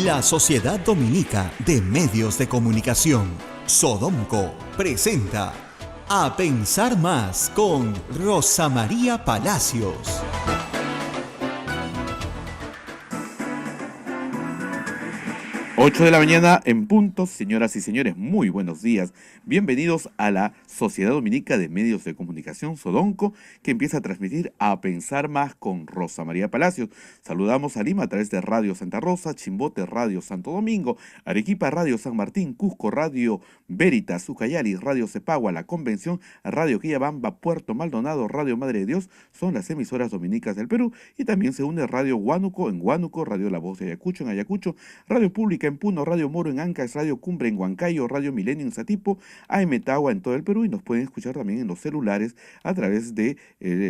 La Sociedad Dominica de Medios de Comunicación, Sodomco, presenta A Pensar Más con Rosa María Palacios. 8 de la mañana en punto, señoras y señores, muy buenos días. Bienvenidos a la Sociedad Dominica de Medios de Comunicación, Sodomco, que empieza a transmitir A Pensar Más con Rosa María Palacios. Saludamos a Lima a través de Radio Santa Rosa, Chimbote Radio Santo Domingo, Arequipa Radio San Martín, Cusco Radio Veritas, Ucayali Radio Cepagua, La Convención, Radio Quillabamba, Puerto Maldonado, Radio Madre de Dios, son las emisoras dominicas del Perú, y también se une Radio Huánuco en Huánuco, Radio La Voz de Ayacucho en Ayacucho, Radio Pública en Puno, Radio Moro en Ancash, Radio Cumbre en Huancayo, Radio Milenio en Satipo, AM Tagua en todo el Perú, y nos pueden escuchar también en los celulares a través de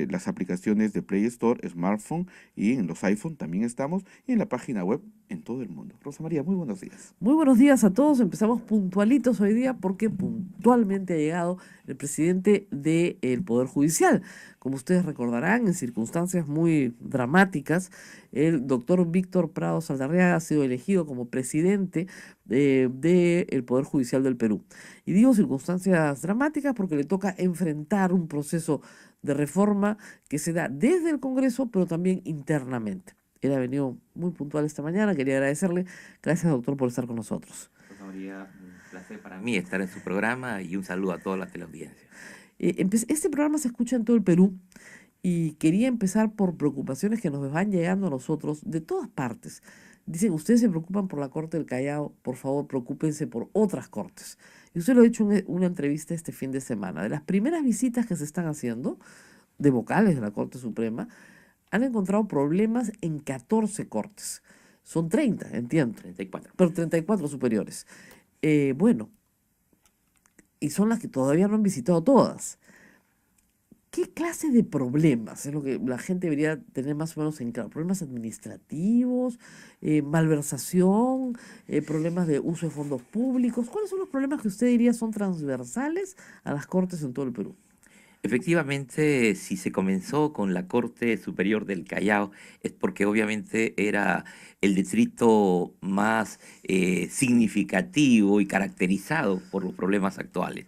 las aplicaciones de Play Store, Smartphone, y en los iPhone también estamos, y en la página web en todo el mundo. Rosa María, muy buenos días. Muy buenos días a todos. Empezamos puntualitos hoy día porque puntualmente ha llegado el presidente del Poder Judicial. Como ustedes recordarán, en circunstancias muy dramáticas, el doctor Víctor Prado Saldarriaga ha sido elegido como presidente del Poder Judicial del Perú. Y digo circunstancias dramáticas porque le toca enfrentar un proceso de reforma que se da desde el Congreso, pero también internamente. Él ha venido muy puntual esta mañana, quería agradecerle. Gracias, doctor, por estar con nosotros. Rosa María, un placer para mí estar en su programa y un saludo a toda la teleaudiencia. Este programa se escucha en todo el Perú y quería empezar por preocupaciones que nos van llegando a nosotros de todas partes. Dicen, ustedes se preocupan por la Corte del Callao, por favor, preocúpense por otras cortes. Y usted lo ha dicho en una entrevista este fin de semana. De las primeras visitas que se están haciendo de vocales de la Corte Suprema, han encontrado problemas en 14 cortes. Son 30, entiendo. 34. Pero 34 superiores. Bueno, y son las que todavía no han visitado todas. ¿Qué clase de problemas es lo que la gente debería tener más o menos en claro? ¿Problemas administrativos, malversación, problemas de uso de fondos públicos? ¿Cuáles son los problemas que usted diría son transversales a las cortes en todo el Perú? Efectivamente, si se comenzó con la Corte Superior del Callao, es porque obviamente era el distrito más significativo y caracterizado por los problemas actuales.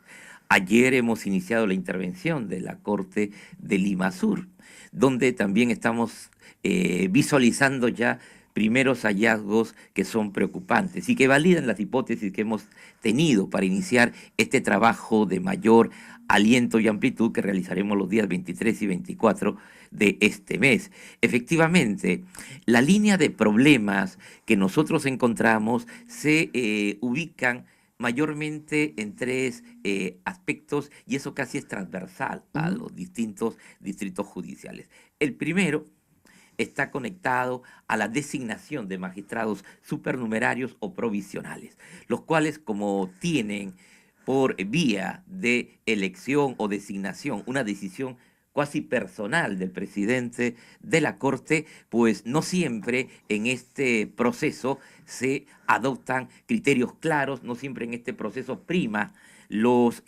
Ayer hemos iniciado la intervención de la Corte de Lima Sur, donde también estamos visualizando ya primeros hallazgos que son preocupantes y que validan las hipótesis que hemos tenido para iniciar este trabajo de mayor aliento y amplitud que realizaremos los días 23 y 24 de este mes. Efectivamente, la línea de problemas que nosotros encontramos se ubican mayormente en tres aspectos, y eso casi es transversal a los distintos distritos judiciales. El primero está conectado a la designación de magistrados supernumerarios o provisionales, los cuales, como tienen por vía de elección o designación una decisión cuasi personal del presidente de la Corte, pues no siempre en este proceso se adoptan criterios claros, no siempre en este proceso prima los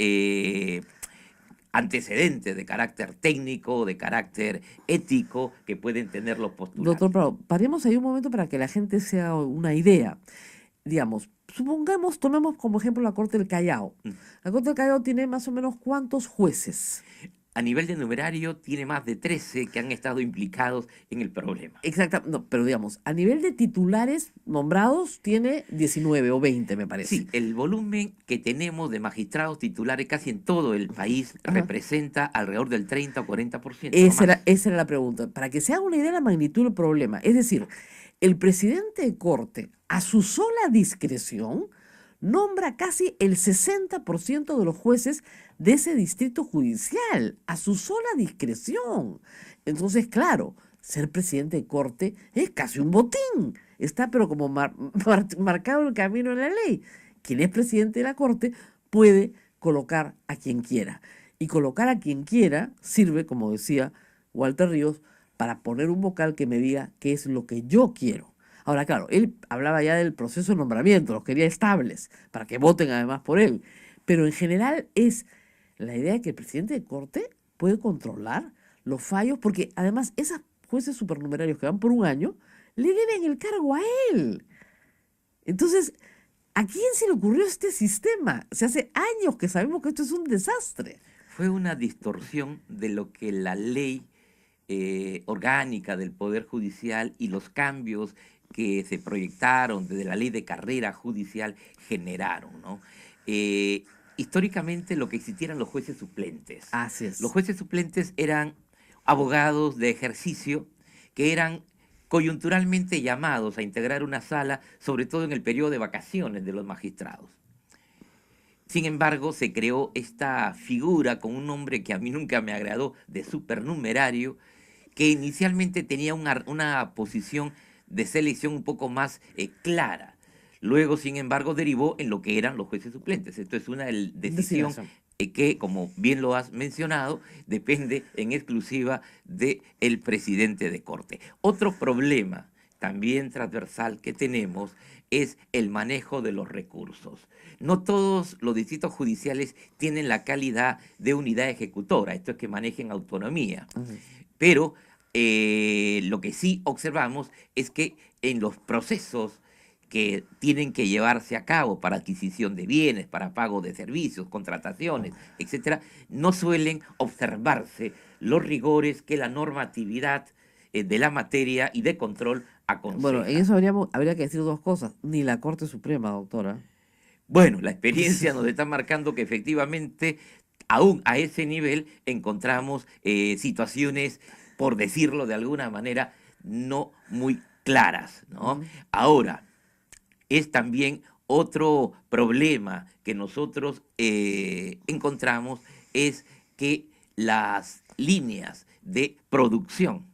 antecedentes de carácter técnico, de carácter ético que pueden tener los postulantes. Doctor Prado, paremos ahí un momento para que la gente se haga una idea. Digamos, tomemos como ejemplo la Corte del Callao. La Corte del Callao tiene más o menos ¿cuántos jueces? A nivel de numerario tiene más de 13 que han estado implicados en el problema. Exacto, no, pero digamos, a nivel de titulares nombrados tiene 19 o 20, me parece. Sí, el volumen que tenemos de magistrados titulares casi en todo el país representa alrededor del 30 o 40%. Esa era la pregunta. Para que se haga una idea de la magnitud del problema. Es decir, el presidente de Corte, a su sola discreción, nombra casi el 60% de los jueces de ese distrito judicial, a su sola discreción. Entonces, claro, ser presidente de Corte es casi un botín. Está pero como marcado el camino en la ley. Quien es presidente de la Corte puede colocar a quien quiera. Y colocar a quien quiera sirve, como decía Walter Ríos, para poner un vocal que me diga qué es lo que yo quiero. Ahora, claro, él hablaba ya del proceso de nombramiento, los quería estables, para que voten además por él. Pero en general es la idea de que el presidente de Corte puede controlar los fallos, porque además esos jueces supernumerarios que van por un año le deben el cargo a él. Entonces, ¿a quién se le ocurrió este sistema? Se hace años que sabemos que esto es un desastre. Fue una distorsión de lo que la ley orgánica del Poder Judicial y los cambios que se proyectaron desde la ley de carrera judicial generaron, ¿no? Históricamente lo que existieran los jueces suplentes. Así es. Los jueces suplentes eran abogados de ejercicio que eran coyunturalmente llamados a integrar una sala, sobre todo en el periodo de vacaciones de los magistrados. Sin embargo, se creó esta figura con un nombre que a mí nunca me agradó, de supernumerario, que inicialmente tenía una posición de selección un poco más clara. Luego, sin embargo, derivó en lo que eran los jueces suplentes. Esto es una decisión que, como bien lo has mencionado, depende en exclusiva del presidente de Corte. Otro problema también transversal que tenemos es el manejo de los recursos. No todos los distritos judiciales tienen la calidad de unidad ejecutora, esto es que manejen autonomía. Pero lo que sí observamos es que en los procesos que tienen que llevarse a cabo para adquisición de bienes, para pago de servicios, contrataciones, etcétera, no suelen observarse los rigores que la normatividad de la materia y de control aconseja. Bueno, en eso habría que decir dos cosas. Ni la Corte Suprema, doctora. Bueno, la experiencia nos está marcando que efectivamente, aún a ese nivel, encontramos situaciones, por decirlo de alguna manera, no muy claras, ¿no? Ahora, es también otro problema que nosotros encontramos, es que las líneas de producción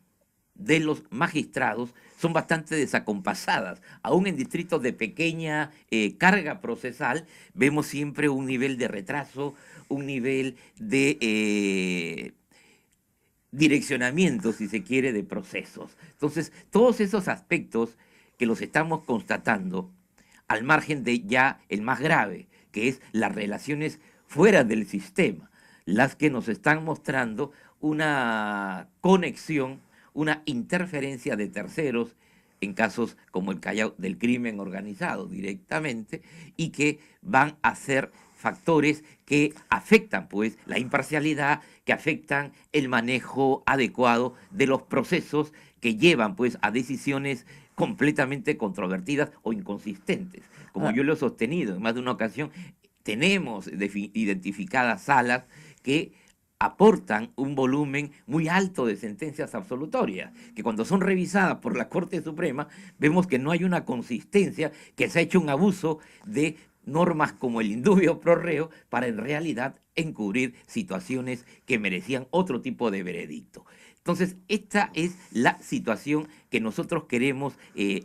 de los magistrados son bastante desacompasadas. Aún en distritos de pequeña carga procesal vemos siempre un nivel de retraso, un nivel de direccionamiento, si se quiere, de procesos. Entonces, todos esos aspectos que los estamos constatando, al margen de ya el más grave, que es las relaciones fuera del sistema, las que nos están mostrando una conexión, una interferencia de terceros, en casos como el Callao, del crimen organizado directamente, y que van a ser factores que afectan pues la imparcialidad, que afectan el manejo adecuado de los procesos que llevan pues a decisiones completamente controvertidas o inconsistentes. Como yo lo he sostenido en más de una ocasión, tenemos identificadas salas que aportan un volumen muy alto de sentencias absolutorias, que cuando son revisadas por la Corte Suprema, vemos que no hay una consistencia, que se ha hecho un abuso de normas como el indubio pro reo para en realidad encubrir situaciones que merecían otro tipo de veredicto. Entonces, esta es la situación que nosotros queremos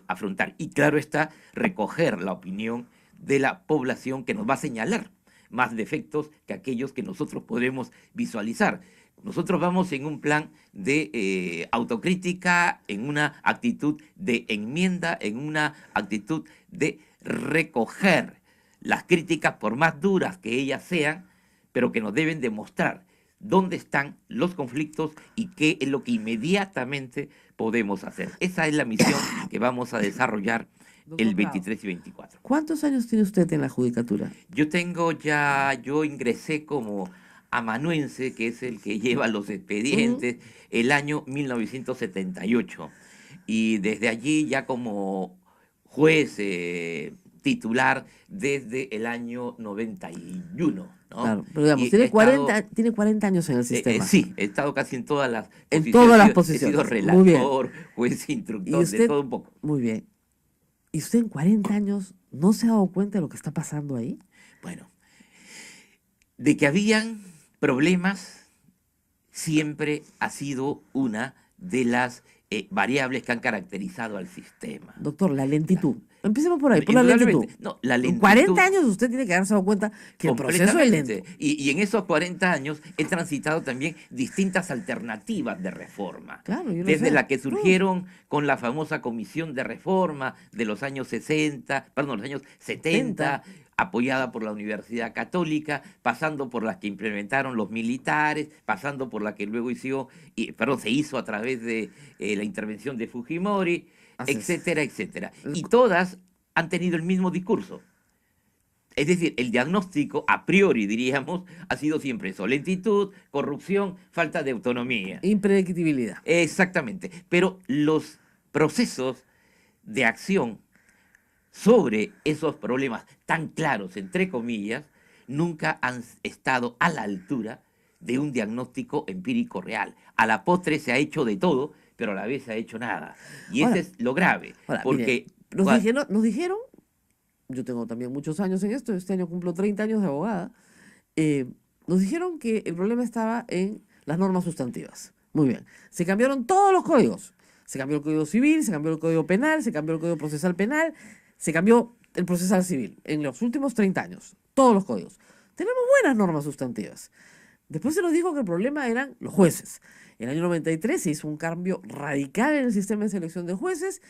afrontar. Y claro está, recoger la opinión de la población que nos va a señalar más defectos que aquellos que nosotros podremos visualizar. Nosotros vamos en un plan de autocrítica, en una actitud de enmienda, en una actitud de recoger las críticas, por más duras que ellas sean, pero que nos deben demostrar dónde están los conflictos y qué es lo que inmediatamente podemos hacer. Esa es la misión que vamos a desarrollar el 23 y 24. ¿Cuántos años tiene usted en la judicatura? Yo ingresé como amanuense, que es el que lleva los expedientes, el año 1978. Y desde allí ya como juez titular desde el año 91, ¿no? Claro, pero digamos, tiene 40 años en el sistema. Sí, he estado casi en todas las posiciones. En todas las He posiciones. sido relator, juez instructor, de todo un poco. Muy bien. ¿Y usted en 40 años no se ha dado cuenta de lo que está pasando ahí? Bueno, de que habían problemas siempre ha sido una de las variables que han caracterizado al sistema. Doctor, la lentitud. Claro. Empecemos por ahí, por la lentitud. No, la lentitud. En 40 años usted tiene que haberse dado cuenta que el proceso es lento. Y en esos 40 años he transitado también distintas alternativas de reforma. Claro, yo desde las que surgieron con la famosa comisión de reforma de los años 70, apoyada por la Universidad Católica, pasando por las que implementaron los militares, pasando por la que luego se hizo a través de la intervención de Fujimori, etcétera, etcétera. Y todas han tenido el mismo discurso. Es decir, el diagnóstico, a priori diríamos, ha sido siempre eso: lentitud, corrupción, falta de autonomía. Impredictibilidad. Exactamente. Pero los procesos de acción sobre esos problemas tan claros, entre comillas, nunca han estado a la altura de un diagnóstico empírico real. A la postre se ha hecho de todo, pero a la vez se ha hecho nada. Y Ahora, ese es lo grave. Porque mire, nos dijeron, yo tengo también muchos años en esto, este año cumplo 30 años de abogada, nos dijeron que el problema estaba en las normas sustantivas. Muy bien, se cambiaron todos los códigos. Se cambió el Código Civil, se cambió el Código Penal, se cambió el Código Procesal Penal, se cambió el procesal civil en los últimos 30 años. Todos los códigos. Tenemos buenas normas sustantivas. Después se nos dijo que el problema eran los jueces. En el año 93 se hizo un cambio radical en el sistema de selección de jueces.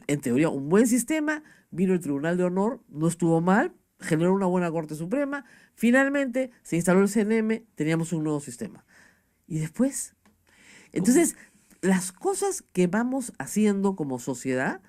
En teoría, un buen sistema. Vino el Tribunal de Honor, no estuvo mal, generó una buena Corte Suprema. Finalmente se instaló el CNM, teníamos un nuevo sistema. ¿Y después? Entonces, las cosas que vamos haciendo como sociedad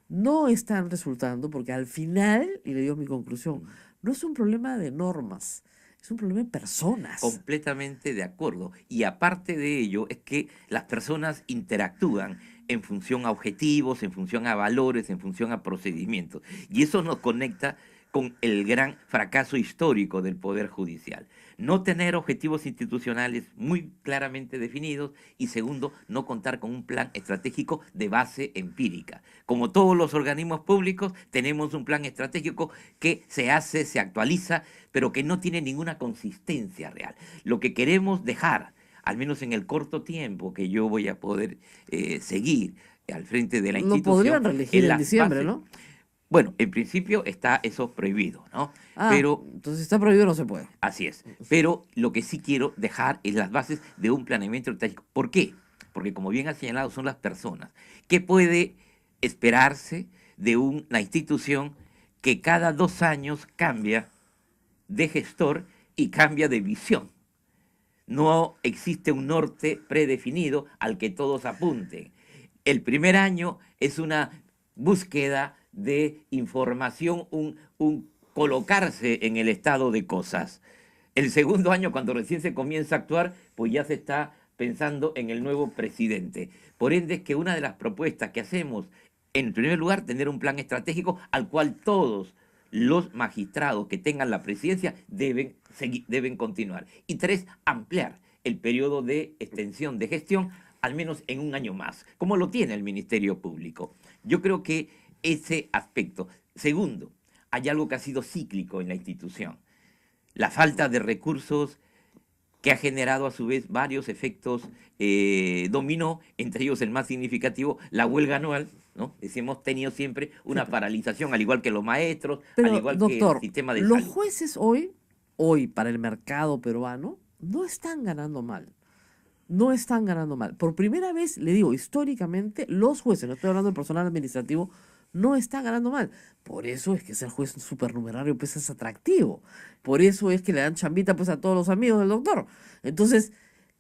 no están resultando, porque al final, y le digo mi conclusión, no es un problema de normas, es un problema de personas. Completamente de acuerdo. Y aparte de ello, es que las personas interactúan en función a objetivos, en función a valores, en función a procedimientos. Y eso nos conecta con el gran fracaso histórico del Poder Judicial. No tener objetivos institucionales muy claramente definidos y, segundo, no contar con un plan estratégico de base empírica. Como todos los organismos públicos, tenemos un plan estratégico que se hace, se actualiza, pero que no tiene ninguna consistencia real. Lo que queremos dejar, al menos en el corto tiempo que yo voy a poder seguir al frente de la institución... No podrían reelegir en diciembre, ¿no? Bueno, en principio está eso prohibido, ¿no? Pero entonces está prohibido, no se puede. Así es. Pero lo que sí quiero dejar es las bases de un planeamiento estratégico. ¿Por qué? Porque, como bien ha señalado, son las personas. ¿Qué puede esperarse de una institución que cada 2 años cambia de gestor y cambia de visión? No existe un norte predefinido al que todos apunten. El primer año es una búsqueda de información, un colocarse en el estado de cosas. El segundo año, cuando recién se comienza a actuar, pues ya se está pensando en el nuevo presidente. Por ende, es que una de las propuestas que hacemos, en primer lugar, tener un plan estratégico al cual todos los magistrados que tengan la presidencia deben continuar. Y 3, ampliar el periodo de extensión de gestión al menos en 1 año más, como lo tiene el Ministerio Público. Yo creo que ese aspecto. Segundo, hay algo que ha sido cíclico en la institución: la falta de recursos, que ha generado a su vez varios efectos dominó, entre ellos el más significativo, la huelga anual, ¿no? Hemos tenido siempre una paralización, al igual que los maestros, pero, al igual doctor, que el sistema de los salud. jueces hoy para el mercado peruano, no están ganando mal. No están ganando mal. Por primera vez, le digo, históricamente, los jueces, no estoy hablando del personal administrativo, no están ganando mal. Por eso es que ser juez supernumerario pues es atractivo. Por eso es que le dan chambita pues a todos los amigos del doctor. Entonces,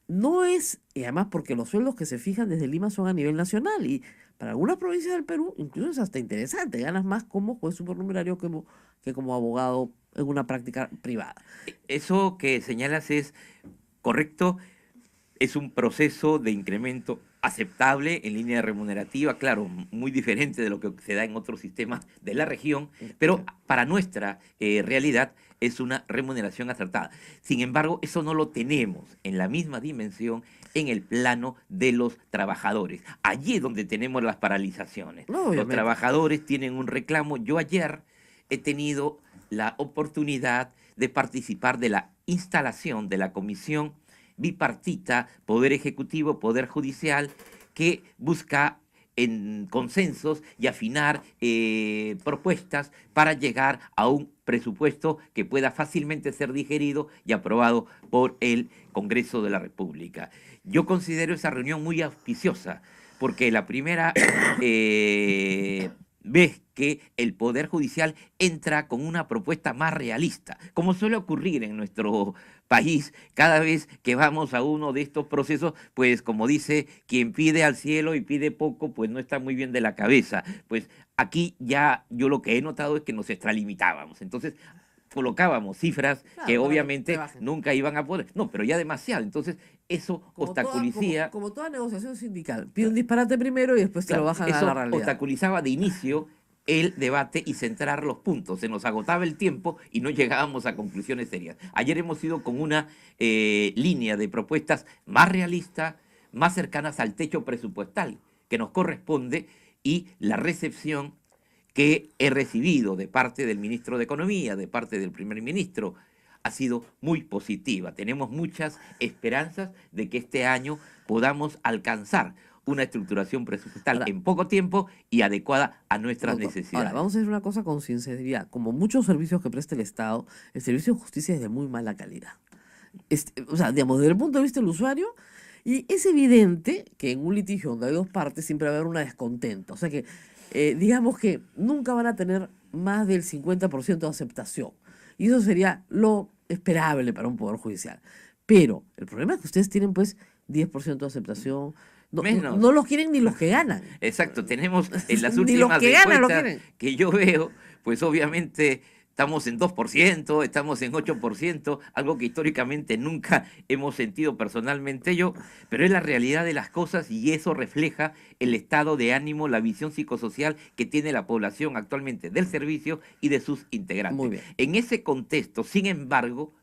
no es, y además porque los sueldos que se fijan desde Lima son a nivel nacional, y para algunas provincias del Perú incluso es hasta interesante, ganas más como juez supernumerario que como abogado en una práctica privada. Eso que señalas es correcto. Es un proceso de incremento aceptable en línea remunerativa, claro, muy diferente de lo que se da en otros sistemas de la región, pero para nuestra realidad es una remuneración acertada. Sin embargo, eso no lo tenemos en la misma dimensión en el plano de los trabajadores. Allí es donde tenemos las paralizaciones. Los trabajadores tienen un reclamo. Yo ayer he tenido la oportunidad de participar de la instalación de la comisión bipartita, Poder Ejecutivo, Poder Judicial, que busca en consensos y afinar propuestas para llegar a un presupuesto que pueda fácilmente ser digerido y aprobado por el Congreso de la República. Yo considero esa reunión muy auspiciosa, porque la primera vez que el Poder Judicial entra con una propuesta más realista, como suele ocurrir en nuestro país. Cada vez que vamos a uno de estos procesos, pues como dice, quien pide al cielo y pide poco, pues no está muy bien de la cabeza. Pues aquí ya yo lo que he notado es que nos extralimitábamos. Entonces colocábamos cifras Claro, que para que obviamente rebajen. nunca iban a poder. No, pero ya demasiado. Entonces eso obstaculicía. Como toda negociación sindical. Pide un disparate primero y después te lo Claro, bajan a la eso realidad. obstaculizaba de inicio el debate y centrar los puntos. Se nos agotaba el tiempo y no llegábamos a conclusiones serias. Ayer hemos ido con una línea de propuestas más realista, más cercanas al techo presupuestal que nos corresponde, y la recepción que he recibido de parte del ministro de Economía, de parte del primer ministro, ha sido muy positiva. Tenemos muchas esperanzas de que este año podamos alcanzar una estructuración presupuestal Ahora, en poco tiempo y adecuada a nuestras doctor, ahora necesidades. vamos a decir una cosa con sinceridad. Como muchos servicios que presta el Estado, el servicio de justicia es de muy mala calidad. O sea, digamos, desde el punto de vista del usuario, y es evidente que en un litigio donde hay dos partes siempre va a haber una descontenta. O sea que, digamos que nunca van a tener más del 50% de aceptación. Y eso sería lo esperable para un poder judicial. Pero el problema es que ustedes tienen pues 10% de aceptación. Menos. No los quieren ni los que ganan. Exacto, tenemos en las Ni los últimas que ganan lo encuestas quieren. que yo veo, pues obviamente estamos en 2%, estamos en 8%, algo que históricamente nunca hemos sentido personalmente yo, pero es la realidad de las cosas y eso refleja el estado de ánimo, la visión psicosocial que tiene la población actualmente del servicio y de sus integrantes. Muy bien. En ese contexto, sin embargo,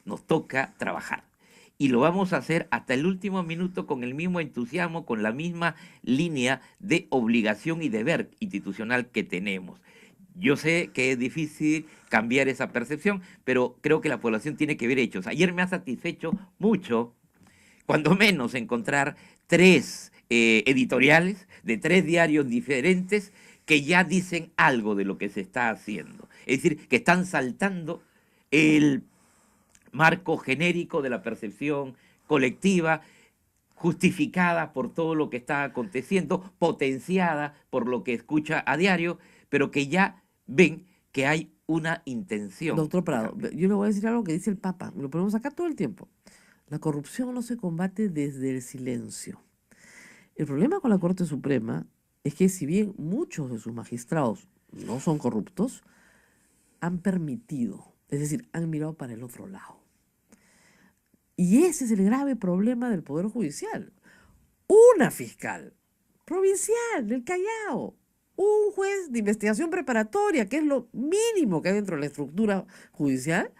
nos toca trabajar. Y lo vamos a hacer hasta el último minuto con el mismo entusiasmo, con la misma línea de obligación y deber institucional que tenemos. Yo sé que es difícil cambiar esa percepción, pero creo que la población tiene que ver hechos. Ayer me ha satisfecho mucho, cuando menos, encontrar 3 editoriales de 3 diarios diferentes que ya dicen algo de lo que se está haciendo. Es decir, que están saltando el marco genérico de la percepción colectiva, justificada por todo lo que está aconteciendo, potenciada por lo que escucha a diario, pero que ya ven que hay una intención. Doctor Prado, yo le voy a decir algo que dice el Papa, lo ponemos acá todo el tiempo. La corrupción no se combate desde el silencio. El problema con la Corte Suprema es que si bien muchos de sus magistrados no son corruptos, han permitido, es decir, han mirado para el otro lado. Y ese es el grave problema del Poder Judicial. Una fiscal provincial del Callao, un juez de investigación preparatoria, que es lo mínimo que hay dentro de la estructura judicial,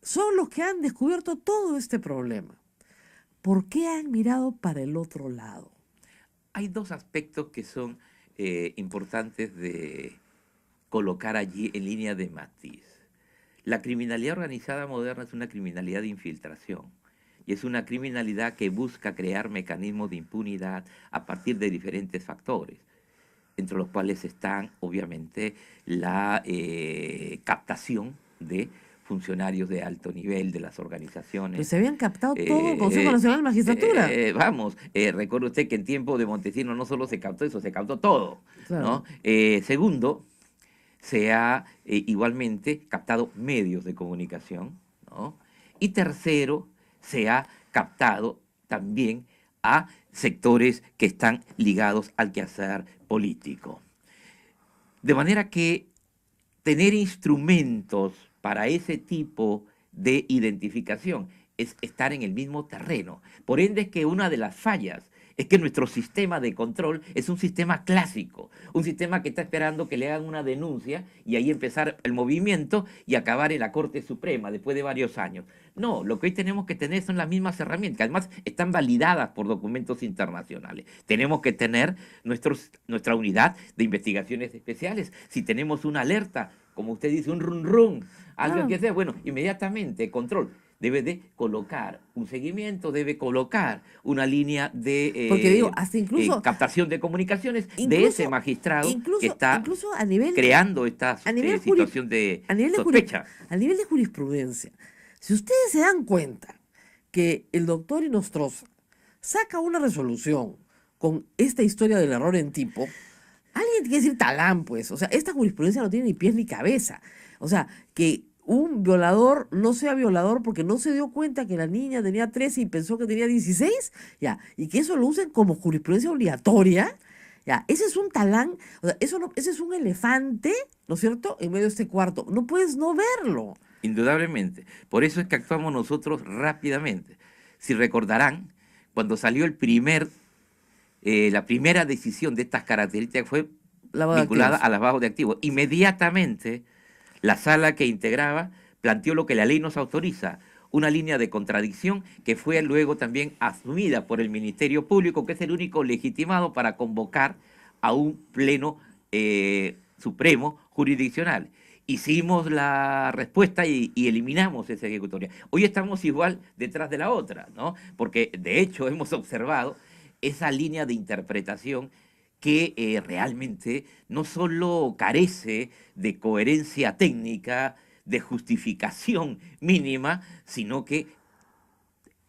son los que han descubierto todo este problema. ¿Por qué han mirado para el otro lado? Hay 2 aspectos que son importantes de colocar allí en línea de matiz. La criminalidad organizada moderna es una criminalidad de infiltración y es una criminalidad que busca crear mecanismos de impunidad a partir de diferentes factores, entre los cuales están obviamente la captación de funcionarios de alto nivel de las organizaciones. Pues se habían captado todo el Consejo Nacional de Magistratura. Recuerde usted que en tiempo de Montesinos no solo se captó eso, se captó todo, Claro. ¿no? Segundo, se ha igualmente captado medios de comunicación, ¿no? Y tercero, se ha captado también a sectores que están ligados al quehacer político. De manera que tener instrumentos para ese tipo de identificación es estar en el mismo terreno. Por ende, es que una de las fallas es que nuestro sistema de control es un sistema clásico, un sistema que está esperando que le hagan una denuncia y ahí empezar el movimiento y acabar en la Corte Suprema después de varios años. No, lo que hoy tenemos que tener son las mismas herramientas, que además están validadas por documentos internacionales. Tenemos que tener nuestra unidad de investigaciones especiales. Si tenemos una alerta, como usted dice, un run run, algo que sea, bueno, inmediatamente control. Debe de colocar un seguimiento, debe colocar una línea de Porque digo, hasta incluso captación de comunicaciones de ese magistrado que está incluso a nivel, creando esta a nivel situación de a nivel de sospecha. a nivel de jurisprudencia. Si ustedes se dan cuenta que el doctor Inostroza saca una resolución con esta historia del error en tipo, alguien tiene que decir talán, pues. O sea, esta jurisprudencia no tiene ni pies ni cabeza. O sea, que un violador no sea violador porque no se dio cuenta que la niña tenía 13 y pensó que tenía 16, ya, y que eso lo usen como jurisprudencia obligatoria, Ya, ese es un talán, o sea, eso no, ese es un elefante, ¿no es cierto?, en medio de este cuarto. No puedes no verlo. Indudablemente. Por eso es que actuamos nosotros rápidamente. Si recordarán, cuando salió la primera decisión de estas características fue Lavado de vinculada activos. al lavado de activos. Inmediatamente la sala que integraba planteó lo que la ley nos autoriza, una línea de contradicción que fue luego también asumida por el Ministerio Público, que es el único legitimado para convocar a un pleno supremo jurisdiccional. Hicimos la respuesta y eliminamos esa ejecutoria. Hoy estamos igual detrás de la otra, ¿no? Porque de hecho hemos observado esa línea de interpretación que realmente no solo carece de coherencia técnica, de justificación mínima, sino que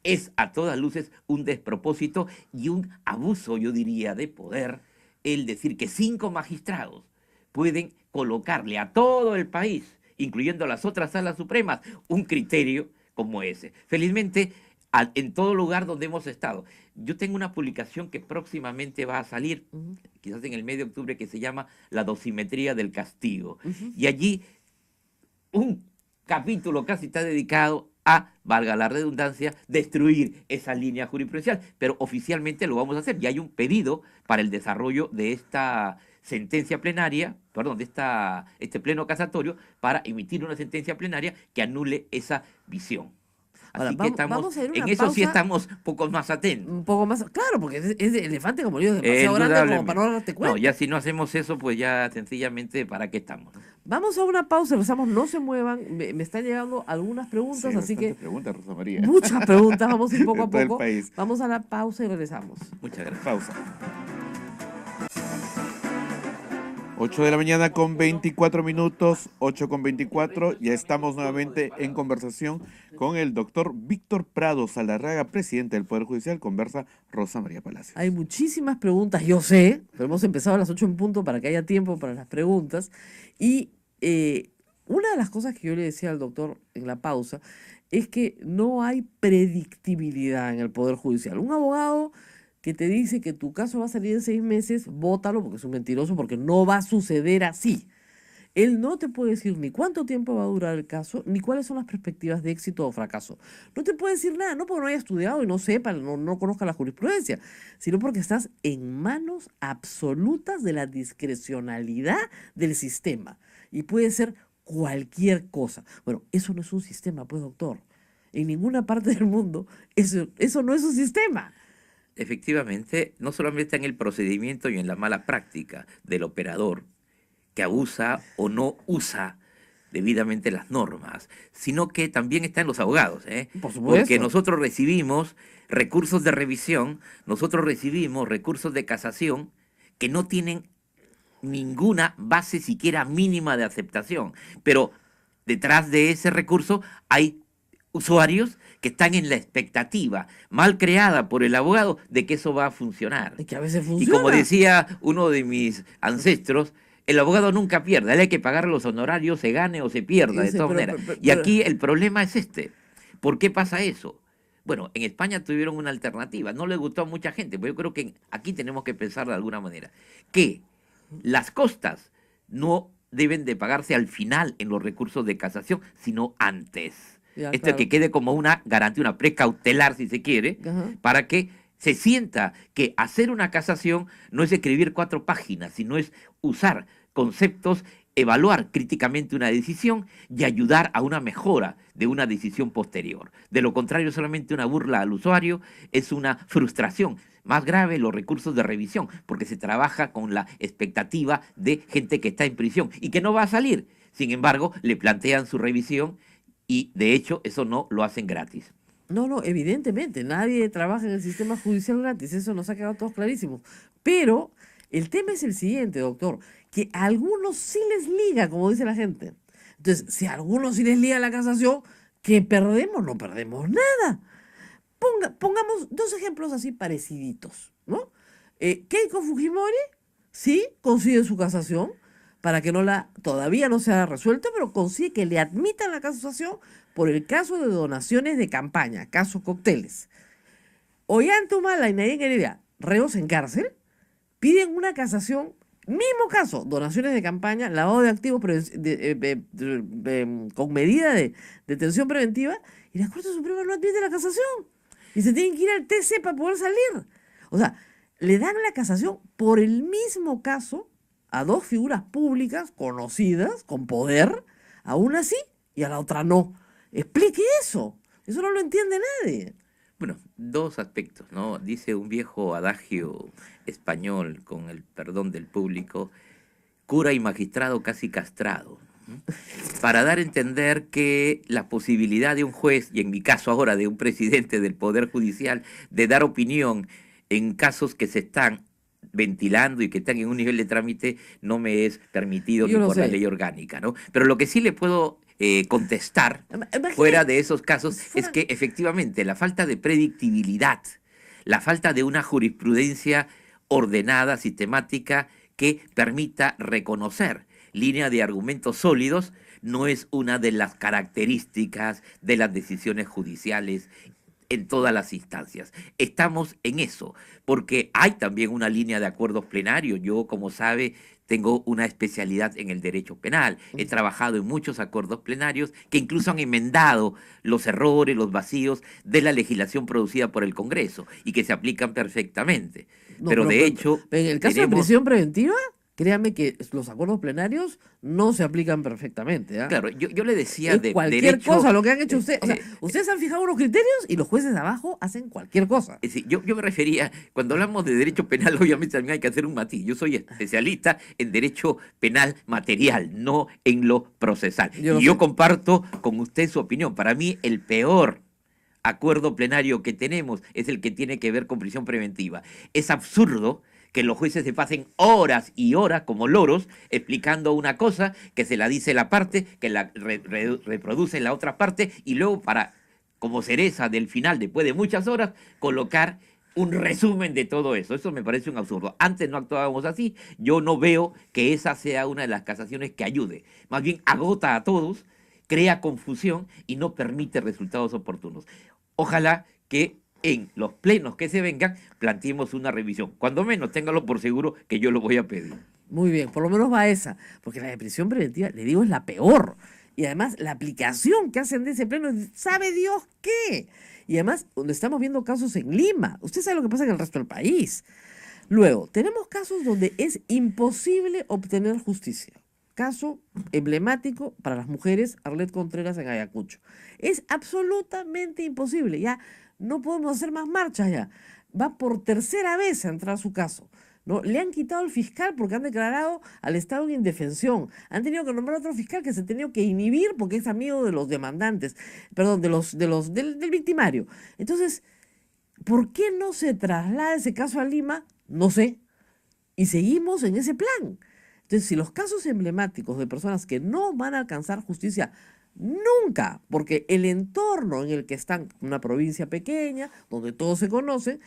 es a todas luces un despropósito y un abuso, yo diría, de poder, el decir que 5 magistrados pueden colocarle a todo el país, incluyendo a las otras salas supremas, un criterio como ese. Felizmente, en todo lugar donde hemos estado. Yo tengo una publicación que próximamente va a salir, Ujú, quizás en el mes de octubre, que se llama La dosimetría del castigo. ujú. Y allí un capítulo casi está dedicado a, valga la redundancia, destruir esa línea jurisprudencial, pero oficialmente lo vamos a hacer. Y hay un pedido para el desarrollo de esta sentencia plenaria, perdón, este pleno casatorio, para emitir una sentencia plenaria que anule esa visión. Ahora, Así que vamos a ir a en una eso sí pausa estamos pocos más atentos. un poco más. Claro, porque es de elefante como yo, es demasiado grande como para Indudablemente. no darte No, cuenta. ya si no hacemos eso, pues ya sencillamente, ¿para qué estamos? ¿No? Vamos a una pausa, regresamos, no se muevan. Me están llegando algunas Sí, preguntas, así bastante que pregunta, Rosa María. muchas preguntas. Vamos a ir poco De a todo el poco. país. Vamos a la pausa y regresamos. Muchas gracias. Pausa. 8 de la mañana con 24 minutos, 8 con 24. Ya estamos nuevamente en conversación con el doctor Víctor Prado Salarraga, presidente del Poder Judicial. Conversa Rosa María Palacios. Hay muchísimas preguntas, yo sé, pero hemos empezado a las 8 en punto para que haya tiempo para las preguntas. Y una de las cosas que yo le decía al doctor en la pausa es que no hay predictibilidad en el Poder Judicial. Un abogado que te dice que tu caso va a salir en 6 meses, bótalo porque es un mentiroso, porque no va a suceder así. Él no te puede decir ni cuánto tiempo va a durar el caso, ni cuáles son las perspectivas de éxito o fracaso. No te puede decir nada, no porque no haya estudiado y no sepa, no conozca la jurisprudencia, sino porque estás en manos absolutas de la discrecionalidad del sistema. Y puede ser cualquier cosa. Bueno, eso no es un sistema, pues, doctor. En ninguna parte del mundo eso no es un sistema. Efectivamente, no solamente en el procedimiento y en la mala práctica del operador que abusa o no usa debidamente las normas, sino que también está en los abogados, ¿eh? Por Porque supuesto. nosotros recibimos recursos de revisión, nosotros recibimos recursos de casación que no tienen ninguna base siquiera mínima de aceptación, pero detrás de ese recurso hay usuarios que están en la expectativa mal creada por el abogado de que eso va a funcionar. Es que a veces Y como funciona. decía uno de mis ancestros, el abogado nunca pierde, a él hay que pagar los honorarios, se gane o se pierda, de Ese, todas maneras. Y aquí el problema es este. ¿Por qué pasa eso? Bueno, en España tuvieron una alternativa, no le gustó a mucha gente, pero yo creo que aquí tenemos que pensar de alguna manera, que las costas no deben de pagarse al final en los recursos de casación, sino antes. Ya, Esto es claro. que quede como una garantía, una precautelar, si se quiere, Ajá. para que se sienta que hacer una casación no es escribir 4 páginas, sino es usar conceptos, evaluar críticamente una decisión y ayudar a una mejora de una decisión posterior. De lo contrario, solamente una burla al usuario, es una frustración. Más grave, los recursos de revisión, porque se trabaja con la expectativa de gente que está en prisión y que no va a salir. Sin embargo, le plantean su revisión y de hecho eso no lo hacen gratis. No, evidentemente, nadie trabaja en el sistema judicial gratis, eso nos ha quedado todos clarísimos. Pero el tema es el siguiente, doctor, que a algunos sí les liga, como dice la gente. Entonces, si a algunos sí les liga la casación, ¿qué perdemos? No perdemos nada. Pongamos 2 ejemplos así pareciditos, ¿no? Keiko Fujimori sí consigue su casación para que todavía no se haya resuelto, pero consigue que le admitan la casación por el caso de donaciones de campaña, caso Cócteles. Ollanta Humala y Nadine Heredia, reos en cárcel, piden una casación, mismo caso, donaciones de campaña, lavado de activos con medida de detención preventiva, y la Corte Suprema no admite la casación. Y se tienen que ir al TC para poder salir. O sea, le dan la casación por el mismo caso a dos figuras públicas conocidas, con poder, a una sí y a la otra no. Explique eso. Eso no lo entiende nadie. Bueno, dos aspectos, ¿no? Dice un viejo adagio español, con el perdón del público, cura y magistrado casi castrado, ¿no? Para dar a entender que la posibilidad de un juez, y en mi caso ahora de un presidente del Poder Judicial, de dar opinión en casos que se están ventilando y que están en un nivel de trámite, no me es permitido ni Yo lo por la sé. ley orgánica, ¿no? Pero lo que sí le puedo contestar Imagine- fuera de esos casos es fuera- que efectivamente la falta de predictibilidad, la falta de una jurisprudencia ordenada, sistemática, que permita reconocer línea de argumentos sólidos, no es una de las características de las decisiones judiciales en todas las instancias. Estamos en eso, porque hay también una línea de acuerdos plenarios. Yo, como sabe, tengo una especialidad en el derecho penal. He trabajado en muchos acuerdos plenarios que incluso han enmendado los errores, los vacíos de la legislación producida por el Congreso y que se aplican perfectamente. No, Pero de hecho, en el caso de tenemos... prisión preventiva, créame que los acuerdos plenarios no se aplican perfectamente. ¿Ah? Claro, yo le decía Es de cualquier derecho... cosa lo que han hecho ustedes. O sea, eh, ustedes han fijado unos criterios y los jueces de abajo hacen cualquier cosa. Es decir, yo me refería, cuando hablamos de derecho penal, obviamente también hay que hacer un matiz. Yo soy especialista en derecho penal material, no en lo procesal. Yo lo Y yo sé. comparto con usted su opinión. Para mí, el peor acuerdo plenario que tenemos es el que tiene que ver con prisión preventiva. Es absurdo que los jueces se pasen horas y horas como loros explicando una cosa que se la dice la parte, que la reproduce la otra parte, y luego para, como cereza del final, después de muchas horas, colocar un resumen de todo eso. Eso me parece un absurdo. Antes no actuábamos así. Yo no veo que esa sea una de las casaciones que ayude. Más bien agota a todos, crea confusión y no permite resultados oportunos. Ojalá que en los plenos que se vengan planteemos una revisión. Cuando menos, téngalo por seguro que yo lo voy a pedir. Muy bien, por lo menos va esa. Porque la de prisión preventiva, le digo, es la peor. Y además, la aplicación que hacen de ese pleno, ¿sabe Dios qué? Y además, donde estamos viendo casos en Lima. Usted sabe lo que pasa en el resto del país. Luego, tenemos casos donde es imposible obtener justicia. Caso emblemático para las mujeres, Arlet Contreras en Ayacucho. Es absolutamente imposible. Ya no podemos hacer más marchas ya. Va por tercera vez a entrar su caso. ¿No? Le han quitado al fiscal porque han declarado al Estado en indefensión. Han tenido que nombrar otro fiscal que se ha tenido que inhibir porque es amigo de los demandantes, perdón, del victimario. Entonces, ¿por qué no se traslada ese caso a Lima? No sé. Y seguimos en ese plan. Entonces, si los casos emblemáticos de personas que no van a alcanzar justicia nunca, porque el entorno en el que están, una provincia pequeña, donde todos se conocen,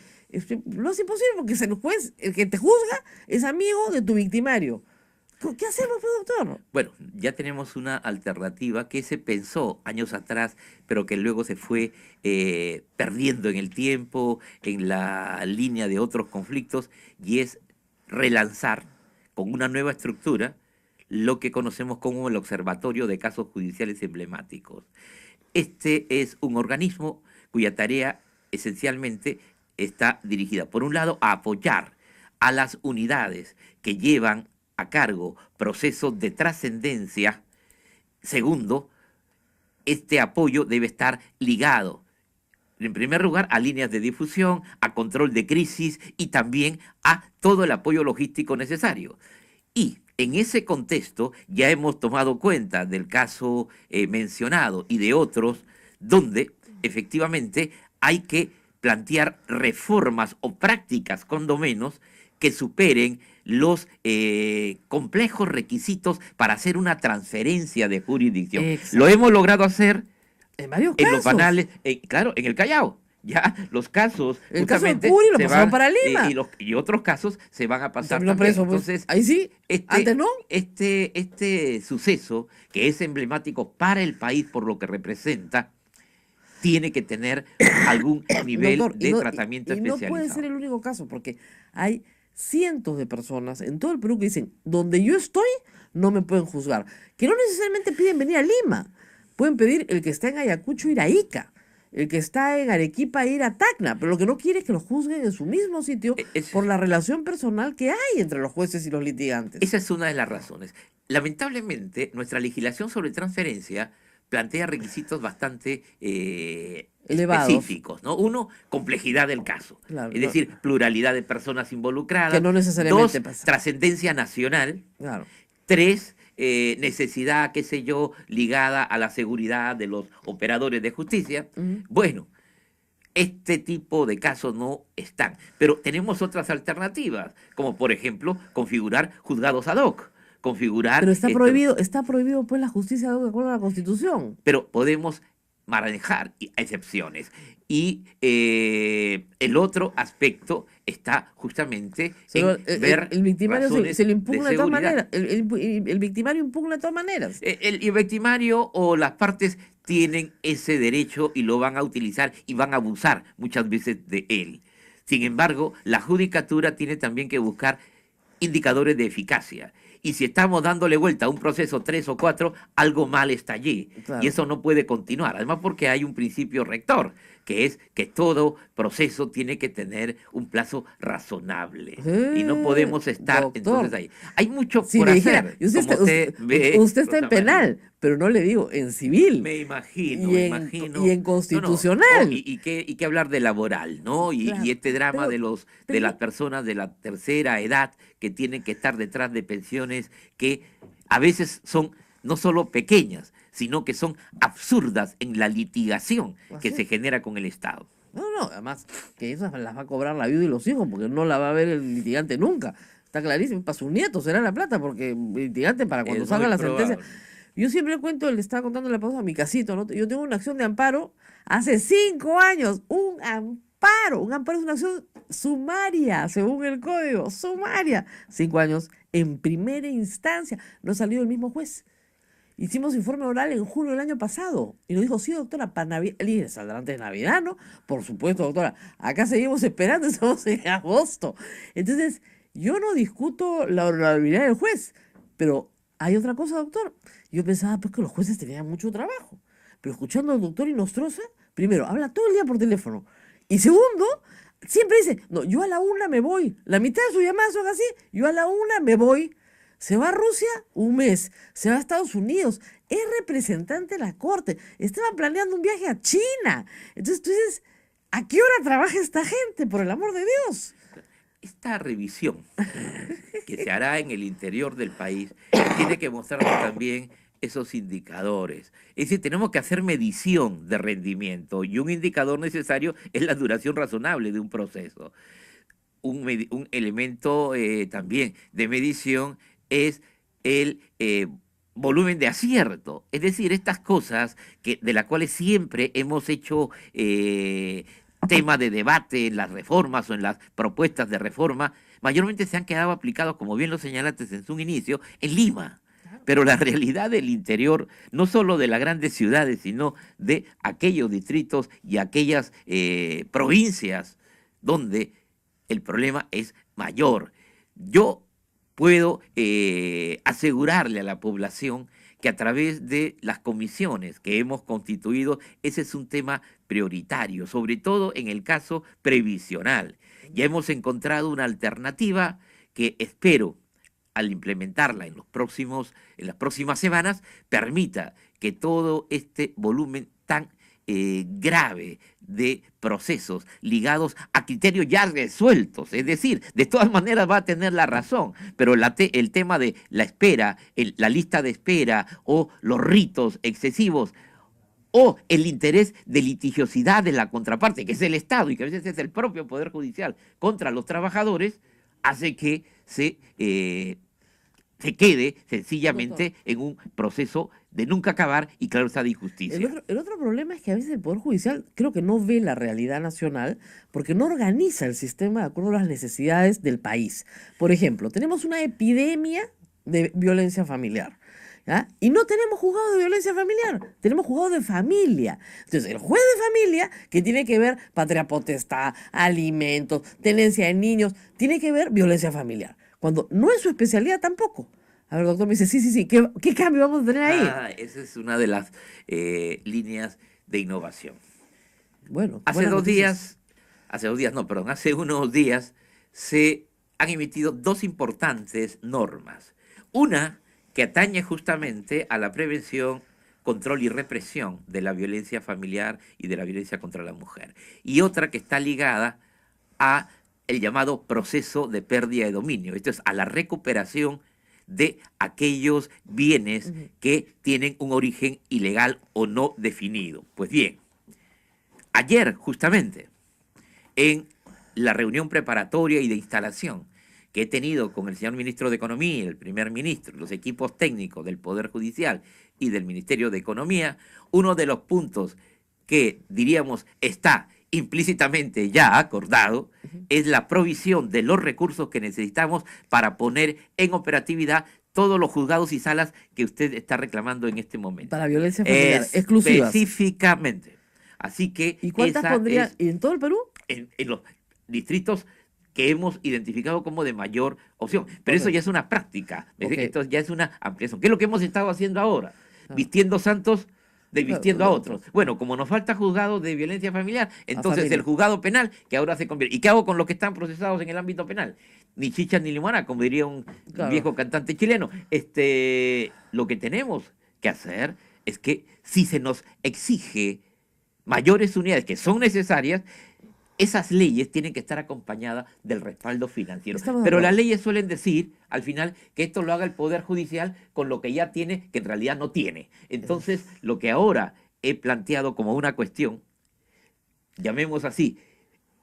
no es imposible porque el juez, el que te juzga, es amigo de tu victimario. ¿Qué hacemos, pues, doctor? Bueno, ya tenemos una alternativa que se pensó años atrás, pero que luego se fue perdiendo en el tiempo, en la línea de otros conflictos, y es relanzar con una nueva estructura lo que conocemos como el Observatorio de Casos Judiciales Emblemáticos. Este es un organismo cuya tarea esencialmente está dirigida, por un lado, a apoyar a las unidades que llevan a cargo procesos de trascendencia. Segundo, este apoyo debe estar ligado, en primer lugar, a líneas de difusión, a control de crisis y también a todo el apoyo logístico necesario. Y en ese contexto ya hemos tomado cuenta del caso mencionado y de otros donde efectivamente hay que plantear reformas o prácticas, cuando menos, que superen los complejos requisitos para hacer una transferencia de jurisdicción. Exacto. Lo hemos logrado hacer En varios en casos. los banales, claro, en el Callao. Ya los casos El caso de justamente Curi lo se pasaron van, para Lima. y otros casos se van a pasar Terminó también. preso, pues. Entonces, Ahí sí, antes no. este suceso, que es emblemático para el país por lo que representa, tiene que tener algún nivel Doctor, de tratamiento y no especializado. puede ser el único caso, porque hay cientos de personas en todo el Perú que dicen, donde yo estoy, no me pueden juzgar. Que no necesariamente piden venir a Lima. Pueden pedir el que está en Ayacucho ir a Ica, el que está en Arequipa ir a Tacna, pero lo que no quiere es que los juzguen en su mismo sitio por la relación personal que hay entre los jueces y los litigantes. Esa es una de las razones. Lamentablemente, nuestra legislación sobre transferencia plantea requisitos bastante Elevados. específicos, ¿no? Uno, complejidad del caso. Claro, Es decir, pluralidad de personas involucradas. que no necesariamente Dos, pasa. trascendencia nacional. Claro. Tres, necesidad, qué sé yo, ligada a la seguridad de los operadores de justicia. Ujú. Bueno, este tipo de casos no están. Pero tenemos otras alternativas, como por ejemplo, configurar juzgados ad hoc. Configurar Pero está prohibido pues la justicia de acuerdo a la Constitución. pero podemos manejar excepciones. Y el otro aspecto está justamente Pero en ver el victimario razones se le impugna de todas seguridad. maneras. El victimario impugna de todas maneras. El victimario o las partes tienen ese derecho y lo van a utilizar y van a abusar muchas veces de él. Sin embargo, la judicatura tiene también que buscar indicadores de eficacia. Y si estamos dándole vuelta a un proceso 3 o 4, algo mal está allí. Claro. Y eso no puede continuar. Además, porque hay un principio rector, que es que todo proceso tiene que tener un plazo razonable. Y no podemos estar Doctor. entonces ahí. Hay mucho Si por me hacer. dijera, y usted, como está, usted ve, usted está en Rosa María. penal, pero no le digo, en civil. Me imagino, Y me en- imagino. y en constitucional. Y qué hablar de laboral, ¿no? Claro, Y este drama pero- de pero- las personas de la tercera edad que tienen que estar detrás de pensiones que a veces son no solo pequeñas, sino que son absurdas en la litigación que Así se es. genera con el Estado. No, además, que esas las va a cobrar la viuda y los hijos, porque no la va a ver el litigante nunca. Está clarísimo, para sus nietos será la plata, porque el litigante para cuando Es salga muy la sentencia. probable. Yo siempre cuento, le estaba contando la pausa a mi casito, ¿no? Yo tengo una acción de amparo hace 5 años, un amparo es una acción sumaria, según el código, sumaria. 5 años en primera instancia, no ha salido el mismo juez. Hicimos informe oral en junio del año pasado. Y nos dijo, sí, doctora, para Navidad. Le dije, ¿saldrá antes de Navidad, no? Por supuesto, doctora. Acá seguimos esperando, estamos en agosto. Entonces, yo no discuto la honorabilidad del juez. Pero hay otra cosa, doctor. Yo pensaba, pues, que los jueces tenían mucho trabajo. Pero escuchando al doctor Inostroza, primero, habla todo el día por teléfono. Y segundo, siempre dice, no, yo a la 1 me voy. La mitad de sus llamadas son así. Yo a la 1 me voy. Se va a Rusia un mes, se va a Estados Unidos, es representante de la corte, estaba planeando un viaje a China. Entonces tú dices, ¿a qué hora trabaja esta gente, por el amor de Dios? Esta revisión que se hará en el interior del país tiene que mostrarnos también esos indicadores. Es decir, tenemos que hacer medición de rendimiento y un indicador necesario es la duración razonable de un proceso. Un elemento también de medición es el volumen de acierto. Es decir, estas cosas de las cuales siempre hemos hecho tema de debate en las reformas o en las propuestas de reforma, mayormente se han quedado aplicados, como bien lo señalaste en su inicio, en Lima. Pero la realidad del interior, no solo de las grandes ciudades, sino de aquellos distritos y aquellas provincias donde el problema es mayor. Yo puedo asegurarle a la población que a través de las comisiones que hemos constituido, ese es un tema prioritario, sobre todo en el caso previsional. Ya hemos encontrado una alternativa que espero, al implementarla en las próximas semanas, permita que todo este volumen tan grave de procesos ligados a criterios ya resueltos, es decir, de todas maneras va a tener la razón, pero el tema de la espera, la lista de espera o los ritos excesivos o el interés de litigiosidad de la contraparte, que es el Estado y que a veces es el propio Poder Judicial contra los trabajadores, hace que se quede sencillamente en un proceso de nunca acabar y claro está de injusticia. El otro problema es que a veces el Poder Judicial creo que no ve la realidad nacional porque no organiza el sistema de acuerdo a las necesidades del país. Por ejemplo, tenemos una epidemia de violencia familiar. ¿ya? Y no tenemos juzgado de violencia familiar, tenemos juzgado de familia. Entonces, el juez de familia, que tiene que ver patria potestad, alimentos, tenencia de niños, tiene que ver violencia familiar, cuando no es su especialidad tampoco. A ver, doctor, me dice, sí, sí, sí, ¿qué cambio vamos a tener ahí? Esa es una de las líneas de innovación. Bueno, Hace buenas dos noticias. días, hace unos días se han emitido dos importantes normas. Una que atañe justamente a la prevención, control y represión de la violencia familiar y de la violencia contra la mujer. Y otra que está ligada a el llamado proceso de pérdida de dominio. Esto es a la recuperación de aquellos bienes Ujú. que tienen un origen ilegal o no definido. Pues bien, ayer justamente en la reunión preparatoria y de instalación que he tenido con el señor ministro de Economía, el primer ministro, los equipos técnicos del Poder Judicial y del Ministerio de Economía, uno de los puntos que diríamos está implícitamente ya acordado es la provisión de los recursos que necesitamos para poner en operatividad todos los juzgados y salas que usted está reclamando en este momento. Para violencia familiar, exclusivas. Específicamente. Así que ¿Y cuántas esa pondría es en todo el Perú? en los distritos que hemos identificado como de mayor opción. Pero eso Ok. ya es una práctica, ¿me Ok. entiendes? Esto ya es una ampliación. ¿Qué es lo que hemos estado haciendo ahora? Ah. Vistiendo santos de Claro, vistiendo a no, otros. Bueno, como nos falta juzgado de violencia familiar, entonces familia. el juzgado penal, que ahora se convierte... ¿Y qué hago con los que están procesados en el ámbito penal? Ni chicha ni limonada, como diría un Claro. viejo cantante chileno. Lo que tenemos que hacer es que si se nos exige mayores unidades que son necesarias, esas leyes tienen que estar acompañadas del respaldo financiero. Estamos de Pero acuerdo. las leyes suelen decir, al final, que esto lo haga el Poder Judicial con lo que ya tiene, que en realidad no tiene. Entonces, lo que ahora he planteado como una cuestión, llamemos así,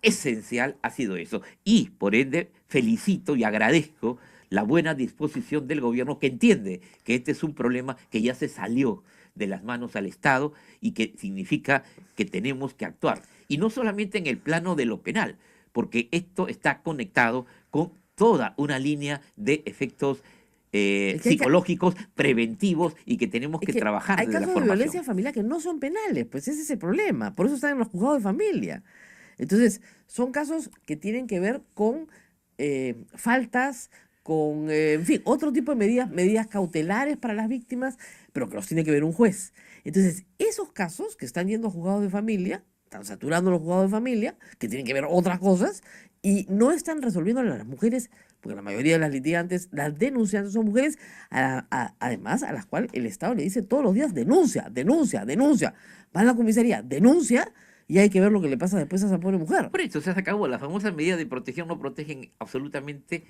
esencial, ha sido eso. Y, por ende, felicito y agradezco la buena disposición del gobierno que entiende que este es un problema que ya se salió de las manos al Estado y que significa que tenemos que actuar. Y no solamente en el plano de lo penal, porque esto está conectado con toda una línea de efectos Es que psicológicos, preventivos y que tenemos Es que que trabajar hay desde la casos de violencia formación. familiar que no son penales, pues ese es el problema. Por eso están en los juzgados de familia. Entonces, son casos que tienen que ver con faltas, con, en fin, otro tipo de medidas cautelares para las víctimas, pero que los tiene que ver un juez. Entonces, esos casos que están yendo a juzgados de familia, están saturando los juzgados de familia, que tienen que ver otras cosas, y no están resolviendo a las mujeres, porque la mayoría de las litigantes, las denunciantes son mujeres, además a las cuales el Estado le dice todos los días, denuncia, denuncia, denuncia. Va a la comisaría, denuncia, y hay que ver lo que le pasa después a esa pobre mujer. Por eso se acabó. Las famosas medidas de protección no protegen absolutamente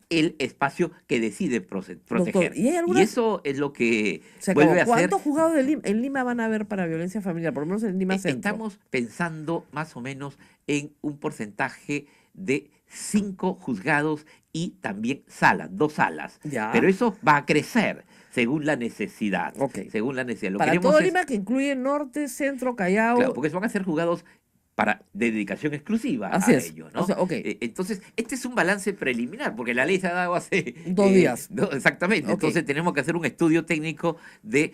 el espacio que decide proteger. Doctor, ¿y hay Y algunas? eso es lo que Se acabó. vuelve a ser. ¿Cuántos juzgados en Lima van a haber para violencia familiar? Por lo menos en Lima Centro. Estamos pensando más o menos en un porcentaje de 5 juzgados y también salas, 2 salas. Ya. Pero eso va a crecer según la necesidad. Ok. Según la necesidad. Lo que Para queremos todo es- Lima, que incluye Norte, Centro, Callao. Claro, porque van a ser juzgados de dedicación exclusiva Así a es. ello, ¿no? O sea, ok. Entonces, este es un balance preliminar, porque la ley se ha dado hace 2 días. exactamente. Ok. Entonces tenemos que hacer un estudio técnico de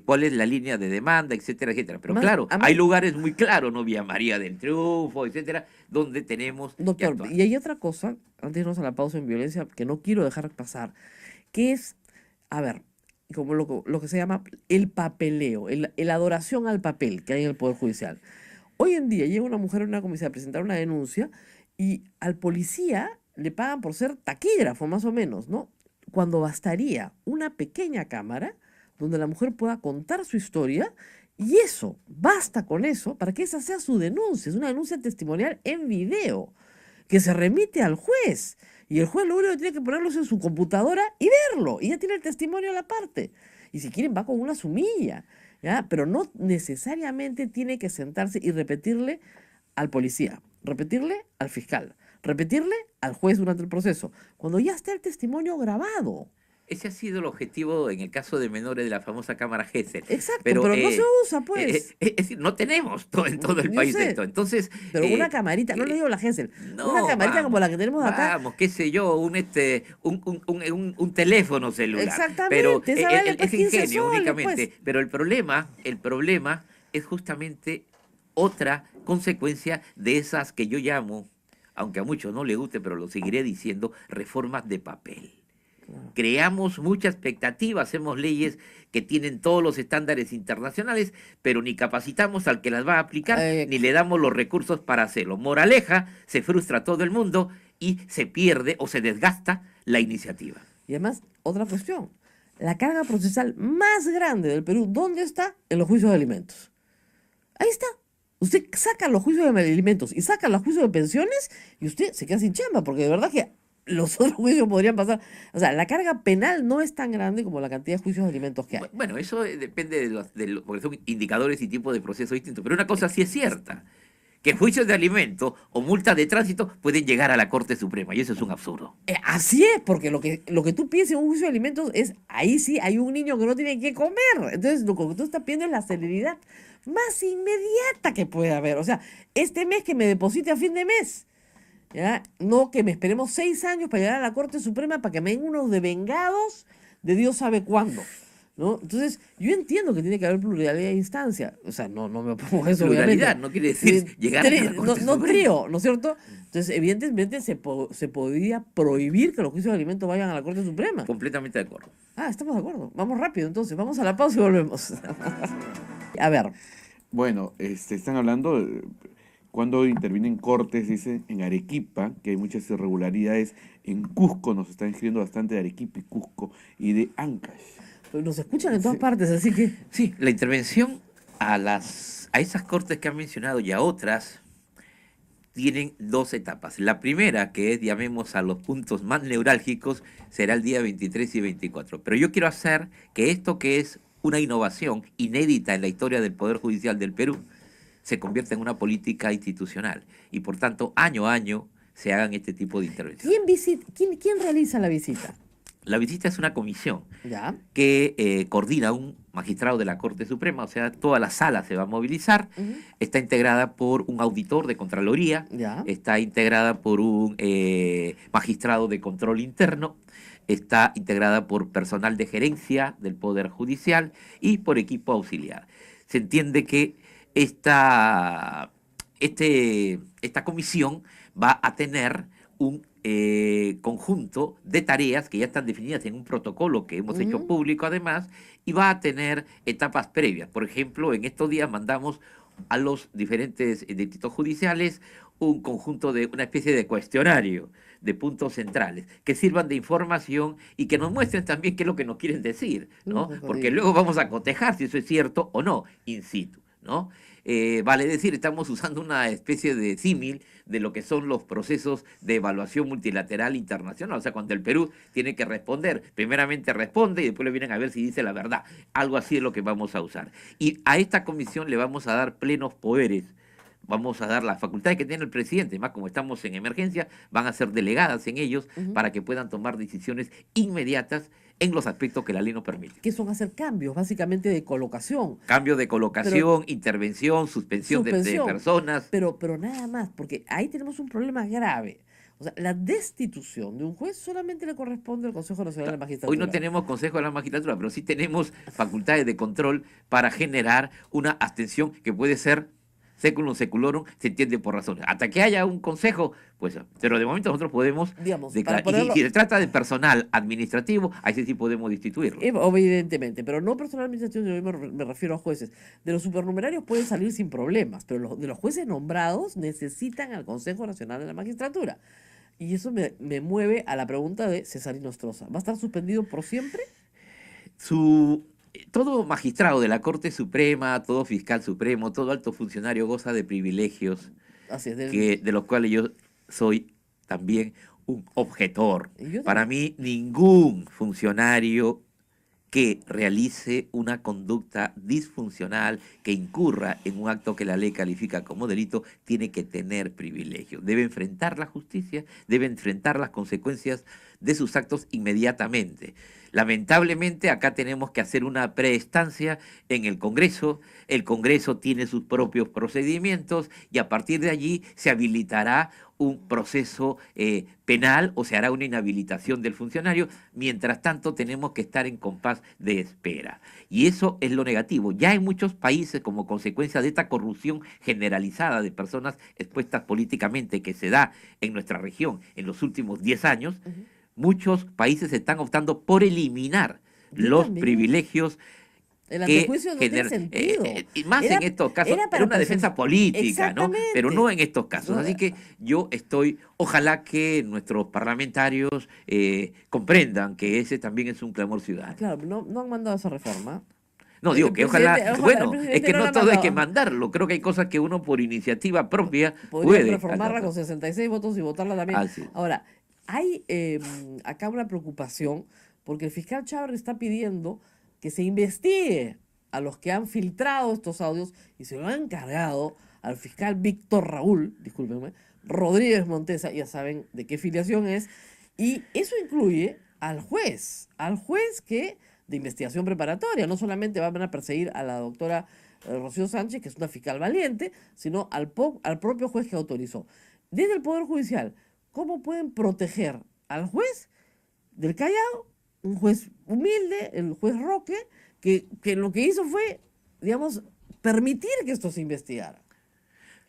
cuál es la línea de demanda, etcétera, etcétera. Pero Más- claro, además- hay lugares muy claros, ¿no? Vía María del Triunfo, etcétera, donde tenemos que Doctor, actuar. y hay otra cosa, antes de irnos a la pausa en violencia, que no quiero dejar pasar, que es, a ver, como lo que se llama el papeleo, el adoración al papel que hay en el Poder Judicial. Hoy en día llega una mujer a una comisaría a presentar una denuncia y al policía le pagan por ser taquígrafo, más o menos, ¿no? Cuando bastaría una pequeña cámara donde la mujer pueda contar su historia y eso, basta con eso para que esa sea su denuncia, es una denuncia testimonial en video que se remite al juez. Y el juez lo único que tiene que ponerlo es en su computadora y verlo. Y ya tiene el testimonio a la parte. Y si quieren va con una sumilla, ¿ya? Pero no necesariamente tiene que sentarse y repetirle al policía, repetirle al fiscal, repetirle al juez durante el proceso. Cuando ya está el testimonio grabado. Ese ha sido el objetivo en el caso de menores de la famosa cámara Gesell. Exacto, pero no se usa, pues. Es decir, no tenemos todo, en todo el Yo país sé, esto. Entonces, pero una camarita, no le digo la Gesell, una no, camarita como vamos, la que tenemos acá. vamos, qué sé yo, un teléfono celular. Pero Exactamente, esa vale es pues 15 ingenio soles, únicamente. pues. Pero el problema es justamente otra consecuencia de esas que yo llamo, aunque a muchos no les guste, pero lo seguiré diciendo, reformas de papel. Creamos mucha expectativa, hacemos leyes que tienen todos los estándares internacionales, pero ni capacitamos al que las va a aplicar, ni le damos los recursos para hacerlo. Moraleja, se frustra todo el mundo y se pierde o se desgasta la iniciativa. Y además, otra cuestión, la carga procesal más grande del Perú, ¿dónde está? En los juicios de alimentos. Ahí está. Usted saca los juicios de alimentos y saca los juicios de pensiones y usted se queda sin chamba, porque de verdad que los otros juicios podrían pasar. O sea, la carga penal no es tan grande como la cantidad de juicios de alimentos que hay. Bueno, eso depende porque son indicadores y tipos de procesos distintos. Pero una cosa sí es cierta, que juicios de alimentos o multas de tránsito pueden llegar a la Corte Suprema, y eso es un absurdo. Así es, porque lo que tú piensas en un juicio de alimentos es, ahí sí hay un niño que no tiene que comer. Entonces, lo que tú estás pidiendo es la celeridad más inmediata que puede haber. O sea, este mes que me deposite a fin de mes. ¿Ya? No que me esperemos 6 años para llegar a la Corte Suprema para que me den unos devengados de Dios sabe cuándo, ¿no? Entonces, yo entiendo que tiene que haber pluralidad de instancia. O sea, no me opongo a eso, Pluralidad obviamente. no quiere decir llegar a la Corte No Suprema. trío, ¿no es cierto? Entonces, evidentemente se podría prohibir que los juicios de alimentos vayan a la Corte Suprema. Completamente de acuerdo. Ah, estamos de acuerdo. Vamos rápido, entonces. Vamos a la pausa y volvemos. A ver. Bueno, están hablando cuando intervienen cortes, dice, en Arequipa, que hay muchas irregularidades. En Cusco nos están escribiendo bastante de Arequipa y Cusco y de Ancash. Pues nos escuchan en todas partes, así que... Sí, la intervención a esas cortes que han mencionado y a otras tienen 2 etapas. La primera, que es, llamemos a los puntos más neurálgicos, será el día 23 y 24. Pero yo quiero hacer que esto, que es una innovación inédita en la historia del Poder Judicial del Perú, se convierta en una política institucional y, por tanto, año a año se hagan este tipo de intervenciones. ¿Quién realiza la visita? La visita es una comisión Ya. que coordina un magistrado de la Corte Suprema, o sea, toda la sala se va a movilizar. Ujú. Está integrada por un auditor de Contraloría, Ya. está integrada por un magistrado de control interno, está integrada por personal de gerencia del Poder Judicial y por equipo auxiliar. Se entiende que esta comisión va a tener un conjunto de tareas que ya están definidas en un protocolo que hemos hecho público además, y va a tener etapas previas. Por ejemplo, en estos días mandamos a los diferentes distritos judiciales un conjunto de una especie de cuestionario de puntos centrales que sirvan de información y que nos muestren también qué es lo que nos quieren decir, ¿no? Porque luego vamos a cotejar si eso es cierto o no, in situ, ¿no? Vale decir, estamos usando una especie de símil de lo que son los procesos de evaluación multilateral internacional. O sea, cuando el Perú tiene que responder, primeramente responde y después le vienen a ver si dice la verdad. Algo así es lo que vamos a usar. Y a esta comisión le vamos a dar plenos poderes. Vamos a dar las facultades que tiene el presidente, más como estamos en emergencia, van a ser delegadas en ellos para que puedan tomar decisiones inmediatas en los aspectos que la ley nos permite. Que son hacer cambios, básicamente de colocación. Cambio de colocación, intervención, suspensión de personas. Pero nada más, porque ahí tenemos un problema grave. O sea, la destitución de un juez solamente le corresponde al Consejo Nacional de la Magistratura. Hoy no tenemos Consejo de la Magistratura, pero sí tenemos facultades de control para generar una abstención que puede ser seculum seculorum, se entiende por razones. Hasta que haya un consejo, pues, pero de momento nosotros podemos declarar. Y si se trata de personal administrativo, ahí sí podemos destituirlo. Evidentemente, pero no personal administrativo, yo me refiero a jueces. De los supernumerarios pueden salir sin problemas, pero de los jueces nombrados necesitan al Consejo Nacional de la Magistratura. Y eso me mueve a la pregunta de Cesarino Stroza. ¿Va a estar suspendido por siempre? Todo magistrado de la Corte Suprema, todo fiscal supremo, todo alto funcionario goza de privilegios, Así es, de los cuales yo soy también un objetor. ¿Y yo Para mí, ningún funcionario que realice una conducta disfuncional, que incurra en un acto que la ley califica como delito, tiene que tener privilegios. Debe enfrentar la justicia, debe enfrentar las consecuencias de sus actos inmediatamente. Lamentablemente acá tenemos que hacer una preinstancia en el Congreso tiene sus propios procedimientos y a partir de allí se habilitará un proceso penal o se hará una inhabilitación del funcionario. Mientras tanto tenemos que estar en compás de espera. Y eso es lo negativo. Ya en muchos países, como consecuencia de esta corrupción generalizada de personas expuestas políticamente que se da en nuestra región en los últimos 10 años, Ujú. muchos países están optando por eliminar Yo los también. privilegios El que antejuicio no tiene sentido. y más Era, en estos casos, era era para una defensa política, ¿no? Pero no Exactamente. en estos casos. No, Así que yo ojalá que nuestros parlamentarios comprendan que ese también es un clamor ciudadano. claro, no han mandado esa reforma. No, digo El que ojalá, presidente, el bueno, es presidente que no no la ha todo hay que mandado. mandarlo. Creo que hay cosas que uno por iniciativa propia Podrían puede reformarla con alcanzar. 66 votos y votarla también. Así es. Ahora, hay acá una preocupación porque el fiscal Chávez está pidiendo que se investigue a los que han filtrado estos audios y se lo han encargado al fiscal Víctor Raúl, discúlpenme, Rodríguez Montesa, ya saben de qué filiación es, y eso incluye al juez que de investigación preparatoria, no solamente van a perseguir a la doctora Rocío Sánchez, que es una fiscal valiente, sino al propio juez que autorizó. Desde el Poder Judicial, ¿cómo pueden proteger al juez del Callao, un juez humilde, el juez Roque, que lo que hizo fue, digamos, permitir que esto se investigara?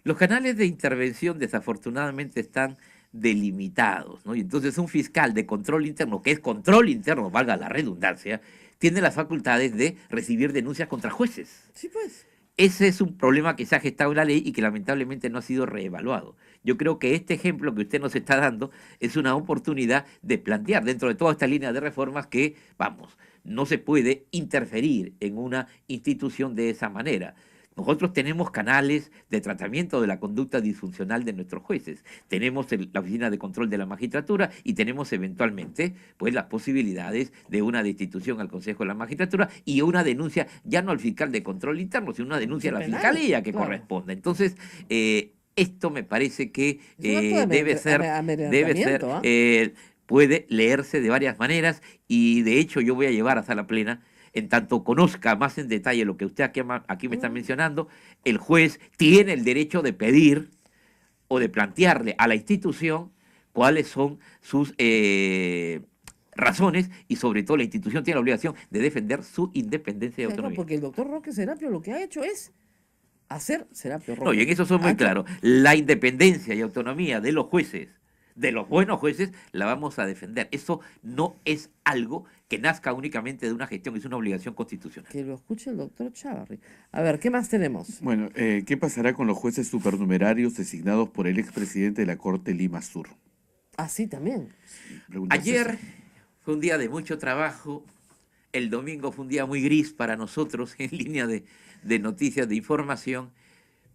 Los canales de intervención desafortunadamente están delimitados, ¿no? Y entonces un fiscal de control interno, que es control interno, valga la redundancia, tiene las facultades de recibir denuncias contra jueces. Sí, pues. Ese es un problema que se ha gestado en la ley y que lamentablemente no ha sido reevaluado. Yo creo que este ejemplo que usted nos está dando es una oportunidad de plantear dentro de toda esta línea de reformas que, vamos, no se puede interferir en una institución de esa manera. Nosotros tenemos canales de tratamiento de la conducta disfuncional de nuestros jueces. Tenemos la Oficina de Control de la Magistratura y tenemos eventualmente pues, las posibilidades de una destitución al Consejo de la Magistratura y una denuncia ya no al fiscal de control interno, sino una denuncia a la Penal, fiscalía que claro. corresponda. Entonces, esto me parece que Es un acto de debe ser, amedrentamiento, ¿ah? puede leerse de varias maneras y de hecho yo voy a llevar a sala plena en tanto conozca más en detalle lo que usted aquí me está mencionando, el juez tiene el derecho de pedir o de plantearle a la institución cuáles son sus razones y sobre todo la institución tiene la obligación de defender su independencia y Claro, autonomía. porque el doctor Roque Serapio lo que ha hecho es hacer Serapio No, Roque. y en eso soy Ha muy hecho- claro. La independencia y autonomía de los jueces, de los buenos jueces, la vamos a defender. Eso no es algo que nazca únicamente de una gestión, es una obligación constitucional. Que lo escuche el doctor Chávarri. A ver, ¿qué más tenemos? Bueno, ¿qué pasará con los jueces supernumerarios designados por el expresidente de la Corte Lima Sur? Ah, sí, también. Pregunta Ayer César. fue un día de mucho trabajo, el domingo fue un día muy gris para nosotros en línea de noticias, de información,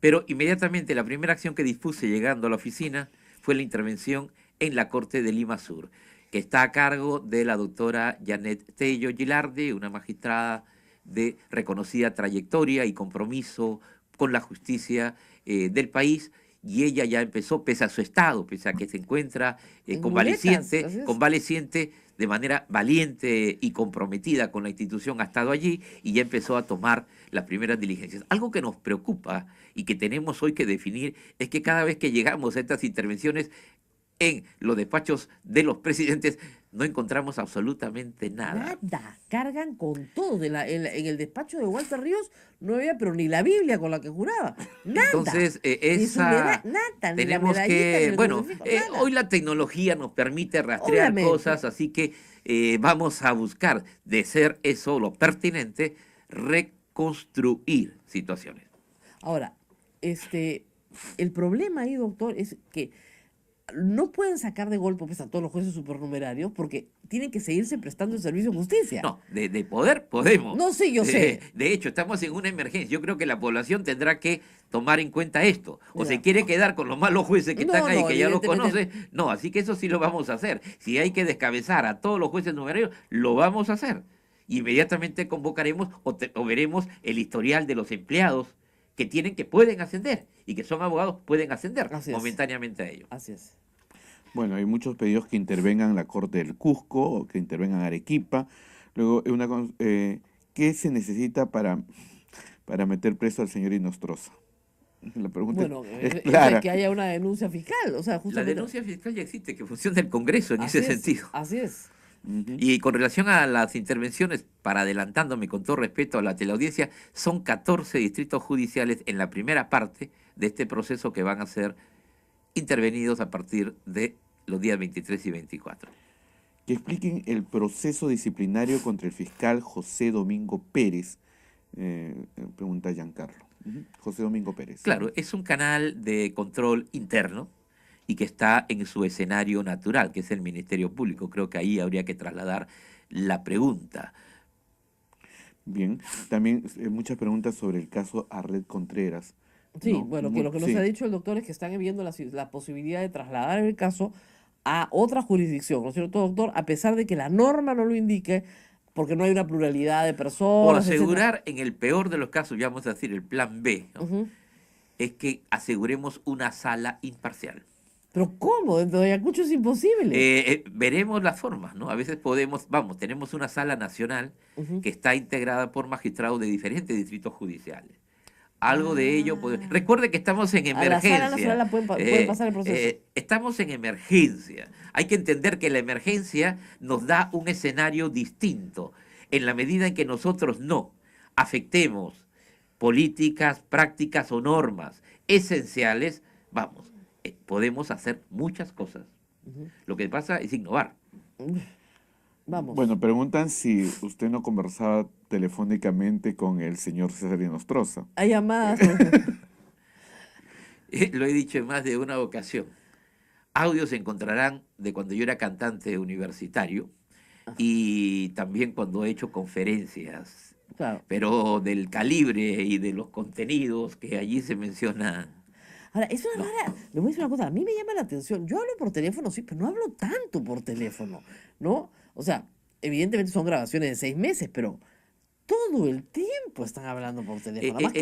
pero inmediatamente la primera acción que dispuse llegando a la oficina fue la intervención en la Corte de Lima Sur, que está a cargo de la doctora Janet Tello Gilardi, una magistrada de reconocida trayectoria y compromiso con la justicia del país, y ella ya empezó, pese a su estado, pese a que se encuentra En muletas, así es. convaleciente, de manera valiente y comprometida con la institución, ha estado allí y ya empezó a tomar las primeras diligencias. Algo que nos preocupa y que tenemos hoy que definir es que cada vez que llegamos a estas intervenciones en los despachos de los presidentes no encontramos absolutamente nada. Nada. Cargan con todo. En el despacho de Walter Ríos no había, pero ni la Biblia con la que juraba. Nada. Entonces, Ni su nada, ni la tenemos medallita, ni que, el bueno, crucifijo, nada. hoy la tecnología nos permite rastrear Obviamente. cosas, así que vamos a buscar, de ser eso lo pertinente, reconstruir situaciones. Ahora, el problema ahí, doctor, es que no pueden sacar de golpe pues, a todos los jueces supernumerarios porque tienen que seguirse prestando el servicio de justicia. No, de poder podemos. No, sí, yo sé. De hecho, estamos en una emergencia. Yo creo que la población tendrá que tomar en cuenta esto. O Ya. se quiere quedar con los malos jueces que No, están ahí, no, que ya los evidentemente. conoce. No, así que eso sí lo vamos a hacer. Si hay que descabezar a todos los jueces numerarios, lo vamos a hacer. Inmediatamente convocaremos o veremos el historial de los empleados que pueden ascender y que son abogados, pueden ascender Así es. momentáneamente a ellos. Así es. Bueno, hay muchos pedidos que intervengan la Corte del Cusco, o que intervengan Arequipa, Luego, ¿qué se necesita para meter preso al señor Inostroza? La pregunta Bueno, es es clara. que haya una denuncia fiscal, o sea, La justamente. denuncia fiscal ya existe, que funciona el Congreso en ese sentido. Así es. Ujú. Y con relación a las intervenciones, para adelantándome con todo respeto a la teleaudiencia, son 14 distritos judiciales en la primera parte de este proceso que van a ser intervenidos a partir de los días 23 y 24. Que expliquen el proceso disciplinario contra el fiscal José Domingo Pérez, pregunta Giancarlo. Ujú. José Domingo Pérez. Claro, es un canal de control interno y que está en su escenario natural, que es el Ministerio Público. Creo que ahí habría que trasladar la pregunta. Bien. También muchas preguntas sobre el caso Arlet Contreras. Sí, ¿No? bueno, que lo que nos Sí. ha dicho el doctor es que están viendo la posibilidad de trasladar el caso a otra jurisdicción, ¿no es cierto, doctor? A pesar de que la norma no lo indique, porque no hay una pluralidad de O personas, etcétera. asegurar, en el peor de los casos, ya vamos a decir el plan B, ¿no? Ujú. Es que aseguremos una sala imparcial. Pero ¿cómo? Dentro de Ayacucho es imposible. Veremos las formas, ¿no? A veces tenemos una sala nacional Ujú. que está integrada por magistrados de diferentes distritos judiciales. Algo de ello recuerde que estamos en A la sala emergencia. nacional la pueden pasar el proceso. Estamos en emergencia. Hay que entender que la emergencia nos da un escenario distinto. En la medida en que nosotros no afectemos políticas, prácticas o normas esenciales, podemos hacer muchas cosas. Ujú. Lo que pasa es innovar. Vamos. Bueno, preguntan si usted no conversaba telefónicamente con el señor César Inostroza. Hay llamadas. Lo he dicho en más de una ocasión. Audios se encontrarán de cuando yo era cantante universitario y también cuando he hecho conferencias, Claro. pero del calibre y de los contenidos que allí se mencionan. Ahora, es una No. rara. Le voy a decir una cosa. A mí me llama la atención. Yo hablo por teléfono, sí, pero no hablo tanto por teléfono, ¿no? O sea, evidentemente son grabaciones de 6 meses, pero todo el tiempo están hablando por teléfono. Además,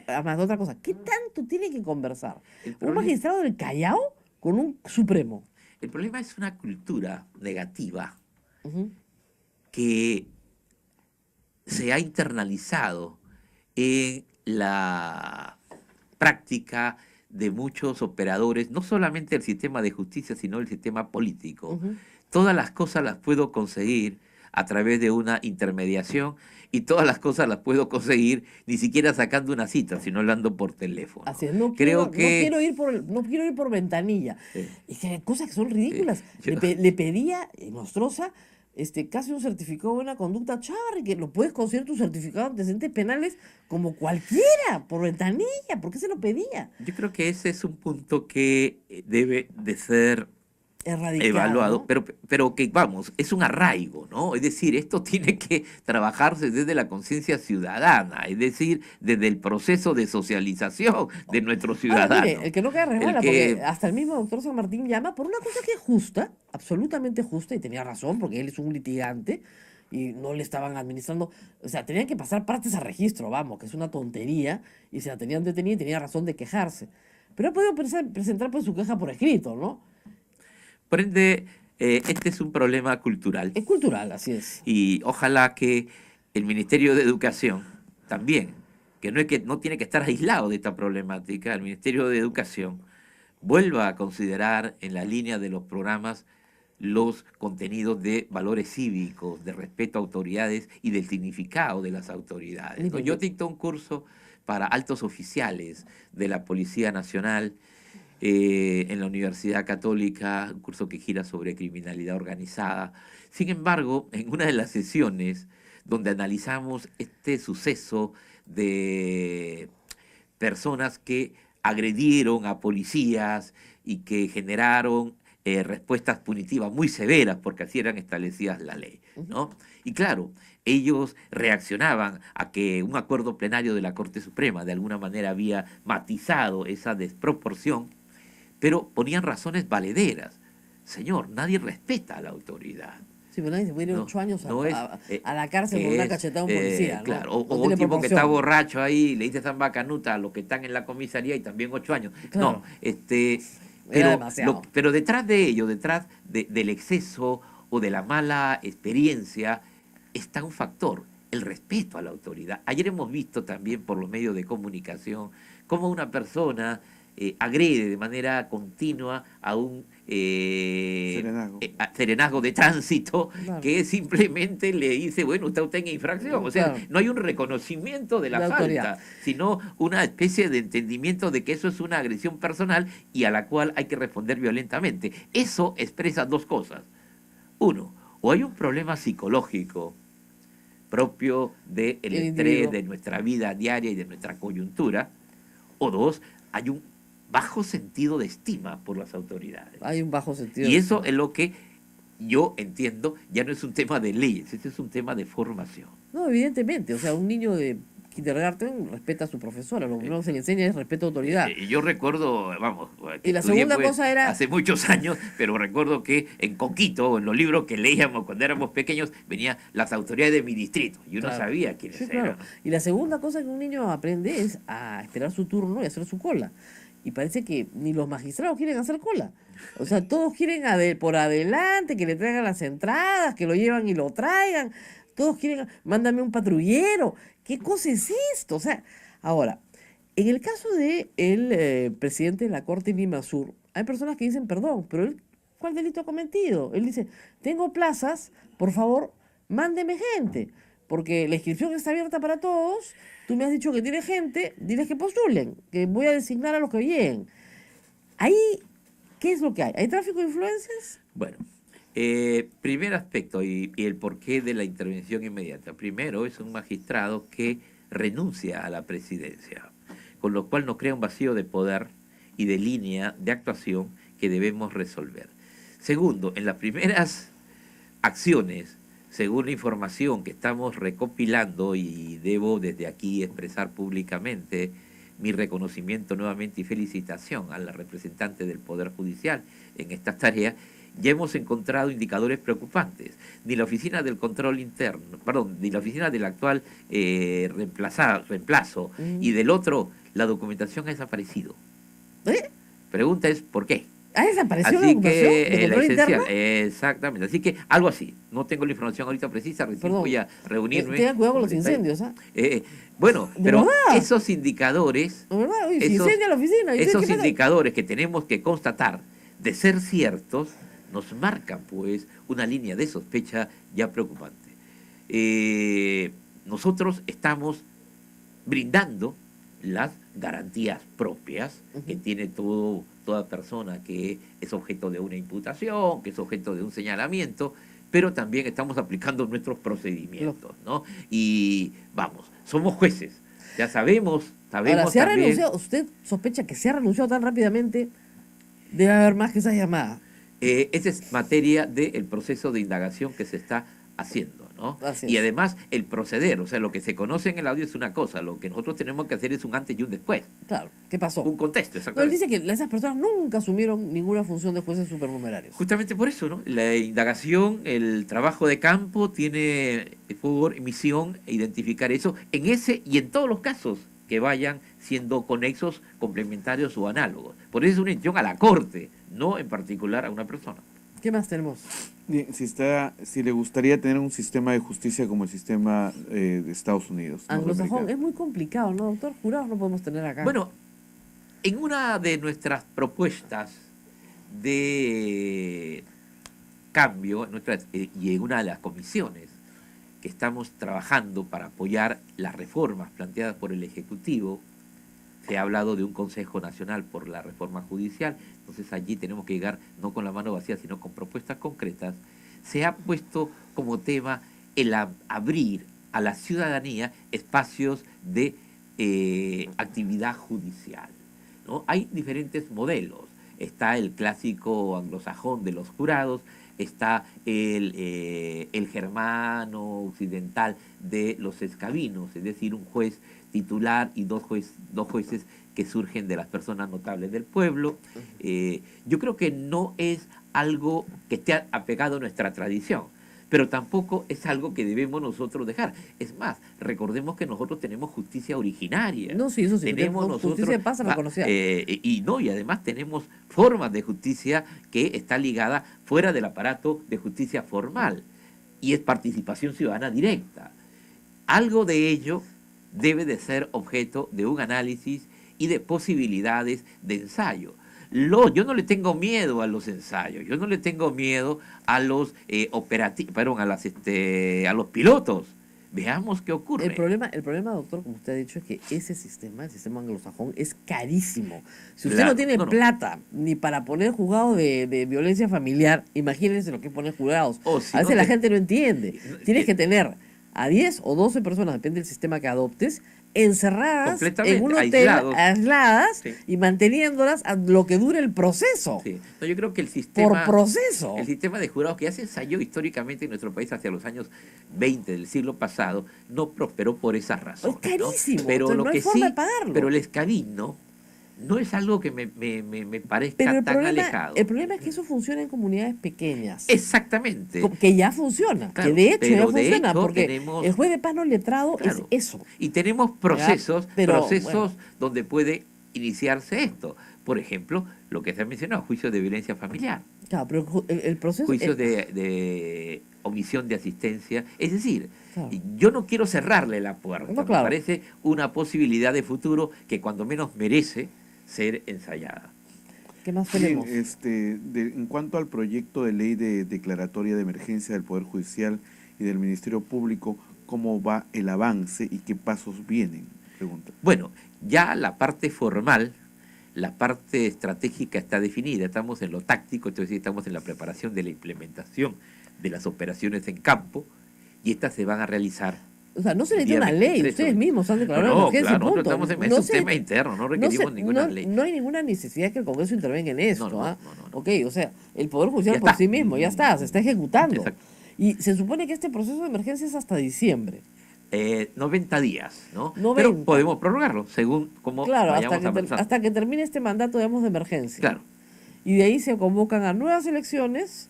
además, otra cosa, ¿qué tanto tiene que conversar El un problema, magistrado del Callao con un Supremo? el problema es una cultura negativa Ujú. que se ha internalizado en la práctica de muchos operadores, no solamente del sistema de justicia, sino del sistema político. Ujú. Todas las cosas las puedo conseguir a través de una intermediación y todas las cosas las puedo conseguir ni siquiera sacando una cita, sino hablando por teléfono. Así es, no Creo quiero ir no quiero ir por ventanilla. Eh, Y que hay cosas que son ridículas. yo- Le pedía Nostroza casi un certificado de buena conducta, Chávarri, que lo puedes conseguir tu certificado de antecedentes penales como cualquiera, por ventanilla. ¿Por qué se lo pedía? Yo creo que ese es un punto que debe de ser Erradicado, evaluado, ¿no? pero que es un arraigo, ¿no? Es decir, esto tiene que trabajarse desde la conciencia ciudadana, es decir, desde el proceso de socialización de nuestros Ahora, ciudadanos. mire, el que no queda resbala, El que- porque hasta el mismo doctor San Martín llama por una cosa que es justa, absolutamente justa, y tenía razón, porque él es un litigante y no le estaban administrando, o sea, tenían que pasar partes a registro, vamos, que es una tontería, y se la tenían detenida y tenía razón de quejarse. Pero ha podido presentar pues su queja por escrito, ¿no? Por ende, este es un problema cultural Es cultural, así es. y ojalá que el Ministerio de Educación también, que no tiene que estar aislado de esta problemática, el Ministerio de Educación vuelva a considerar en la línea de los programas los contenidos de valores cívicos, de respeto a autoridades y del significado de las autoridades, ¿no? Mire, Yo dicto un curso para altos oficiales de la Policía Nacional en la Universidad Católica, un curso que gira sobre criminalidad organizada. Sin embargo, en una de las sesiones donde analizamos este suceso de personas que agredieron a policías y que generaron respuestas punitivas muy severas porque así eran establecidas la ley, ¿no? Y claro, ellos reaccionaban a que un acuerdo plenario de la Corte Suprema de alguna manera había matizado esa desproporción, pero ponían razones valederas. Señor, nadie respeta a la autoridad. Sí, pero nadie se puede ir No, 8 años no es, a la cárcel por una cachetada a un policía, ¿no? claro, No o tiene un tipo que está proporción. borracho ahí, le dice zamba canuta a los que están en la comisaría y también 8 años. Claro. No, Era demasiado. pero detrás de ello, del exceso o de la mala experiencia, está un factor, el respeto a la autoridad. Ayer hemos visto también por los medios de comunicación cómo una persona agrede de manera continua a un serenazgo de tránsito, Claro. que simplemente le dice, bueno, usted en infracción. O sea, Claro. no hay un reconocimiento de la De falta, autoridad. sino una especie de entendimiento de que eso es una agresión personal y a la cual hay que responder violentamente. Eso expresa dos cosas. Uno, o hay un problema psicológico propio del El estrés individuo. de nuestra vida diaria y de nuestra coyuntura, o dos, hay un bajo sentido de estima por las autoridades. Hay un bajo sentido. Y eso es lo que yo entiendo, ya no es un tema de leyes, este es un tema de formación. No, evidentemente. O sea, un niño de kindergarten respeta a su profesora. Lo primero que se le enseña es respeto a autoridad. Yo recuerdo, vamos, que Y la estudié, segunda pues, cosa era- hace muchos años, pero recuerdo que en Coquito, en los libros que leíamos cuando éramos pequeños, venían las autoridades de mi distrito y uno Claro. sabía quiénes Sí, eran. claro. Y la segunda cosa que un niño aprende es a esperar su turno y hacer su cola. Y parece que ni los magistrados quieren hacer cola. O sea, todos quieren por adelante, que le traigan las entradas, que lo llevan y lo traigan. Todos quieren, mándame un patrullero. ¿Qué cosa es esto? O sea, ahora, en el caso de el presidente de la Corte Lima Sur, hay personas que dicen, perdón, pero él, ¿cuál delito ha cometido? Él dice, tengo plazas, por favor, mándeme gente, porque la inscripción está abierta para todos, tú me has dicho que tiene gente, diles que postulen, que voy a designar a los que lleguen. Ahí, ¿qué es lo que hay? ¿Hay tráfico de influencias? Bueno, primer aspecto y el porqué de la intervención inmediata. Primero, es un magistrado que renuncia a la presidencia, con lo cual nos crea un vacío de poder y de línea de actuación que debemos resolver. Segundo, en las primeras acciones, según la información que estamos recopilando, y debo desde aquí expresar públicamente mi reconocimiento nuevamente y felicitación a la representante del Poder Judicial en estas tareas, ya hemos encontrado indicadores preocupantes. Ni la oficina del control interno, perdón, ni la oficina del actual reemplazo y del otro, la documentación ha desaparecido. ¿Eh? Pregunta es, ¿por qué? ¿Ha desaparecido la Así ocupación de que la control esencial, interno? exactamente. Así que algo así. No tengo la información ahorita precisa, recién Perdón. voy a reunirme. Tengan cuidado con los detalle. incendios, ¿ah? Bueno, ¿De pero verdad? esos indicadores, ¿De verdad? Oye, si esos, incendia la oficina. ¿y ustedes esos qué pasa? indicadores que tenemos que constatar de ser ciertos, nos marcan pues una línea de sospecha ya preocupante. Nosotros estamos brindando las garantías propias que tiene toda persona que es objeto de una imputación, que es objeto de un señalamiento, pero también estamos aplicando nuestros procedimientos, ¿no? Y vamos, somos jueces, ya sabemos Ahora, se ha también. renunciado, usted sospecha que se ha renunciado tan rápidamente, debe haber más que esa llamada. Esa es materia del proceso de indagación que se está haciendo, ¿no? Así Y es. además el proceder, o sea, lo que se conoce en el audio es una cosa, lo que nosotros tenemos que hacer es un antes y un después, Claro, ¿qué pasó? un contexto, No, él exactamente. dice que esas personas nunca asumieron ninguna función de jueces supernumerarios. Justamente por eso, ¿no? La indagación, el trabajo de campo tiene por misión identificar eso en ese y en todos los casos que vayan siendo conexos, complementarios o análogos. Por eso es una intención a la Corte, no en particular a una persona. ¿Qué más tenemos? Bien, si le gustaría tener un sistema de justicia como el sistema de Estados Unidos. Anglosajón, norteamericano. es muy complicado, ¿no, doctor? Jurados no podemos tener acá. Bueno, en una de nuestras propuestas de cambio y en una de las comisiones que estamos trabajando para apoyar las reformas planteadas por el Ejecutivo, se ha hablado de un Consejo Nacional por la Reforma Judicial, entonces allí tenemos que llegar no con la mano vacía, sino con propuestas concretas. Se ha puesto como tema el abrir a la ciudadanía espacios de actividad judicial, ¿no? Hay diferentes modelos. Está el clásico anglosajón de los jurados, está el germano occidental de los escabinos, es decir, un juez titular y dos jueces que surgen de las personas notables del pueblo. Yo creo que no es algo que esté apegado a nuestra tradición, pero tampoco es algo que debemos nosotros dejar. Es más, recordemos que nosotros tenemos justicia originaria. No, sí, eso sí, Tenemos justicia nosotros, de paz reconocida. y además tenemos formas de justicia que está ligada fuera del aparato de justicia formal. y es participación ciudadana directa. Algo de ello debe de ser objeto de un análisis y de posibilidades de ensayo. Yo no le tengo miedo a los ensayos, yo no le tengo miedo a los a los pilotos. Veamos qué ocurre. El problema, doctor, como usted ha dicho, es que ese sistema, el sistema anglosajón, es carísimo. Si usted Claro, no tiene no. plata ni para poner juzgados de violencia familiar, imagínense lo que es poner juzgados. O si A veces no la te- gente no entiende. Tienes que tener a 10 o 12 personas, depende del sistema que adoptes, encerradas Completamente, en un hotel, aislados. aisladas, Sí. y manteniéndolas a lo que dure el proceso. Sí. No, yo creo que Por proceso. el sistema de jurados que ya se ensayó históricamente en nuestro país hacia los años 20 del siglo pasado no prosperó por esas razones. Es carísimo, ¿no? Pero entonces lo no hay que forma sí, de pagarlo. pero el escabino no es algo que me parezca Pero tan alejado. el problema es que eso funciona en comunidades pequeñas. Exactamente. Que ya funciona, Claro, que de hecho ya pero de funciona, hecho porque tenemos- el juez de paz no letrado Claro. es eso. Y tenemos procesos, pero, bueno. donde puede iniciarse esto. Por ejemplo, lo que se ha mencionado, juicios de violencia familiar, Claro, pero el proceso... juicios de omisión de asistencia. Es decir, Claro. yo no quiero cerrarle la puerta. No, claro. Me parece una posibilidad de futuro que cuando menos merece ser ensayada. ¿Qué más Sí, tenemos? en cuanto al proyecto de ley de declaratoria de emergencia del Poder Judicial y del Ministerio Público, ¿cómo va el avance y qué pasos vienen? Pregunta. Bueno, ya la parte formal, la parte estratégica está definida, estamos en lo táctico, entonces estamos en la preparación de la implementación de las operaciones en campo y estas se van a realizar. O sea, no se necesita una Viernes ley, 13, ustedes mismos han declarado No, emergencia, claro, nosotros punto. estamos en No es un se- tema interno, no requerimos ninguna ley. No hay ninguna necesidad que el Congreso intervenga en esto. No, no, ¿ah? no, no, no. Ok, o sea, el Poder Judicial Ya por está. sí mismo ya está, se está ejecutando. Exacto. Y se supone que este proceso de emergencia es hasta diciembre. 90 días, ¿no? 90. Pero podemos prorrogarlo según como Claro, vayamos avanzando. hasta que termine este mandato, digamos, de emergencia. Claro. Y de ahí se convocan a nuevas elecciones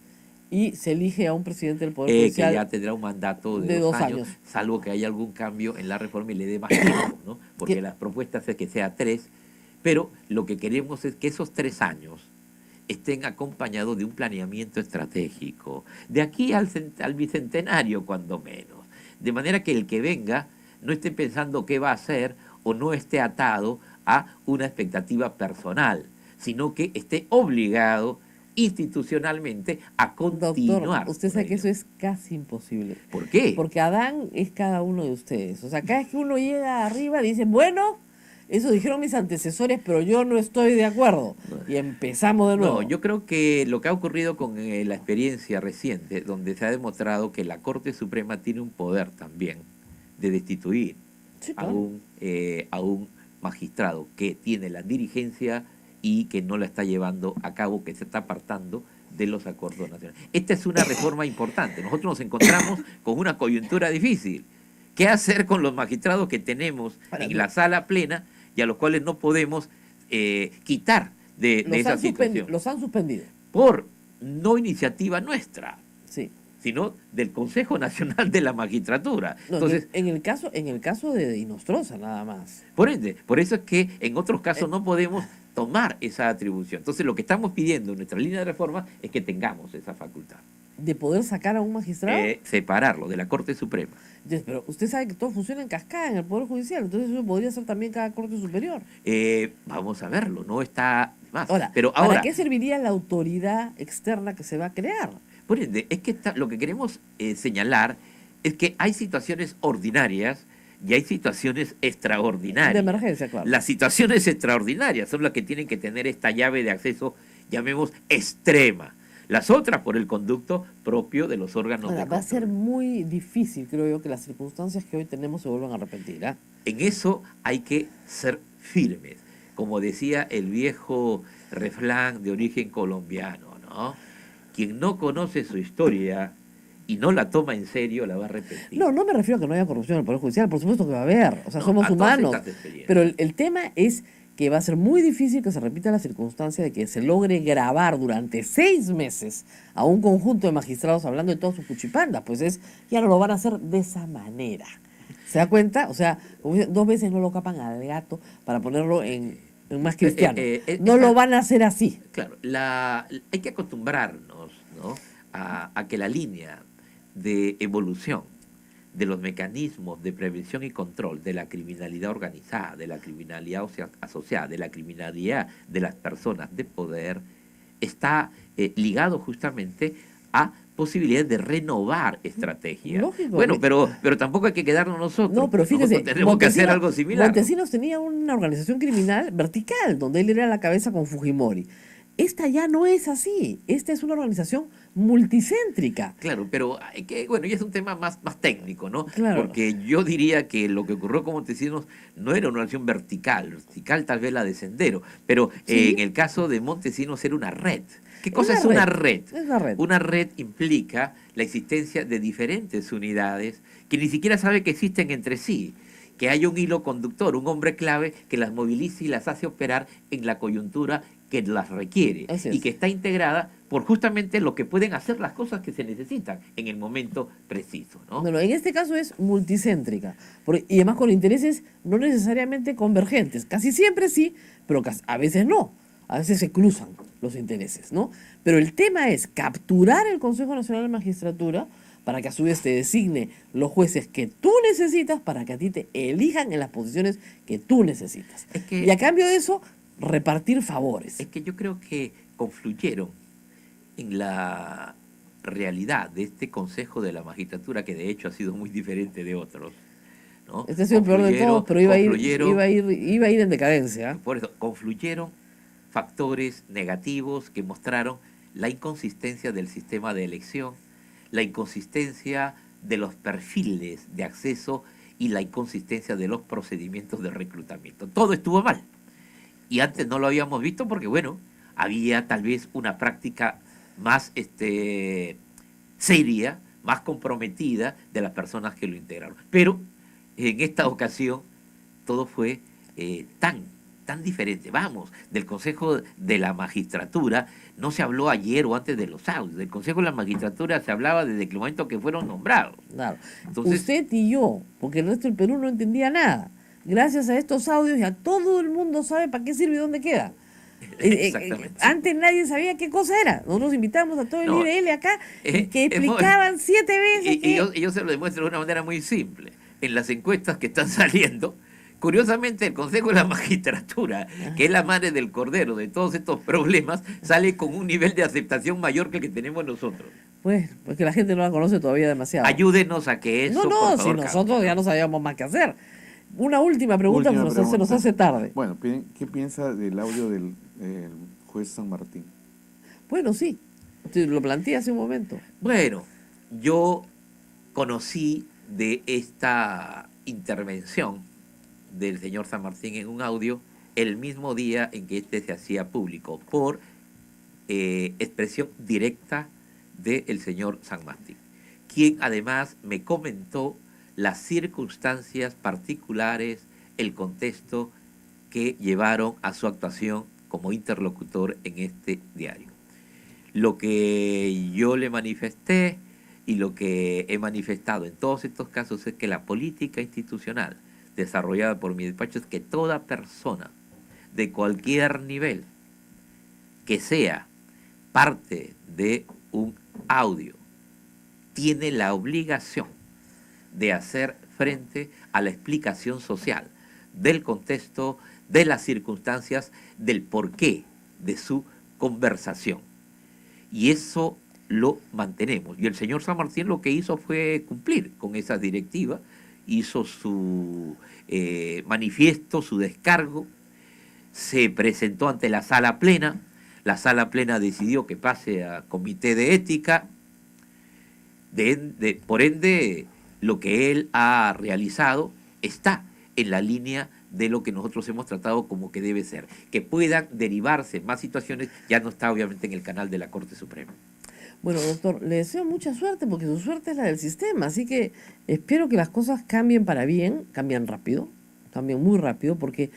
y se elige a un presidente del Poder Que Judicial. ya tendrá un mandato de de 2 2 años, años. salvo que haya algún cambio en la reforma y le dé más tiempo, ¿no? Porque ¿Qué? las propuestas es que sea 3, pero lo que queremos es que esos 3 años estén acompañados de un planeamiento estratégico, de aquí al bicentenario cuando menos, de manera que el que venga no esté pensando qué va a hacer o no esté atado a una expectativa personal, sino que esté obligado institucionalmente a continuar. Doctor, usted con sabe que ello. eso es casi imposible. ¿Por qué? Porque Adán es cada uno de ustedes. O sea, cada vez que uno llega arriba dice, bueno, eso dijeron mis antecesores, pero yo no estoy de acuerdo. Y empezamos de nuevo. No, yo creo que lo que ha ocurrido con la experiencia reciente, donde se ha demostrado que la Corte Suprema tiene un poder también de destituir Sí, a claro. a un magistrado que tiene la dirigencia y que no la está llevando a cabo, que se está apartando de los acuerdos nacionales. Esta es una reforma importante. Nosotros nos encontramos con una coyuntura difícil. ¿Qué hacer con los magistrados que tenemos Para en mí- la sala plena y a los cuales no podemos quitar de esa situación? Los han suspendido. Por no iniciativa nuestra, Sí. sino del Consejo Nacional de la Magistratura. No, Entonces, en el caso de Inostroza nada más. por ende, por eso es que en otros casos no podemos tomar esa atribución. Entonces, lo que estamos pidiendo en nuestra línea de reforma es que tengamos esa facultad. De poder sacar a un magistrado. Separarlo de la Corte Suprema. Entonces, pero usted sabe que todo funciona en cascada en el Poder Judicial. Entonces eso podría ser también cada Corte Superior. Vamos a verlo, no está más. Ahora, Pero ¿para ahora, qué serviría la autoridad externa que se va a crear? por ende, es que lo que queremos señalar es que hay situaciones ordinarias y hay situaciones extraordinarias. De emergencia, claro. Las situaciones extraordinarias son las que tienen que tener esta llave de acceso, llamemos, extrema. Las otras por el conducto propio de los órganos Ahora, de va a control. ser muy difícil, creo yo, que las circunstancias que hoy tenemos se vuelvan a repetir. ¿Ah? En eso hay que ser firmes. Como decía el viejo refrán de origen colombiano, ¿no? Quien no conoce su historia y no la toma en serio, la va a repetir. No, no me refiero a que no haya corrupción en el Poder Judicial, por supuesto que va a haber, o sea, No, somos a todas humanos. estas experiencias. Pero el tema es que va a ser muy difícil que se repita la circunstancia de que se logre grabar durante 6 meses a un conjunto de magistrados hablando de todas sus cuchipandas, pues ya no lo van a hacer de esa manera. ¿Se da cuenta? O sea, como dicen, 2 veces no lo capan al gato para ponerlo en más cristiano. No lo van a hacer así. Claro, hay que acostumbrarnos, ¿no? a que la línea de evolución de los mecanismos de prevención y control de la criminalidad organizada, de la criminalidad asociada, de la criminalidad de las personas de poder, está ligado justamente a posibilidades de renovar estrategias. Lógico. Bueno, pero tampoco hay que quedarnos nosotros. No, pero fíjese, Nosotros tenemos que hacer algo similar. Montesinos tenía una organización criminal vertical, donde él era la cabeza con Fujimori. Esta ya no es así. Esta es una organización multicéntrica. Claro, pero hay que, bueno, ya es un tema más técnico, ¿no? Claro. Porque yo diría que lo que ocurrió con Montesinos no era una organización vertical tal vez la de Sendero, pero Sí. en el caso de Montesinos era una red. ¿Qué cosa una es una red. red? Es una red. Una red implica la existencia de diferentes unidades que ni siquiera sabe que existen entre sí, que hay un hilo conductor, un hombre clave que las moviliza y las hace operar en la coyuntura que las requiere Así es. y que está integrada por justamente lo que pueden hacer las cosas que se necesitan en el momento preciso, ¿no? Bueno, en este caso es multicéntrica. Y además con intereses no necesariamente convergentes. Casi siempre sí, pero a veces no. A veces se cruzan los intereses, ¿no? Pero el tema es capturar el Consejo Nacional de Magistratura para que a su vez te designe los jueces que tú necesitas para que a ti te elijan en las posiciones que tú necesitas. Es que- Y a cambio de eso, repartir favores. Es que yo creo que confluyeron en la realidad de este Consejo de la Magistratura, que de hecho ha sido muy diferente de otros, ¿no? Este ha sido el peor de todos, pero iba a ir en decadencia. Por eso, confluyeron factores negativos que mostraron la inconsistencia del sistema de elección, la inconsistencia de los perfiles de acceso y la inconsistencia de los procedimientos de reclutamiento. Todo estuvo mal. Y antes no lo habíamos visto porque, bueno, había tal vez una práctica más seria, más comprometida de las personas que lo integraron. Pero en esta ocasión todo fue tan diferente. Vamos, del Consejo de la Magistratura no se habló ayer o antes de los audios. Del Consejo de la Magistratura se hablaba desde el momento que fueron nombrados. Claro. Entonces- Usted y yo, porque el resto del Perú no entendía nada. Gracias a estos audios ya todo el mundo sabe para qué sirve y dónde queda. Exactamente. Antes nadie sabía qué cosa era. Nosotros invitamos a todo el No, IDL acá que hemos- explicaban 7 veces Y yo se lo demuestro de una manera muy simple. En las encuestas que están saliendo, curiosamente el Consejo de la Magistratura, que es la madre del cordero de todos estos problemas, sale con un nivel de aceptación mayor que el que tenemos nosotros. pues que la gente no la conoce todavía demasiado. Ayúdenos a que eso, No, por si favor, nosotros cambie. ya no sabíamos más qué hacer. Una última pregunta, Última porque se nos pregunta. hace tarde. Bueno, ¿qué piensa del audio del juez San Martín? Bueno, sí, lo planteé hace un momento. Bueno, yo conocí de esta intervención del señor San Martín en un audio el mismo día en que este se hacía público, por expresión directa del señor San Martín, quien además me comentó las circunstancias particulares, el contexto que llevaron a su actuación como interlocutor en este diario. Lo que yo le manifesté y lo que he manifestado en todos estos casos es que la política institucional desarrollada por mi despacho es que toda persona de cualquier nivel que sea parte de un audio tiene la obligación de hacer frente a la explicación social del contexto, de las circunstancias, del porqué de su conversación. Y eso lo mantenemos. Y el señor San Martín lo que hizo fue cumplir con esa directiva, hizo su manifiesto, su descargo, se presentó ante la sala plena decidió que pase a comité de ética, por ende, lo que él ha realizado está en la línea de lo que nosotros hemos tratado como que debe ser. Que puedan derivarse más situaciones, ya no está obviamente en el canal de la Corte Suprema. Bueno, doctor, le deseo mucha suerte porque su suerte es la del sistema, así que espero que las cosas cambien para bien, cambian rápido, cambian muy rápido, porque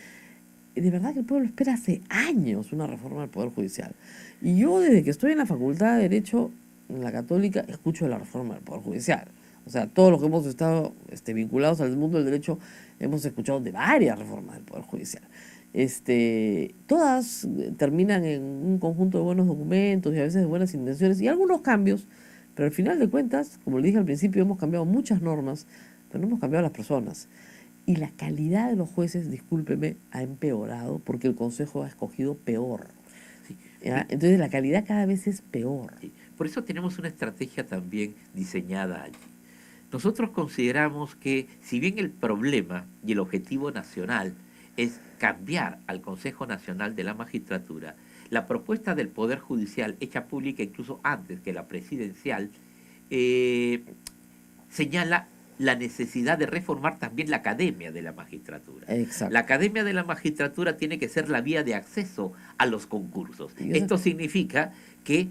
de verdad que el pueblo espera hace años una reforma del Poder Judicial. Y yo desde que estoy en la Facultad de Derecho, en la Católica, escucho de la reforma del Poder Judicial. O sea, todos los que hemos estado vinculados al mundo del derecho hemos escuchado de varias reformas del Poder Judicial. Todas terminan en un conjunto de buenos documentos y a veces de buenas intenciones y algunos cambios Pero al final de cuentas, como le dije al principio, hemos cambiado muchas normas, pero no hemos cambiado las personas. Y la calidad de los jueces, discúlpeme, ha empeorado porque el Consejo ha escogido peor. Sí. ¿Ya? Entonces la calidad cada vez es peor. Sí. Por eso tenemos una estrategia también diseñada allí. Nosotros consideramos que si bien el problema y el objetivo nacional es cambiar al Consejo Nacional de la Magistratura, la propuesta del Poder Judicial, hecha pública incluso antes que la presidencial, señala la necesidad de reformar también la Academia de la Magistratura. Exacto. La Academia de la Magistratura tiene que ser la vía de acceso a los concursos. Esto significa que,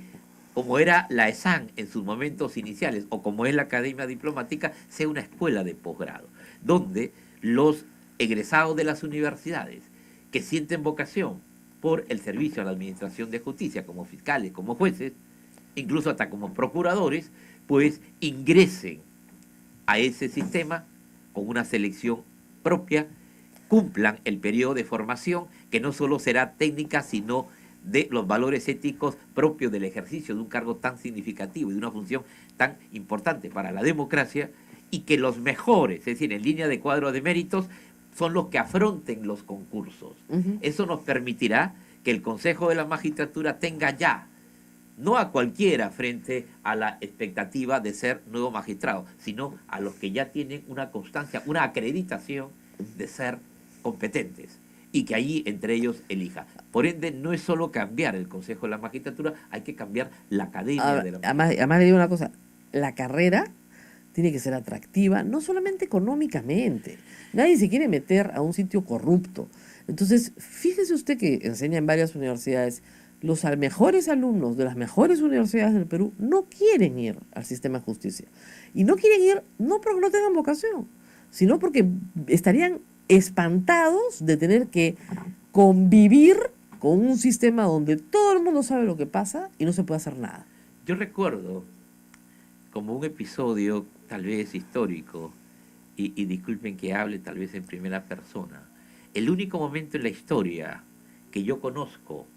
como era la ESAN en sus momentos iniciales, o como es la Academia Diplomática, sea una escuela de posgrado, donde los egresados de las universidades que sienten vocación por el servicio a la administración de justicia, como fiscales, como jueces, incluso hasta como procuradores, pues ingresen a ese sistema con una selección propia, cumplan el periodo de formación, que no solo será técnica, sino de los valores éticos propios del ejercicio de un cargo tan significativo y de una función tan importante para la democracia, y que los mejores, es decir, en línea de cuadro de méritos, son los que afronten los concursos. Eso nos permitirá que el Consejo de la Magistratura tenga ya, no a cualquiera frente a la expectativa de ser nuevo magistrado, sino a los que ya tienen una constancia, una acreditación de ser competentes, y que allí entre ellos elija. Por ende, no es solo cambiar el Consejo de la Magistratura, hay que cambiar la Academia de la Magistratura. Además le digo una cosa, la carrera tiene que ser atractiva, no solamente económicamente. Nadie se quiere meter a un sitio corrupto. Entonces, fíjese usted que enseña en varias universidades, los mejores alumnos de las mejores universidades del Perú no quieren ir al sistema de justicia. Y no quieren ir no porque no tengan vocación, sino porque estarían espantados de tener que convivir con un sistema donde todo el mundo sabe lo que pasa y no se puede hacer nada. Yo recuerdo como un episodio tal vez histórico, y disculpen que hable tal vez en primera persona, el único momento en la historia que yo conozco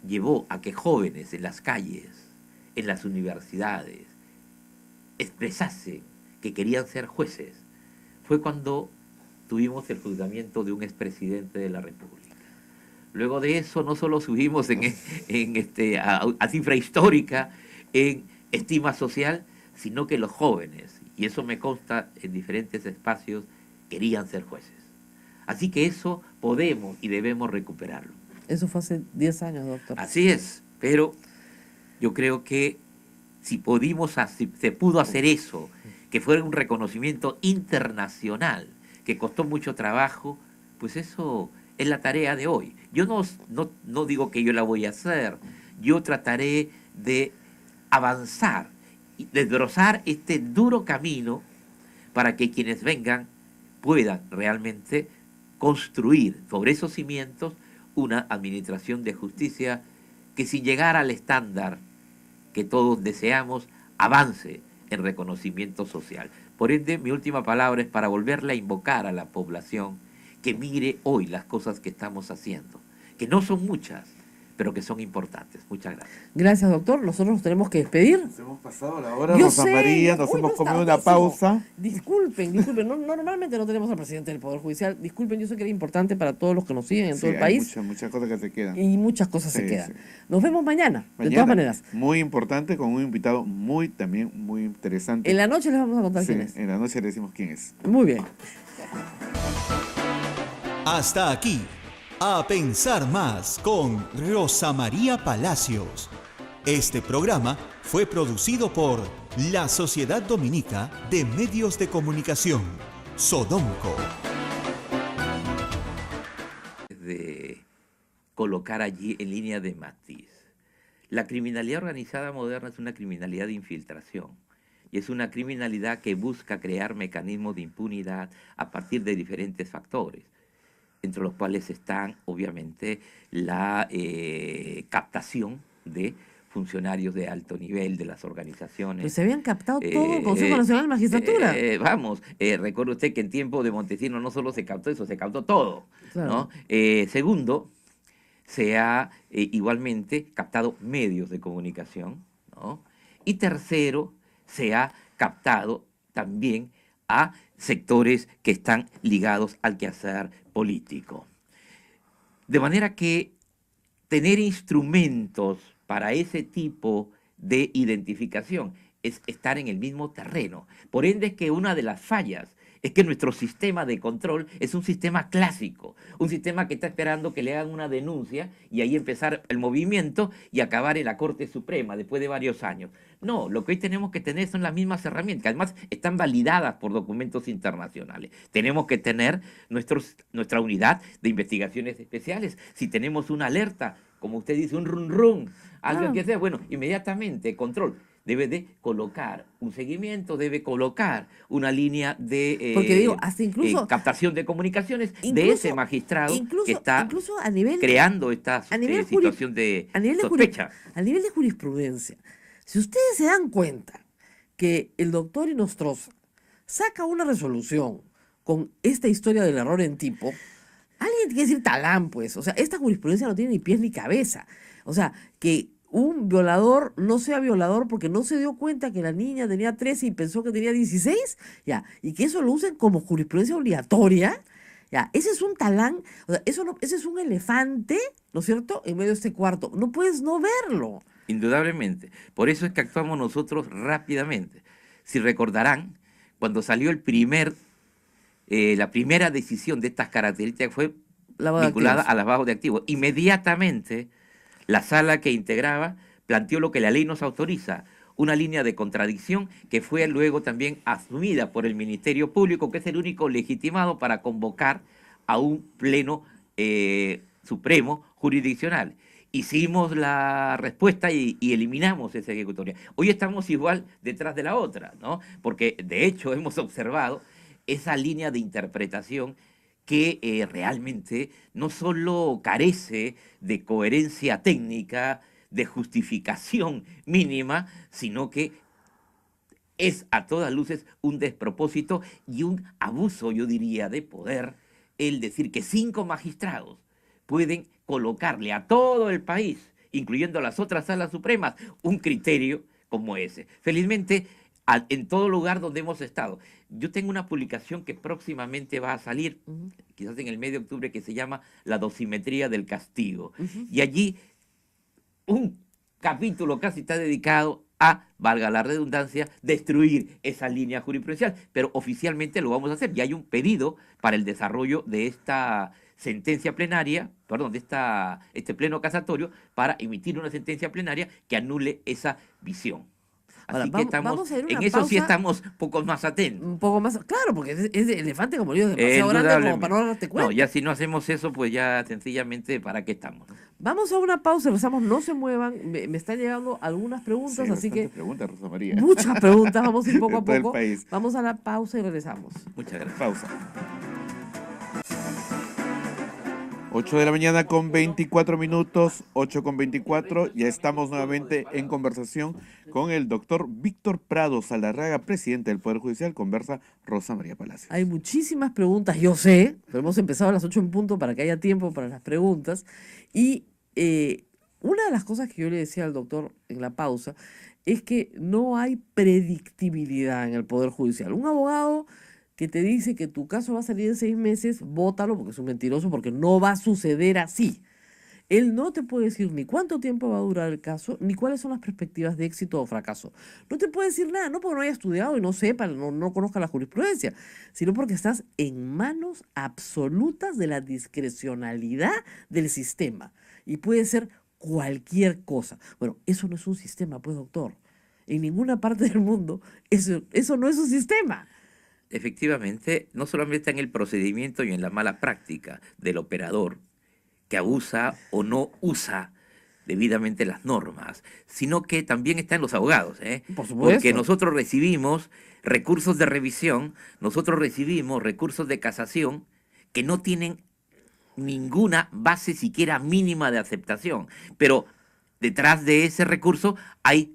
llevó a que jóvenes en las calles, en las universidades, expresasen que querían ser jueces, fue cuando tuvimos el juzgamiento de un expresidente de la República. Luego de eso no solo subimos a cifra histórica en estima social, sino que los jóvenes, y eso me consta en diferentes espacios, querían ser jueces. Así que eso podemos y debemos recuperarlo. Eso fue hace 10 años, doctor. Así es, pero yo creo que si se pudo hacer eso, que fuera un reconocimiento internacional, que costó mucho trabajo, pues eso es la tarea de hoy. Yo no digo que yo la voy a hacer, yo trataré de avanzar y desbrozar este duro camino para que quienes vengan puedan realmente construir sobre esos cimientos una administración de justicia que, sin llegar al estándar que todos deseamos, avance en reconocimiento social. Por ende, mi última palabra es para volverle a invocar a la población que mire hoy las cosas que estamos haciendo, que no son muchas, pero que son importantes. Muchas gracias. Gracias, doctor. Nosotros nos tenemos que despedir. Nos hemos pasado la hora, Yo Rosa sé. María, nos Uy, hemos no, comido una tardísimo. pausa. Disculpen. Normalmente no tenemos al presidente del Poder Judicial. Disculpen, yo sé que era importante para todos los que nos siguen en todo el país. Muchas cosas que se quedan. Y muchas cosas se Sí, quedan. sí. Nos vemos mañana, de todas maneras. Muy importante, con un invitado también muy interesante. En la noche les vamos a contar Sí, quién es. en la noche le decimos quién es. Muy bien. Hasta aquí, A Pensar Más con Rosa María Palacios. Este programa fue producido por la Sociedad Dominica de Medios de Comunicación, Sodomco. De colocar allí en línea de matiz. La criminalidad organizada moderna es una criminalidad de infiltración, y es una criminalidad que busca crear mecanismos de impunidad a partir de diferentes factores, entre los cuales están obviamente la captación de funcionarios de alto nivel de las organizaciones. Pues se habían captado todo el Consejo Nacional de Magistratura. Recuerde usted que en tiempo de Montesinos no solo se captó eso, se captó todo. Claro. ¿No? Segundo, se ha igualmente captado medios de comunicación, ¿no? Y tercero, se ha captado también a sectores que están ligados al quehacer político. De manera que tener instrumentos para ese tipo de identificación es estar en el mismo terreno. Por ende, es que una de las fallas es que nuestro sistema de control es un sistema clásico, un sistema que está esperando que le hagan una denuncia y ahí empezar el movimiento y acabar en la Corte Suprema después de varios años. No, lo que hoy tenemos que tener son las mismas herramientas, que además están validadas por documentos internacionales. Tenemos que tener nuestra unidad de investigaciones especiales. Si tenemos una alerta, como usted dice, un run run, algo que sea, bueno, inmediatamente control. Debe de colocar un seguimiento, debe colocar una línea de Porque digo, hasta incluso captación de comunicaciones de ese magistrado que está a nivel, creando esta situación de sospecha. A nivel de jurisprudencia, si ustedes se dan cuenta que el doctor Inostroza saca una resolución con esta historia del error en tipo, alguien tiene que decir talán, pues. O sea, esta jurisprudencia no tiene ni pies ni cabeza. O sea, que un violador no sea violador porque no se dio cuenta que la niña tenía 13 y pensó que tenía 16, ya, y que eso lo usen como jurisprudencia obligatoria, ya, ese es un talán, o sea, ese es un elefante, ¿no es cierto?, en medio de este cuarto, no puedes no verlo. Indudablemente, por eso es que actuamos nosotros rápidamente. Si recordarán, cuando salió la primera decisión de estas características fue vinculada al lavado de activos, inmediatamente la sala que integraba planteó lo que la ley nos autoriza, una línea de contradicción que fue luego también asumida por el Ministerio Público, que es el único legitimado para convocar a un pleno supremo jurisdiccional. Hicimos la respuesta y eliminamos esa ejecutoria. Hoy estamos igual detrás de la otra, ¿no? Porque de hecho hemos observado esa línea de interpretación que realmente no solo carece de coherencia técnica, de justificación mínima, sino que es a todas luces un despropósito y un abuso, yo diría, de poder, el decir que 5 magistrados pueden colocarle a todo el país, incluyendo a las otras salas supremas, un criterio como ese. Felizmente, en todo lugar donde hemos estado. Yo tengo una publicación que próximamente va a salir, quizás en el mes de octubre, que se llama La dosimetría del castigo. Y allí un capítulo casi está dedicado a, valga la redundancia, destruir esa línea jurisprudencial. Pero oficialmente lo vamos a hacer. Y hay un pedido para el desarrollo de esta sentencia plenaria, perdón, de este pleno casatorio, para emitir una sentencia plenaria que anule esa visión. Así Ahora, que estamos, en eso pausa, sí estamos un poco más atentos. Un poco más, claro, porque es de elefante como yo, es demasiado grande como para no darte cuenta. No, ya si no hacemos eso, pues ya sencillamente, ¿para qué estamos? Vamos a una pausa, regresamos, no se muevan, me están llegando algunas preguntas, Sí, así que preguntas, Rosa María. muchas preguntas, vamos a ir poco a De todo el poco. país. Vamos a la pausa y regresamos. Muchas gracias. Pausa. 8 de la mañana con 24 minutos, 8 con 24. Ya estamos nuevamente en conversación con el doctor Víctor Prado Saldarriaga, presidente del Poder Judicial. Conversa Rosa María Palacios. Hay muchísimas preguntas, yo sé, pero hemos empezado a las 8 en punto para que haya tiempo para las preguntas. Y una de las cosas que yo le decía al doctor en la pausa es que no hay predictibilidad en el Poder Judicial. Un abogado que te dice que tu caso va a salir en 6 meses, bótalo porque es un mentiroso, porque no va a suceder así. Él no te puede decir ni cuánto tiempo va a durar el caso, ni cuáles son las perspectivas de éxito o fracaso. No te puede decir nada, no porque no haya estudiado y no sepa, no conozca la jurisprudencia, sino porque estás en manos absolutas de la discrecionalidad del sistema. Y puede ser cualquier cosa. Bueno, eso no es un sistema, pues, doctor. En ninguna parte del mundo eso no es un sistema. Efectivamente, no solamente está en el procedimiento y en la mala práctica del operador que abusa o no usa debidamente las normas, sino que también está en los abogados, Por supuesto. Porque nosotros recibimos recursos de revisión, nosotros recibimos recursos de casación que no tienen ninguna base siquiera mínima de aceptación, pero detrás de ese recurso hay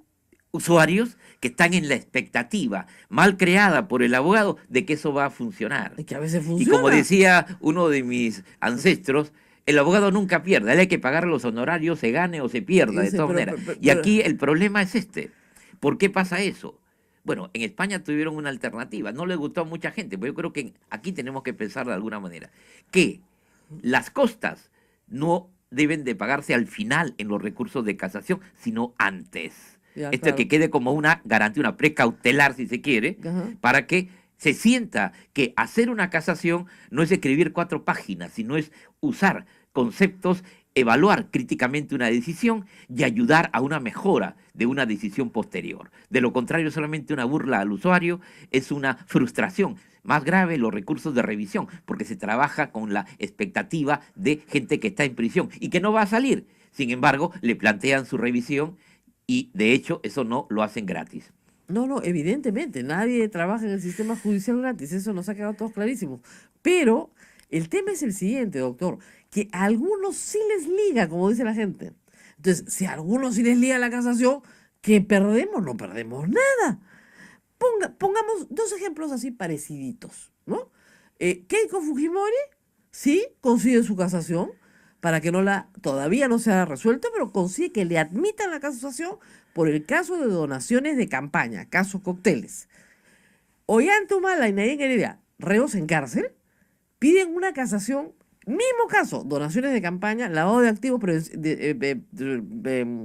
usuarios que están en la expectativa, mal creada por el abogado, de que eso va a funcionar. Es que a veces funciona. Y como decía uno de mis ancestros, el abogado nunca pierde, a él hay que pagar los honorarios, se gane o se pierda, de todas maneras. Y aquí el problema es este. ¿Por qué pasa eso? Bueno, en España tuvieron una alternativa, no le gustó a mucha gente, pero yo creo que aquí tenemos que pensar de alguna manera, que las costas no deben de pagarse al final en los recursos de casación, sino antes. Ya, Esto es claro. que quede como una garantía, una precautelar, si se quiere, Ajá. para que se sienta que hacer una casación no es escribir 4 páginas, sino es usar conceptos, evaluar críticamente una decisión y ayudar a una mejora de una decisión posterior. De lo contrario, solamente una burla al usuario, es una frustración. Más grave, los recursos de revisión, porque se trabaja con la expectativa de gente que está en prisión y que no va a salir. Sin embargo, le plantean su revisión y de hecho eso no lo hacen gratis. No, no, evidentemente, nadie trabaja en el sistema judicial gratis, eso nos ha quedado todos clarísimos. Pero el tema es el siguiente, doctor, que a algunos sí les liga, como dice la gente. Entonces, si a algunos sí les liga la casación, ¿qué perdemos? No perdemos nada. Pongamos dos ejemplos así pareciditos, ¿no? Keiko Fujimori sí consigue su casación para que todavía no se haya resuelto, pero consigue que le admitan la casación por el caso de donaciones de campaña, caso Cócteles. Ollantuma y Nadine Heredia, reos en cárcel, piden una casación, mismo caso, donaciones de campaña, lavado de activos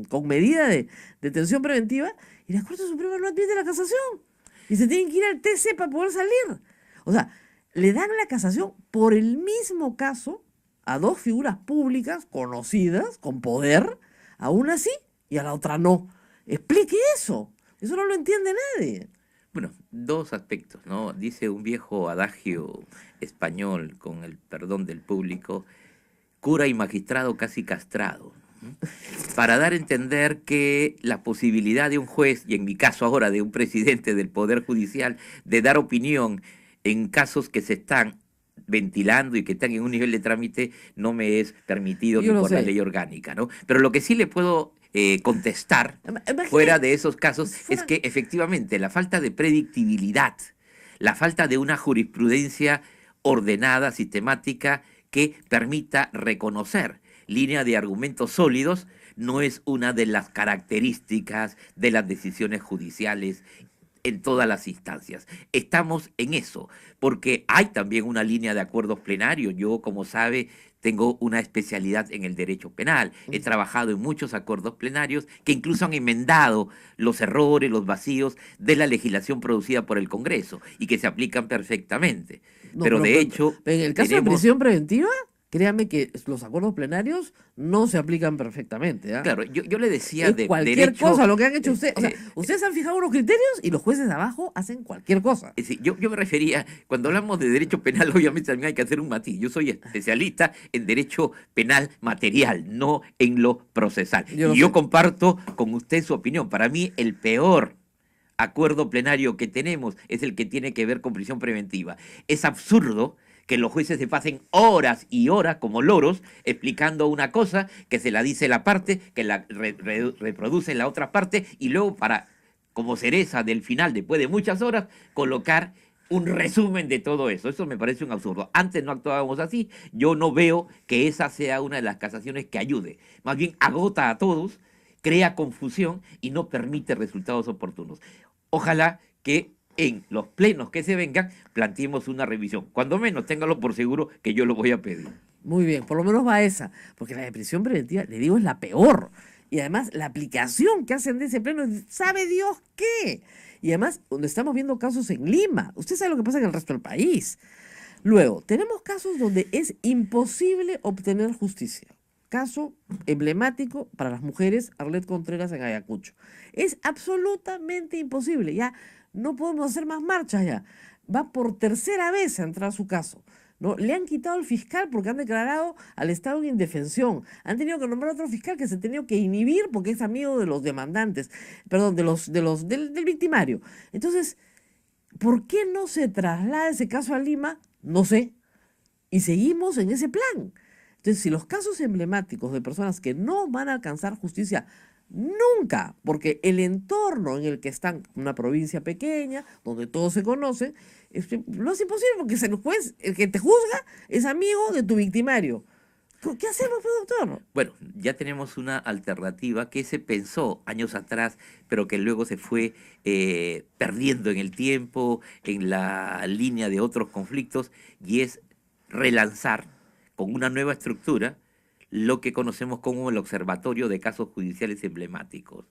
con medida de detención preventiva, y la Corte Suprema no admite la casación. Y se tienen que ir al TC para poder salir. O sea, le dan la casación por el mismo caso a dos figuras públicas conocidas, con poder, a una sí y a la otra no. Explique eso. Eso no lo entiende nadie. Bueno, dos aspectos, ¿no? Dice un viejo adagio español, con el perdón del público, cura y magistrado casi castrado, ¿no? Para dar a entender que la posibilidad de un juez, y en mi caso ahora de un presidente del Poder Judicial, de dar opinión en casos que se están ventilando y que están en un nivel de trámite, no me es permitido Yo ni lo por la sé. ley orgánica, ¿no? Pero lo que sí le puedo contestar Imagine- fuera de esos casos es fuera- que efectivamente la falta de predictibilidad, la falta de una jurisprudencia ordenada, sistemática, que permita reconocer línea de argumentos sólidos, no es una de las características de las decisiones judiciales en todas las instancias. Estamos en eso, porque hay también una línea de acuerdos plenarios. Yo, como sabe, tengo una especialidad en el derecho penal. He trabajado en muchos acuerdos plenarios que incluso han enmendado los errores, los vacíos de la legislación producida por el Congreso y que se aplican perfectamente. No, Pero de hecho, en el caso de tenemos... prisión preventiva, créame que los acuerdos plenarios no se aplican perfectamente, ¿ah? Claro, yo le decía Es de cualquier derecho... cosa lo que han hecho ustedes. O sea, eh, ustedes han fijado unos criterios y los jueces de abajo hacen cualquier cosa. Es decir, yo me refería, cuando hablamos de derecho penal, obviamente también hay que hacer un matiz. Yo soy especialista en derecho penal material, no en lo procesal. Yo lo Y yo sé. comparto con usted su opinión. Para mí, el peor acuerdo plenario que tenemos es el que tiene que ver con prisión preventiva. Es absurdo que los jueces se pasen horas y horas como loros explicando una cosa que se la dice la parte, que la reproduce la otra parte y luego para, como cereza del final, después de muchas horas, colocar un resumen de todo eso. Eso me parece un absurdo. Antes no actuábamos así. Yo no veo que esa sea una de las casaciones que ayude. Más bien agota a todos, crea confusión y no permite resultados oportunos. Ojalá que en los plenos que se vengan planteemos una revisión. Cuando menos, téngalo por seguro que yo lo voy a pedir. Muy bien, por lo menos va esa. Porque la de prisión preventiva, le digo, es la peor. Y además, la aplicación que hacen de ese pleno, ¿sabe Dios qué? Y además, donde estamos viendo casos en Lima. Usted sabe lo que pasa en el resto del país. Luego, tenemos casos donde es imposible obtener justicia. Caso emblemático para las mujeres, Arlet Contreras en Ayacucho. Es absolutamente imposible. Ya no podemos hacer más marchas ya. Va por tercera vez a entrar su caso, ¿no? Le han quitado al fiscal porque han declarado al Estado en indefensión. Han tenido que nombrar otro fiscal que se ha tenido que inhibir porque es amigo de los demandantes, perdón, del victimario. Entonces, ¿por qué no se traslada ese caso a Lima? No sé. Y seguimos en ese plan. Entonces, si los casos emblemáticos de personas que no van a alcanzar justicia nunca, porque el entorno en el que están, una provincia pequeña, donde todos se conocen, no es imposible porque el juez, el que te juzga, es amigo de tu victimario. ¿Qué hacemos, pues, doctor? Bueno, ya tenemos una alternativa que se pensó años atrás, pero que luego se fue perdiendo en el tiempo, en la línea de otros conflictos, y es relanzar con una nueva estructura lo que conocemos como el Observatorio de Casos Judiciales Emblemáticos.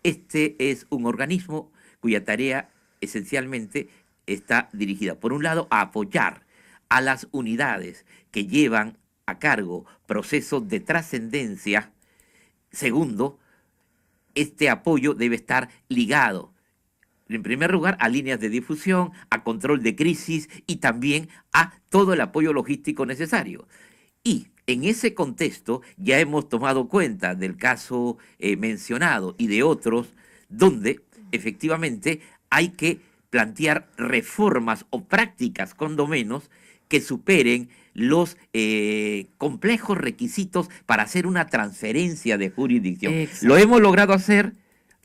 Este es un organismo cuya tarea esencialmente está dirigida, por un lado, a apoyar a las unidades que llevan a cargo procesos de trascendencia. Segundo, este apoyo debe estar ligado, en primer lugar, a líneas de difusión, a control de crisis y también a todo el apoyo logístico necesario. Y en ese contexto ya hemos tomado cuenta del caso mencionado y de otros donde efectivamente hay que plantear reformas o prácticas, cuando menos, que superen los complejos requisitos para hacer una transferencia de jurisdicción. Exacto. Lo hemos logrado hacer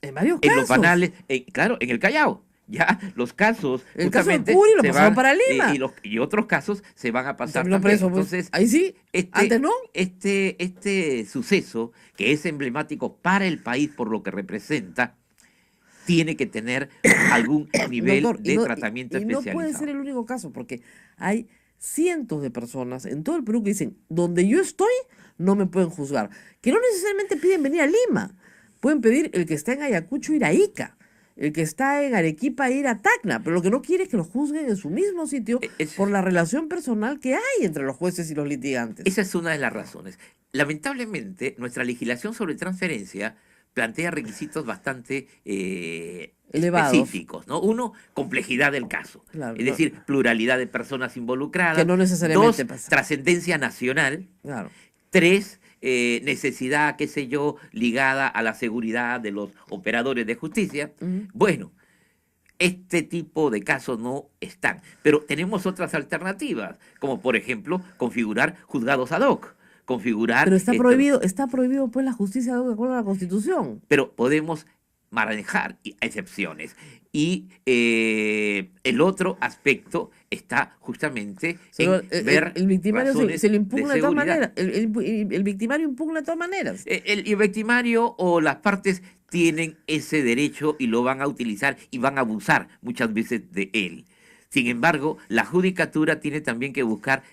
En varios en casos. los banales, claro, en el Callao. Ya los casos El caso de justamente Curi lo se pasaron van, para Lima. y otros casos se van a pasar Terminó también. preso, pues. Entonces, Ahí sí, antes no. este suceso, que es emblemático para el país por lo que representa, tiene que tener algún nivel Doctor, de tratamiento y no especializado. puede ser el único caso, porque hay cientos de personas en todo el Perú que dicen, donde yo estoy, no me pueden juzgar. Que no necesariamente piden venir a Lima. Pueden pedir el que está en Ayacucho ir a Ica, el que está en Arequipa ir a Tacna, pero lo que no quiere es que lo juzguen en su mismo sitio por la relación personal que hay entre los jueces y los litigantes. Esa es una de las razones. Lamentablemente, nuestra legislación sobre transferencia plantea requisitos bastante Elevados. específicos, ¿no? Uno, complejidad del caso. Claro, Es decir, pluralidad de personas involucradas. Que no necesariamente Dos, pasa. trascendencia nacional. Claro. Tres, necesidad, qué sé yo, ligada a la seguridad de los operadores de justicia. Ujú. Bueno, este tipo de casos no están. Pero tenemos otras alternativas, como por ejemplo, configurar juzgados ad hoc. Configurar Pero está prohibido pues la justicia de acuerdo a la Constitución. pero podemos manejar excepciones. Y el otro aspecto está justamente Pero en ver el victimario razones se le impugna de todas seguridad. maneras. El victimario impugna de todas maneras. El victimario o las partes tienen ese derecho y lo van a utilizar y van a abusar muchas veces de él. Sin embargo, la judicatura tiene también que buscar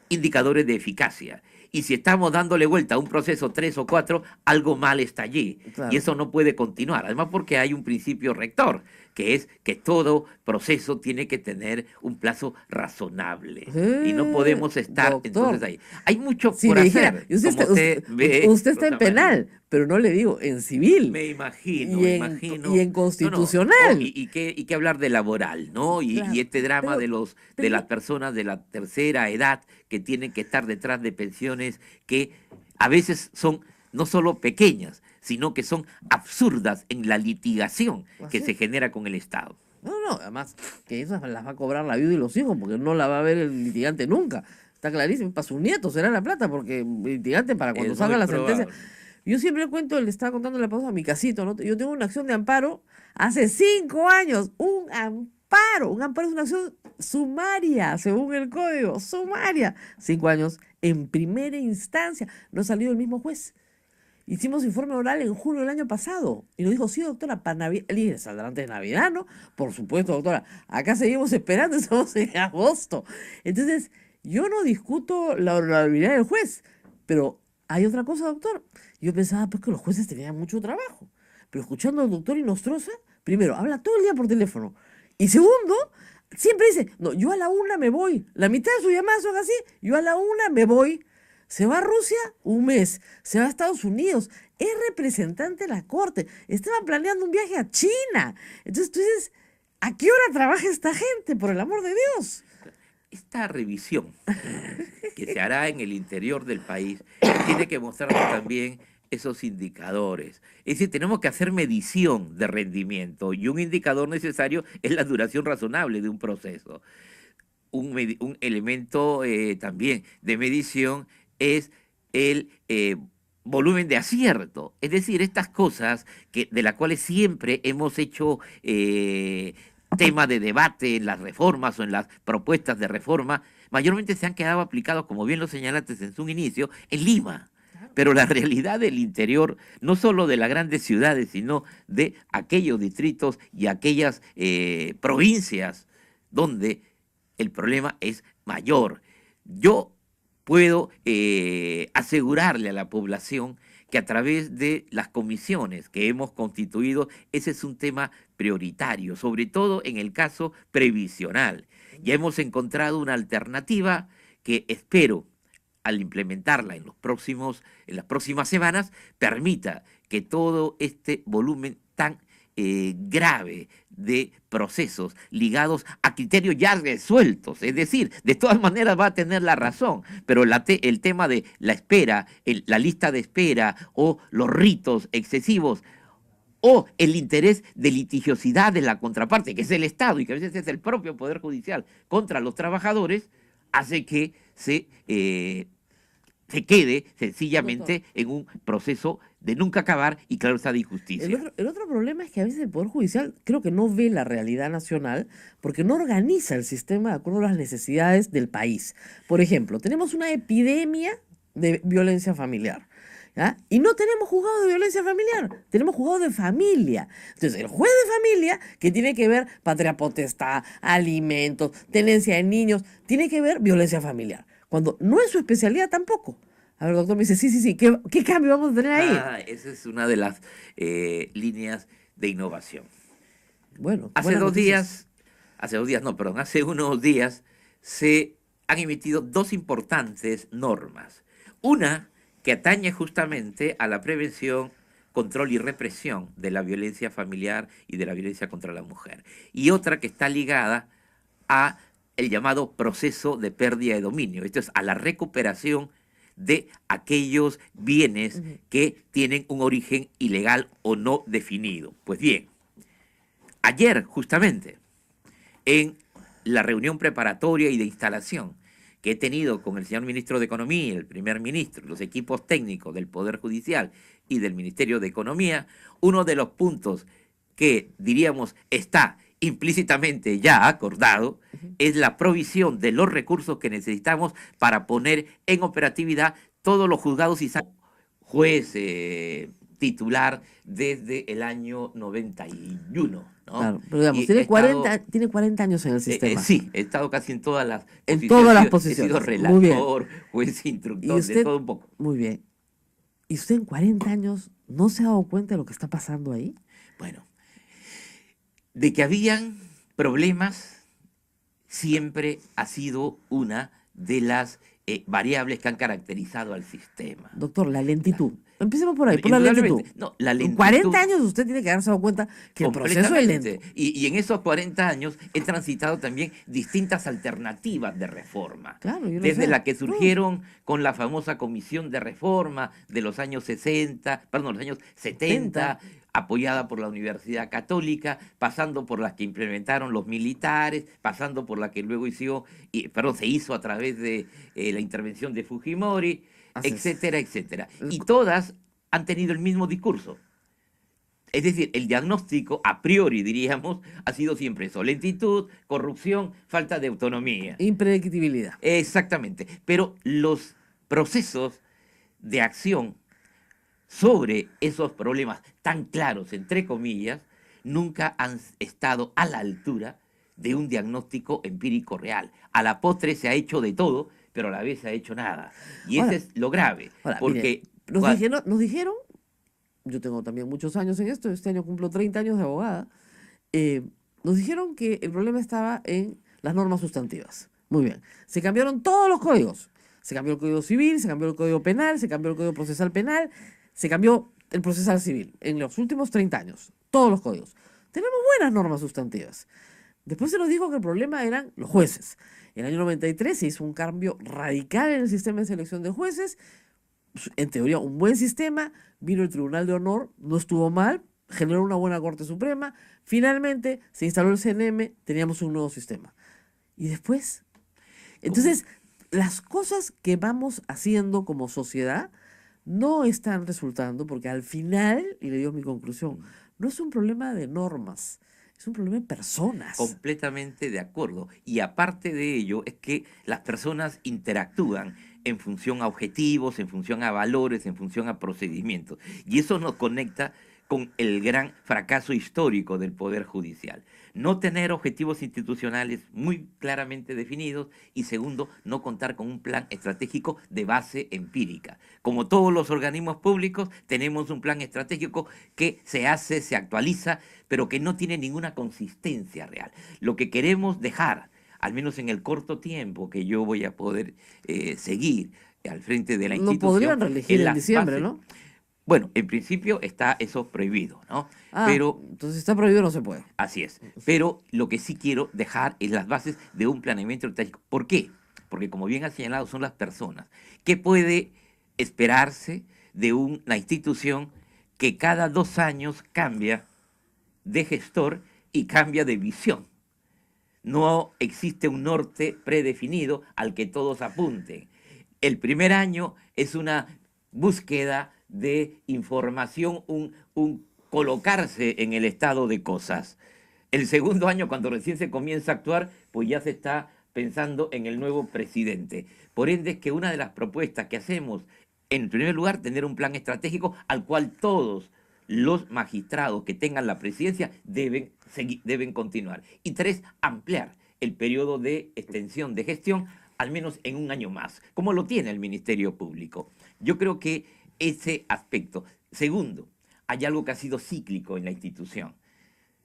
indicadores de eficacia. Y si estamos dándole vuelta a un proceso 3 o 4, algo mal está allí. Claro. Y eso no puede continuar. Además, porque hay un principio rector, que es que todo proceso tiene que tener un plazo razonable. Y no podemos estar Doctor. entonces ahí. Hay mucho Si por le hacer. dijera, y usted, como ve, usted está en Rosa María. penal, pero no le digo en civil. Me imagino, Y me en- imagino. y en constitucional. Y qué hablar de laboral, ¿no? Claro, Y este drama pero- de las personas de la tercera edad que tienen que estar detrás de pensiones que a veces son no solo pequeñas, sino que son absurdas en la litigación que Así se es. genera con el Estado. No, además, que esas las va a cobrar la viuda y los hijos, porque no la va a ver el litigante nunca. Está clarísimo, para sus nietos será la plata, porque el litigante para cuando Es salga muy la sentencia. probable. Yo siempre cuento, le estaba contando la pausa a mi casito, ¿no? Yo tengo una acción de amparo hace 5 años, un amparo es una acción sumaria, según el código, sumaria. 5 años en primera instancia, no ha salido el mismo juez. Hicimos informe oral en junio del año pasado. Y nos dijo, sí, doctora, para Navidad. Le dije, ¿saldrá antes de Navidad, no? Por supuesto, doctora. Acá seguimos esperando, estamos en agosto. Entonces, yo no discuto la honorabilidad del juez. Pero hay otra cosa, doctor. Yo pensaba, pues, que los jueces tenían mucho trabajo. Pero escuchando al doctor Inostroza, primero, habla todo el día por teléfono. Y segundo, siempre dice, no, yo a la 1 me voy. La mitad de sus llamadas son así. Yo a la 1 me voy. Se va a Rusia un mes, se va a Estados Unidos, es representante de la corte, estaba planeando un viaje a China. Entonces tú dices, ¿a qué hora trabaja esta gente, por el amor de Dios? Esta revisión que se hará en el interior del país tiene que mostrarnos también esos indicadores. Es decir, tenemos que hacer medición de rendimiento y un indicador necesario es la duración razonable de un proceso. Un elemento también de medición es el volumen de acierto. Es decir, estas cosas de las cuales siempre hemos hecho tema de debate en las reformas o en las propuestas de reforma, mayormente se han quedado aplicados, como bien lo señalaste en su inicio, en Lima. Pero la realidad del interior, no solo de las grandes ciudades, sino de aquellos distritos y aquellas provincias donde el problema es mayor. Yo puedo asegurarle a la población que a través de las comisiones que hemos constituido, ese es un tema prioritario, sobre todo en el caso previsional. Ya hemos encontrado una alternativa que espero, al implementarla en las próximas semanas, permita que todo este volumen tan grave de procesos ligados a criterios ya resueltos, es decir, de todas maneras va a tener la razón, pero el tema de la espera, la lista de espera o los ritos excesivos o el interés de litigiosidad de la contraparte, que es el Estado y que a veces es el propio Poder Judicial contra los trabajadores, hace que se quede sencillamente en un proceso de nunca acabar y claro está de injusticia. El otro problema es que a veces el Poder Judicial creo que no ve la realidad nacional porque no organiza el sistema de acuerdo a las necesidades del país. Por ejemplo, tenemos una epidemia de violencia familiar, ¿ya? Y no tenemos juzgado de violencia familiar, tenemos juzgado de familia. Entonces, el juez de familia, que tiene que ver patria potestad, alimentos, tenencia de niños, tiene que ver violencia familiar, cuando no es su especialidad tampoco. A ver, doctor, me dice, sí, ¿qué cambio vamos a tener ahí? Esa es una de las líneas de innovación. Bueno, hace unos días se han emitido dos importantes normas. Una que atañe justamente a la prevención, control y represión de la violencia familiar y de la violencia contra la mujer. Y otra que está ligada a el llamado proceso de pérdida de dominio. Esto es a la recuperación de aquellos bienes que tienen un origen ilegal o no definido. Pues bien, ayer justamente en la reunión preparatoria y de instalación que he tenido con el señor ministro de Economía, el primer ministro, los equipos técnicos del Poder Judicial y del Ministerio de Economía, uno de los puntos que diríamos está implícitamente ya acordado, es la provisión de los recursos que necesitamos para poner en operatividad todos los juzgados y juez titular desde el año 91, ¿no? Claro, pero digamos, tiene 40 años en el sistema. Sí, he estado casi en todas las posiciones. En todas las posiciones. He sido relator, juez instructor, de todo un poco. Muy bien. ¿Y usted en 40 años no se ha dado cuenta de lo que está pasando ahí? Bueno, de que habían problemas siempre ha sido una de las variables que han caracterizado al sistema. Doctor, la lentitud. Empecemos por ahí, por la lentitud. No, la lentitud. En 40 años usted tiene que haberse dado cuenta que el proceso es lento. Y en esos 40 años he transitado también distintas alternativas de reforma. Claro, yo lo desde sé. la que surgieron con la famosa comisión de reforma de los años 70, apoyada por la Universidad Católica, pasando por las que implementaron los militares, pasando por la que luego se hizo a través de la intervención de Fujimori, etcétera, etcétera. Y todas han tenido el mismo discurso. Es decir, el diagnóstico, a priori diríamos, ha sido siempre eso: lentitud, corrupción, falta de autonomía. Impredictibilidad. Exactamente. Pero los procesos de acción sobre esos problemas tan claros, entre comillas, nunca han estado a la altura de un diagnóstico empírico real. A la postre se ha hecho de todo, pero a la vez se ha hecho nada. Y ese es lo grave. Porque mire, nos dijeron, yo tengo también muchos años en esto, este año cumplo 30 años de abogada, nos dijeron que el problema estaba en las normas sustantivas. Muy bien. Se cambiaron todos los códigos. Se cambió el Código Civil, se cambió el Código Penal, se cambió el Código Procesal Penal, se cambió el procesal civil en los últimos 30 años. Todos los códigos. Tenemos buenas normas sustantivas. Después se nos dijo que el problema eran los jueces. En el año 93 se hizo un cambio radical en el sistema de selección de jueces. En teoría, un buen sistema. Vino el Tribunal de Honor, no estuvo mal, generó una buena Corte Suprema. Finalmente se instaló el CNM, teníamos un nuevo sistema. Y después, entonces, las cosas que vamos haciendo como sociedad no están resultando, porque al final, y le digo mi conclusión, no es un problema de normas, es un problema de personas. Completamente de acuerdo. Y aparte de ello, es que las personas interactúan en función a objetivos, en función a valores, en función a procedimientos. Y eso nos conecta con el gran fracaso histórico del Poder Judicial. No tener objetivos institucionales muy claramente definidos y segundo, no contar con un plan estratégico de base empírica. Como todos los organismos públicos, tenemos un plan estratégico que se hace, se actualiza, pero que no tiene ninguna consistencia real. Lo que queremos dejar, al menos en el corto tiempo que yo voy a poder seguir al frente de la Lo institución, podrían reelegir en las diciembre, bases. ¿no? Bueno, en principio está eso prohibido, ¿no? Ah, Pero entonces está prohibido, no se puede. así es. Pero lo que sí quiero dejar es las bases de un planeamiento estratégico. ¿Por qué? Porque como bien ha señalado, son las personas. ¿Qué puede esperarse de una institución que cada 2 años cambia de gestor y cambia de visión? No existe un norte predefinido al que todos apunten. El primer año es una búsqueda de información, un colocarse en el estado de cosas. El segundo año, cuando recién se comienza a actuar, pues ya se está pensando en el nuevo presidente. Por ende, es que una de las propuestas que hacemos, en primer lugar, tener un plan estratégico al cual todos los magistrados que tengan la presidencia deben continuar. Y 3, ampliar el periodo de extensión de gestión al menos en 1 año más, como lo tiene el Ministerio Público. Yo creo que ese aspecto. Segundo, hay algo que ha sido cíclico en la institución.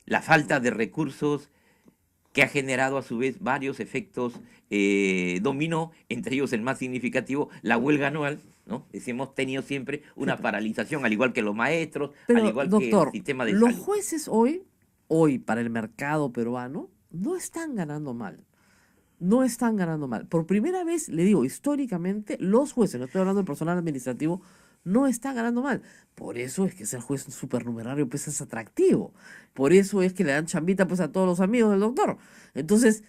La falta de recursos que ha generado a su vez varios efectos dominó, entre ellos el más significativo, la huelga anual, ¿no? Hemos tenido siempre una paralización, al igual que los maestros, Pero, al igual doctor, que el sistema de los salud. jueces hoy para el mercado peruano, no están ganando mal. No están ganando mal. Por primera vez, le digo, históricamente, los jueces, no estoy hablando del personal administrativo, no están ganando mal. Por eso es que ser juez supernumerario pues es atractivo. Por eso es que le dan chambita pues a todos los amigos del doctor. Entonces,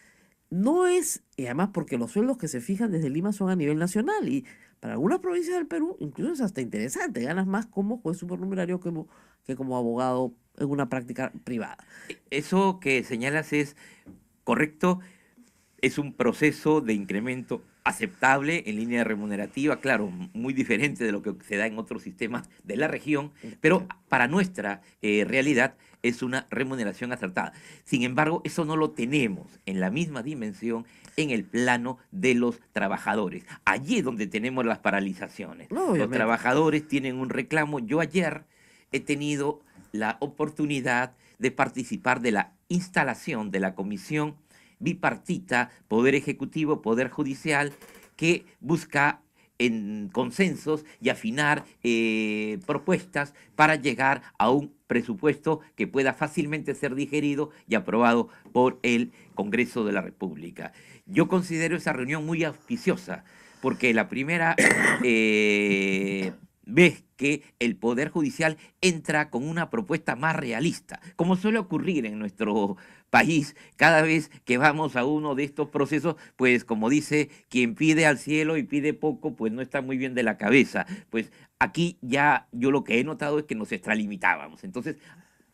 no es, y además porque los sueldos que se fijan desde Lima son a nivel nacional y para algunas provincias del Perú incluso es hasta interesante, ganas más como juez supernumerario que como abogado en una práctica privada. Eso que señalas es correcto, es un proceso de incremento aceptable en línea remunerativa, claro, muy diferente de lo que se da en otros sistemas de la región, pero para nuestra realidad es una remuneración acertada. Sin embargo, eso no lo tenemos en la misma dimensión en el plano de los trabajadores. Allí es donde tenemos las paralizaciones. No, Los obviamente. trabajadores tienen un reclamo. Yo ayer he tenido la oportunidad de participar de la instalación de la comisión bipartita, Poder Ejecutivo, Poder Judicial, que busca en consensos y afinar propuestas para llegar a un presupuesto que pueda fácilmente ser digerido y aprobado por el Congreso de la República. Yo considero esa reunión muy auspiciosa, porque la primera vez que el Poder Judicial entra con una propuesta más realista, como suele ocurrir en nuestro país, cada vez que vamos a uno de estos procesos, pues como dice, quien pide al cielo y pide poco, pues no está muy bien de la cabeza. Pues aquí ya yo lo que he notado es que nos extralimitábamos. Entonces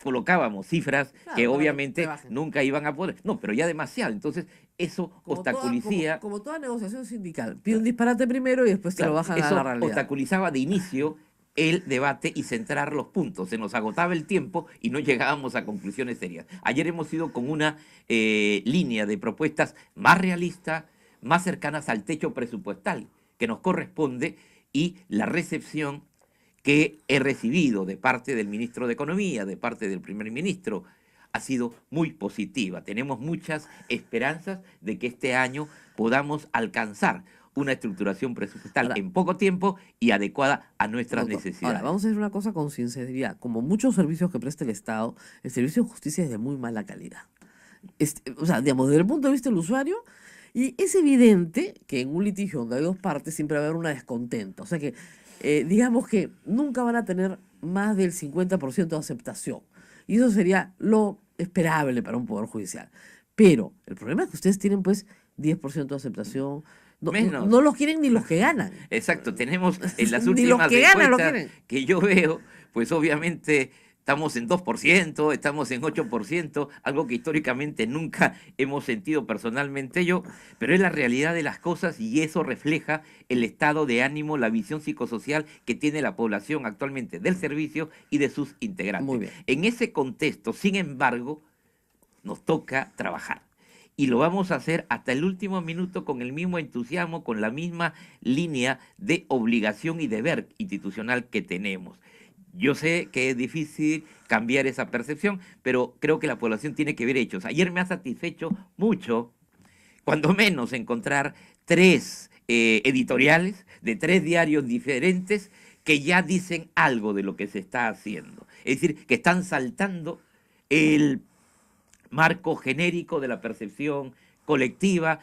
colocábamos cifras Claro, que para obviamente que bajen. nunca iban a poder. No, pero ya demasiado. Entonces eso obstaculicía. Como toda negociación sindical, pide un disparate primero y después te Claro, lo bajan a eso la realidad. obstaculizaba de inicio el debate y centrar los puntos. Se nos agotaba el tiempo y no llegábamos a conclusiones serias. Ayer hemos ido con una línea de propuestas más realista, más cercanas al techo presupuestal que nos corresponde y la recepción que he recibido de parte del ministro de Economía, de parte del primer ministro, ha sido muy positiva. Tenemos muchas esperanzas de que este año podamos alcanzar una estructuración presupuestal Ahora, en poco tiempo y adecuada a nuestras doctor, necesidades. ahora, vamos a decir una cosa con sinceridad. Como muchos servicios que presta el Estado, el servicio de justicia es de muy mala calidad. O sea, digamos, desde el punto de vista del usuario, y es evidente que en un litigio donde hay dos partes siempre va a haber una descontenta. O sea que, digamos que nunca van a tener más del 50% de aceptación. Y eso sería lo esperable para un poder judicial. Pero el problema es que ustedes tienen pues 10% de aceptación. Menos. No los quieren ni los que ganan. Exacto, tenemos en las Ni los últimas que ganan lo encuestas quieren. que yo veo, pues obviamente estamos en 2%, estamos en 8%, algo que históricamente nunca hemos sentido personalmente yo, pero es la realidad de las cosas y eso refleja el estado de ánimo, la visión psicosocial que tiene la población actualmente del servicio y de sus Muy integrantes. bien. En ese contexto, sin embargo, nos toca trabajar. Y lo vamos a hacer hasta el último minuto con el mismo entusiasmo, con la misma línea de obligación y deber institucional que tenemos. Yo sé que es difícil cambiar esa percepción, pero creo que la población tiene que ver hechos. Ayer me ha satisfecho mucho, cuando menos, encontrar tres editoriales de tres diarios diferentes que ya dicen algo de lo que se está haciendo. Es decir, que están saltando el marco genérico de la percepción colectiva,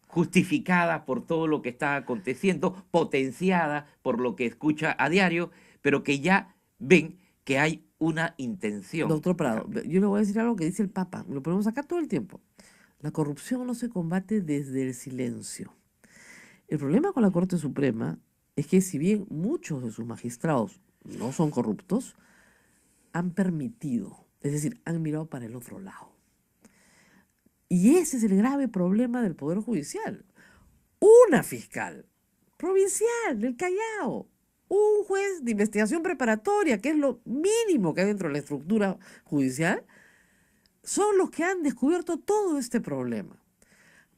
justificada por todo lo que está aconteciendo, potenciada por lo que escucha a diario, pero que ya ven que hay una intención. Doctor Prado, yo le voy a decir algo que dice el Papa, lo ponemos acá todo el tiempo. La corrupción no se combate desde el silencio. El problema con la Corte Suprema es que si bien muchos de sus magistrados no son corruptos, han permitido, es decir, han mirado para el otro lado. Y ese es el grave problema del Poder Judicial. Una fiscal provincial del Callao, un juez de investigación preparatoria, que es lo mínimo que hay dentro de la estructura judicial, son los que han descubierto todo este problema.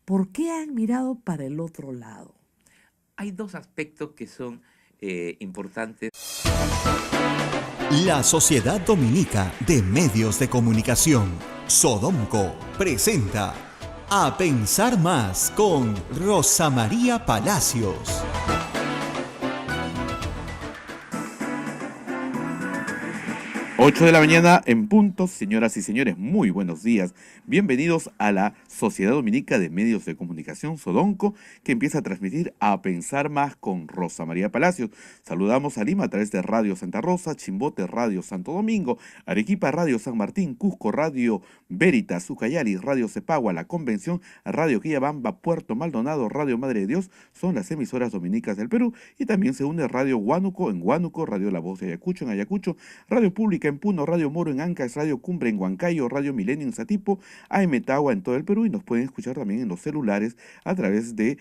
¿Por qué han mirado para el otro lado? Hay dos aspectos que son importantes. La Sociedad Dominica de Medios de Comunicación, Sodomco, presenta A Pensar Más con Rosa María Palacios. 8 de la mañana en punto, señoras y señores, muy buenos días. Bienvenidos a la Sociedad Dominica de Medios de Comunicación, Sodonco, que empieza a transmitir A Pensar Más con Rosa María Palacios. Saludamos a Lima a través de Radio Santa Rosa, Chimbote Radio Santo Domingo, Arequipa Radio San Martín, Cusco Radio Veritas, Ucayali Radio Cepagua, La Convención, Radio Quillabamba, Puerto Maldonado, Radio Madre de Dios, son las emisoras dominicas del Perú, y también se une Radio Huánuco en Huánuco, Radio La Voz de Ayacucho en Ayacucho, Radio Pública en Puno, Radio Moro en Ancash, Radio Cumbre en Huancayo, Radio Milenio en Satipo, AM Tagua en todo el Perú, y nos pueden escuchar también en los celulares a través de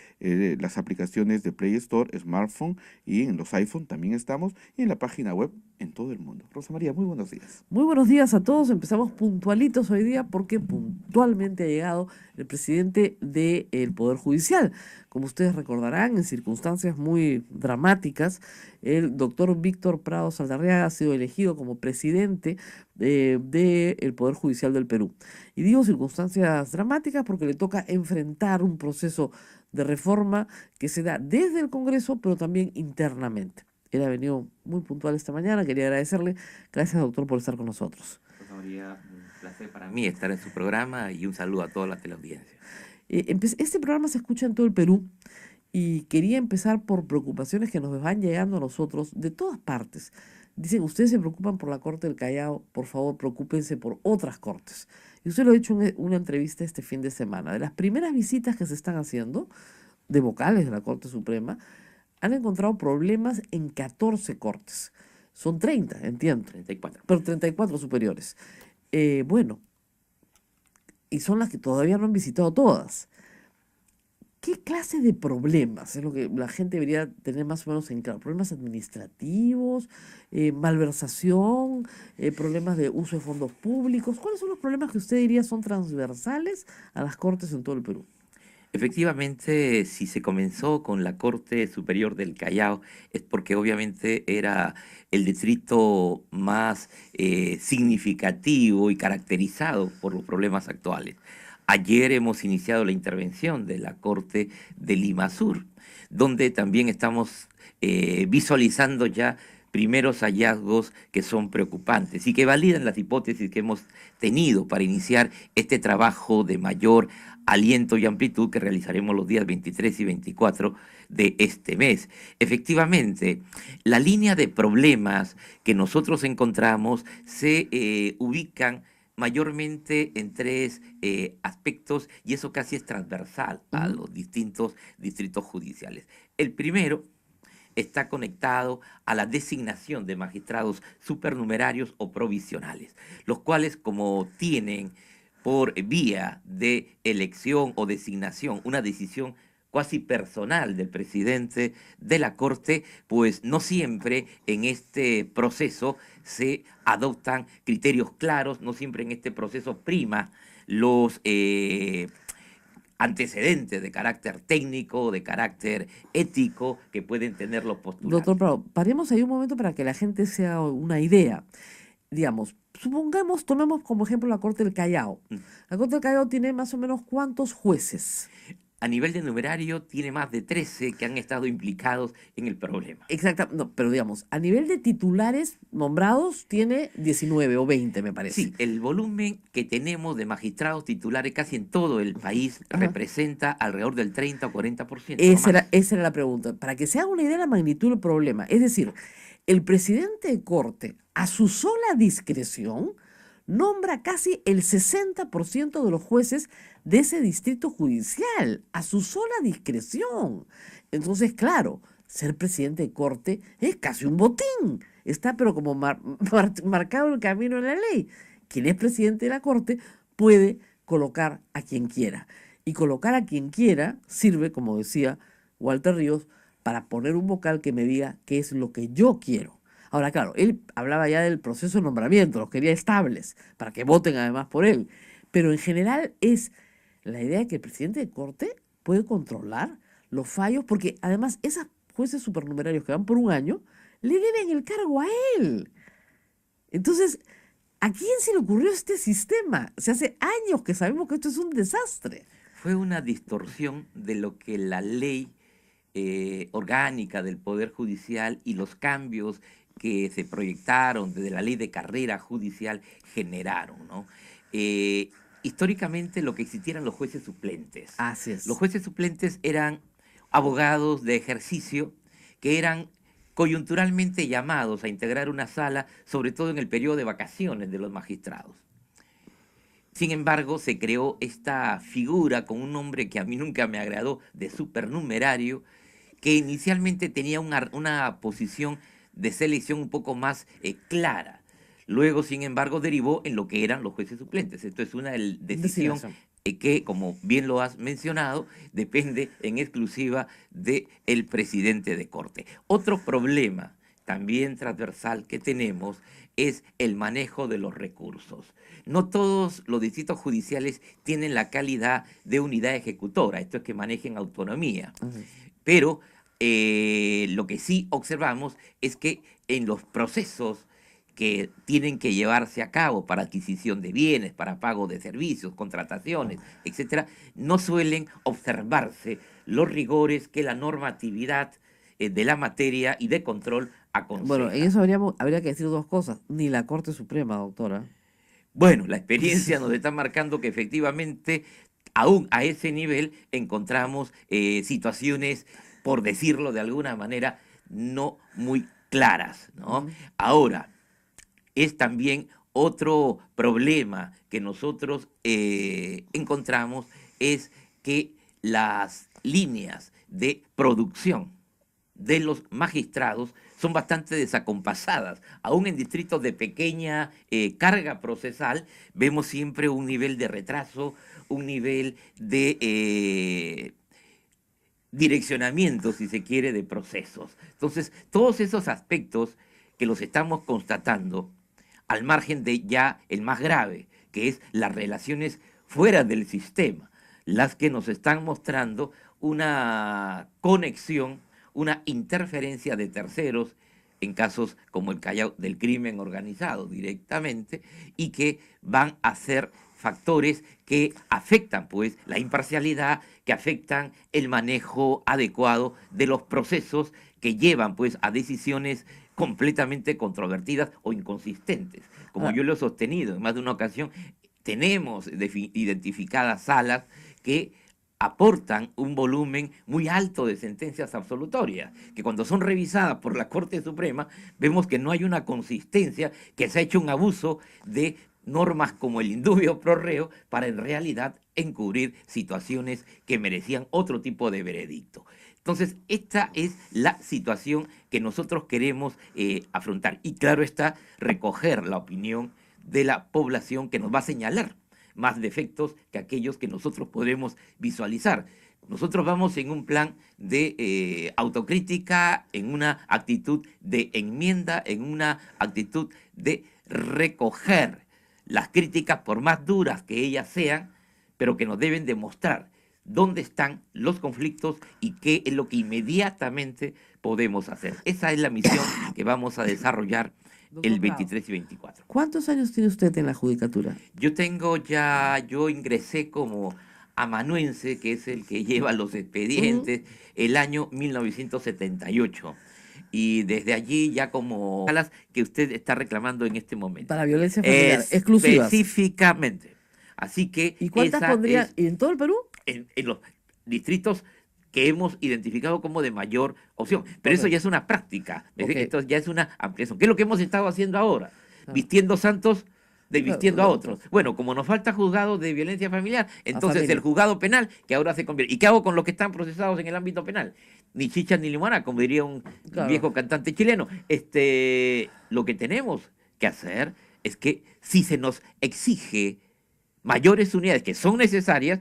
las aplicaciones de Play Store, smartphone, y en los iPhone también estamos, y en la página web en todo el mundo. Rosa María, muy buenos días. Muy buenos días a todos. Empezamos puntualitos hoy día porque puntualmente ha llegado el presidente del Poder Judicial. Como ustedes recordarán, en circunstancias muy dramáticas, el doctor Víctor Prado Saldarriaga ha sido elegido como presidente del Poder Judicial del Perú. Y digo circunstancias dramáticas porque le toca enfrentar un proceso de reforma que se da desde el Congreso, pero también internamente. Él ha venido muy puntual esta mañana, quería agradecerle. Gracias, doctor, por estar con nosotros. Rosa María, un placer para mí estar en su programa y un saludo a toda la teleaudiencia. Este programa se escucha en todo el Perú y quería empezar por preocupaciones que nos van llegando a nosotros de todas partes. Dicen, ustedes se preocupan por la Corte del Callao, por favor, preocúpense por otras cortes. Y usted lo ha dicho en una entrevista este fin de semana. De las primeras visitas que se están haciendo de vocales de la Corte Suprema, han encontrado problemas en 14 cortes. Son 30, entiendo. 34. Pero 34 superiores. Bueno, y son las que todavía no han visitado todas. ¿Qué clase de problemas es lo que la gente debería tener más o menos en claro? ¿Problemas administrativos, malversación, problemas de uso de fondos públicos? ¿Cuáles son los problemas que usted diría son transversales a las cortes en todo el Perú? Efectivamente, si se comenzó con la Corte Superior del Callao, es porque obviamente era el distrito más significativo y caracterizado por los problemas actuales. Ayer hemos iniciado la intervención de la Corte de Lima Sur, donde también estamos visualizando ya primeros hallazgos que son preocupantes y que validan las hipótesis que hemos tenido para iniciar este trabajo de mayor aliento y amplitud que realizaremos los días 23 y 24 de este mes. Efectivamente, la línea de problemas que nosotros encontramos se ubican mayormente en tres aspectos, y eso casi es transversal a los distintos distritos judiciales. El primero está conectado a la designación de magistrados supernumerarios o provisionales, los cuales, como tienen por vía de elección o designación una decisión cuasi personal del presidente de la Corte, pues no siempre en este proceso se adoptan criterios claros, no siempre en este proceso prima los antecedentes de carácter técnico, de carácter ético que pueden tener los postulantes. Doctor Prado, paremos ahí un momento para que la gente se haga una idea. Digamos, supongamos, tomemos como ejemplo la Corte del Callao. La Corte del Callao tiene más o menos ¿cuántos jueces? A nivel de numerario tiene más de 13 que han estado implicados en el problema. Exacto, no, pero digamos, a nivel de titulares nombrados tiene 19 o 20, me parece. Sí, el volumen que tenemos de magistrados titulares casi en todo el país representa alrededor del 30 o 40%. Esa era la pregunta. Para que se haga una idea de la magnitud del problema. Es decir, el presidente de Corte, a su sola discreción, nombra casi el 60% de los jueces de ese distrito judicial, a su sola discreción. Entonces, claro, ser presidente de Corte es casi un botín. Está pero como marcado el camino en la ley. Quien es presidente de la Corte puede colocar a quien quiera. Y colocar a quien quiera sirve, como decía Walter Ríos, para poner un vocal que me diga qué es lo que yo quiero. Ahora, claro, él hablaba ya del proceso de nombramiento, los quería estables, para que voten además por él. Pero en general es la idea de que el presidente de Corte puede controlar los fallos, porque además esos jueces supernumerarios que van por un año, le deben el cargo a él. Entonces, ¿a quién se le ocurrió este sistema? Se hace años que sabemos que esto es un desastre. Fue una distorsión de lo que la ley orgánica del Poder Judicial y los cambios que se proyectaron desde la ley de carrera judicial generaron, ¿no? Históricamente lo que existieran los jueces suplentes. Así es. Los jueces suplentes eran abogados de ejercicio que eran coyunturalmente llamados a integrar una sala, sobre todo en el periodo de vacaciones de los magistrados. Sin embargo, se creó esta figura con un nombre que a mí nunca me agradó, de supernumerario, que inicialmente tenía una posición de selección un poco más clara. Luego, sin embargo, derivó en lo que eran los jueces suplentes. Esto es una decisión que, como bien lo has mencionado, depende en exclusiva del presidente de Corte. Otro problema también transversal que tenemos es el manejo de los recursos. No todos los distritos judiciales tienen la calidad de unidad ejecutora, esto es que manejen autonomía. Pero lo que sí observamos es que en los procesos que tienen que llevarse a cabo para adquisición de bienes, para pago de servicios, contrataciones, etcétera, no suelen observarse los rigores que la normatividad de la materia y de control aconseja. Bueno, en eso habría que decir dos cosas. Ni la Corte Suprema, doctora. Bueno, la experiencia nos está marcando que efectivamente, aún a ese nivel, encontramos situaciones, por decirlo de alguna manera, no muy claras, ¿no? Ahora, es también otro problema que nosotros encontramos, es que las líneas de producción de los magistrados son bastante desacompasadas. Aún en distritos de pequeña carga procesal vemos siempre un nivel de retraso, un nivel de direccionamiento, si se quiere, de procesos. Entonces, todos esos aspectos que los estamos constatando, al margen de ya el más grave, que es las relaciones fuera del sistema, las que nos están mostrando una conexión, una interferencia de terceros, en casos como el Callao, del crimen organizado directamente, y que van a ser factores que afectan pues la imparcialidad, que afectan el manejo adecuado de los procesos, que llevan pues a decisiones completamente controvertidas o inconsistentes. Como yo lo he sostenido en más de una ocasión, tenemos identificadas salas que aportan un volumen muy alto de sentencias absolutorias, que cuando son revisadas por la Corte Suprema, vemos que no hay una consistencia, que se ha hecho un abuso de normas como el indubio pro reo para en realidad encubrir situaciones que merecían otro tipo de veredicto. Entonces, esta es la situación que nosotros queremos afrontar. Y claro está, recoger la opinión de la población que nos va a señalar más defectos que aquellos que nosotros podremos visualizar. Nosotros vamos en un plan de autocrítica, en una actitud de enmienda, en una actitud de recoger las críticas, por más duras que ellas sean, pero que nos deben demostrar dónde están los conflictos y qué es lo que inmediatamente podemos hacer. Esa es la misión que vamos a desarrollar el 23 y 24. ¿Cuántos años tiene usted en la judicatura? Yo ingresé como amanuense, que es el que lleva los expedientes, el año 1978. Y desde allí ya como las que usted está reclamando en este momento. Para violencia familiar, exclusivas. Específicamente. Así que ¿Y cuántas pondría en todo el Perú? En los distritos que hemos identificado como de mayor opción. Pero eso ya es una práctica. Esto ya es una ampliación. ¿Qué es lo que hemos estado haciendo ahora? Vistiendo santos vistiendo a otros. Bueno, como nos falta juzgado de violencia familiar, entonces el juzgado penal, que ahora se convierte. ¿Y qué hago con los que están procesados en el ámbito penal? Ni chicha ni limonada, como diría un viejo cantante chileno. Lo que tenemos que hacer es que si se nos exige mayores unidades que son necesarias,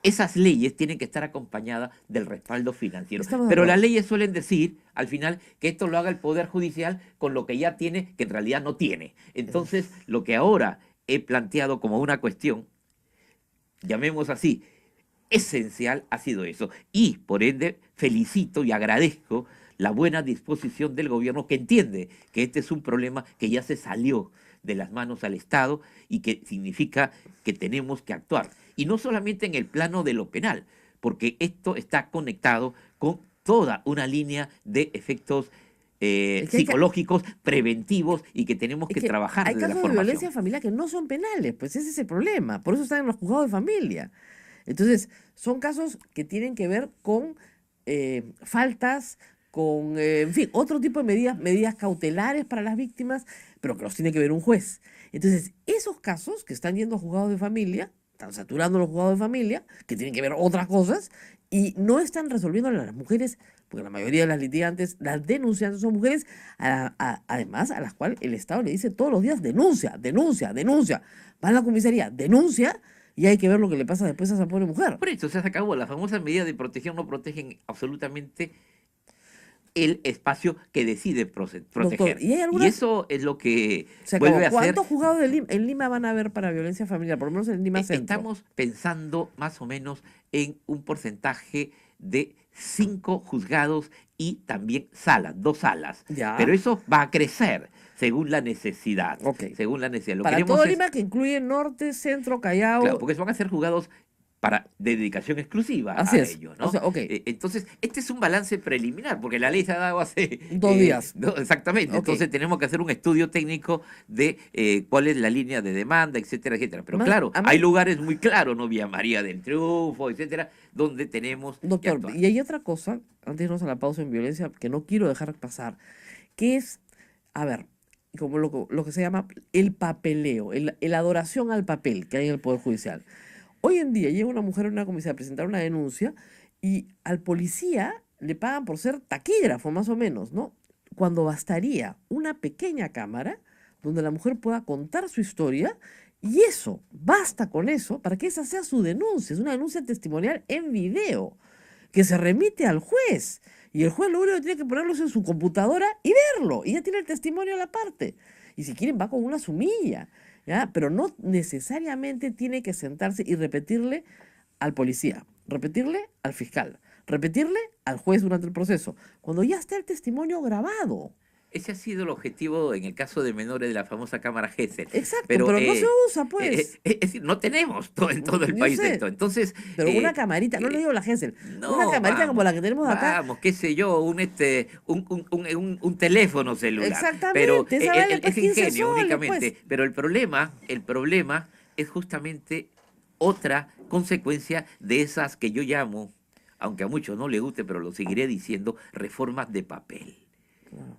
esas leyes tienen que estar acompañadas del respaldo financiero. Pero las leyes suelen decir, al final, que esto lo haga el Poder Judicial con lo que ya tiene, que en realidad no tiene. Entonces, lo que ahora he planteado como una cuestión, llamemos así, esencial, ha sido eso. Y, por ende, felicito y agradezco la buena disposición del gobierno, que entiende que este es un problema que ya se salió de las manos al Estado y que significa que tenemos que actuar. Y no solamente en el plano de lo penal, porque esto está conectado con toda una línea de efectos psicológicos, preventivos, y que tenemos que trabajar desde la formación. Hay casos de violencia familiar que no son penales, pues ese es el problema. Por eso están en los juzgados de familia. Entonces, son casos que tienen que ver con faltas, con, en fin, otro tipo de medidas cautelares para las víctimas, pero que los tiene que ver un juez. Entonces, esos casos que están yendo a juzgados de familia, están saturando los juzgados de familia, que tienen que ver otras cosas, y no están resolviendo a las mujeres, porque la mayoría de las litigantes, las denunciantes son mujeres, además a las cuales el Estado le dice todos los días, denuncia, denuncia, denuncia. Va a la comisaría, denuncia, y hay que ver lo que le pasa después a esa pobre mujer. Por eso se acabó. Las famosas medidas de protección no protegen absolutamente el espacio que decide proteger. Doctor, ¿y eso es lo que vuelve a hacer? ¿Cuántos juzgados en Lima van a haber para violencia familiar? Por lo menos en Lima Centro. Estamos pensando más o menos en un porcentaje de 5 juzgados y también salas, 2 salas. Ya. Pero eso va a crecer según la necesidad. Según la necesidad. Para todo Lima, que incluye Norte, Centro, Callao. Claro, porque van a ser juzgados de dedicación exclusiva a ello, ¿no? Entonces, este es un balance preliminar, porque la ley se ha dado hace 2 días. Exactamente. Entonces tenemos que hacer un estudio técnico de cuál es la línea de demanda, etcétera, etcétera. Pero claro, hay lugares muy claros, ¿no? Vía María del Triunfo, etcétera, donde tenemos. Doctor, y hay otra cosa, antes de irnos a la pausa en violencia, que no quiero dejar pasar, que es, a ver, como lo que se llama el papeleo, la adoración al papel que hay en el Poder Judicial. Hoy en día llega una mujer a una comisaría a presentar una denuncia y al policía le pagan por ser taquígrafo, más o menos, ¿no? Cuando bastaría una pequeña cámara donde la mujer pueda contar su historia, y eso, basta con eso para que esa sea su denuncia. Es una denuncia testimonial en video que se remite al juez. Y el juez lo único que tiene que ponerlo en su computadora y verlo. Y ya tiene el testimonio a la parte. Y si quieren va con una sumilla. ¿Ya? Pero no necesariamente tiene que sentarse y repetirle al policía, repetirle al fiscal, repetirle al juez durante el proceso, cuando ya está el testimonio grabado. Ese ha sido el objetivo en el caso de menores de la famosa cámara Gesell. Exacto, pero no se usa, pues. Es decir, no tenemos en todo el país esto. Entonces, pero una camarita, no le digo la Gesell, una camarita como la que tenemos acá. Vamos, qué sé yo, un teléfono celular. Exactamente, pero vale es ingenio soles, únicamente. Pues. Pero el problema es justamente otra consecuencia de esas que yo llamo, aunque a muchos no les guste, pero lo seguiré diciendo, reformas de papel.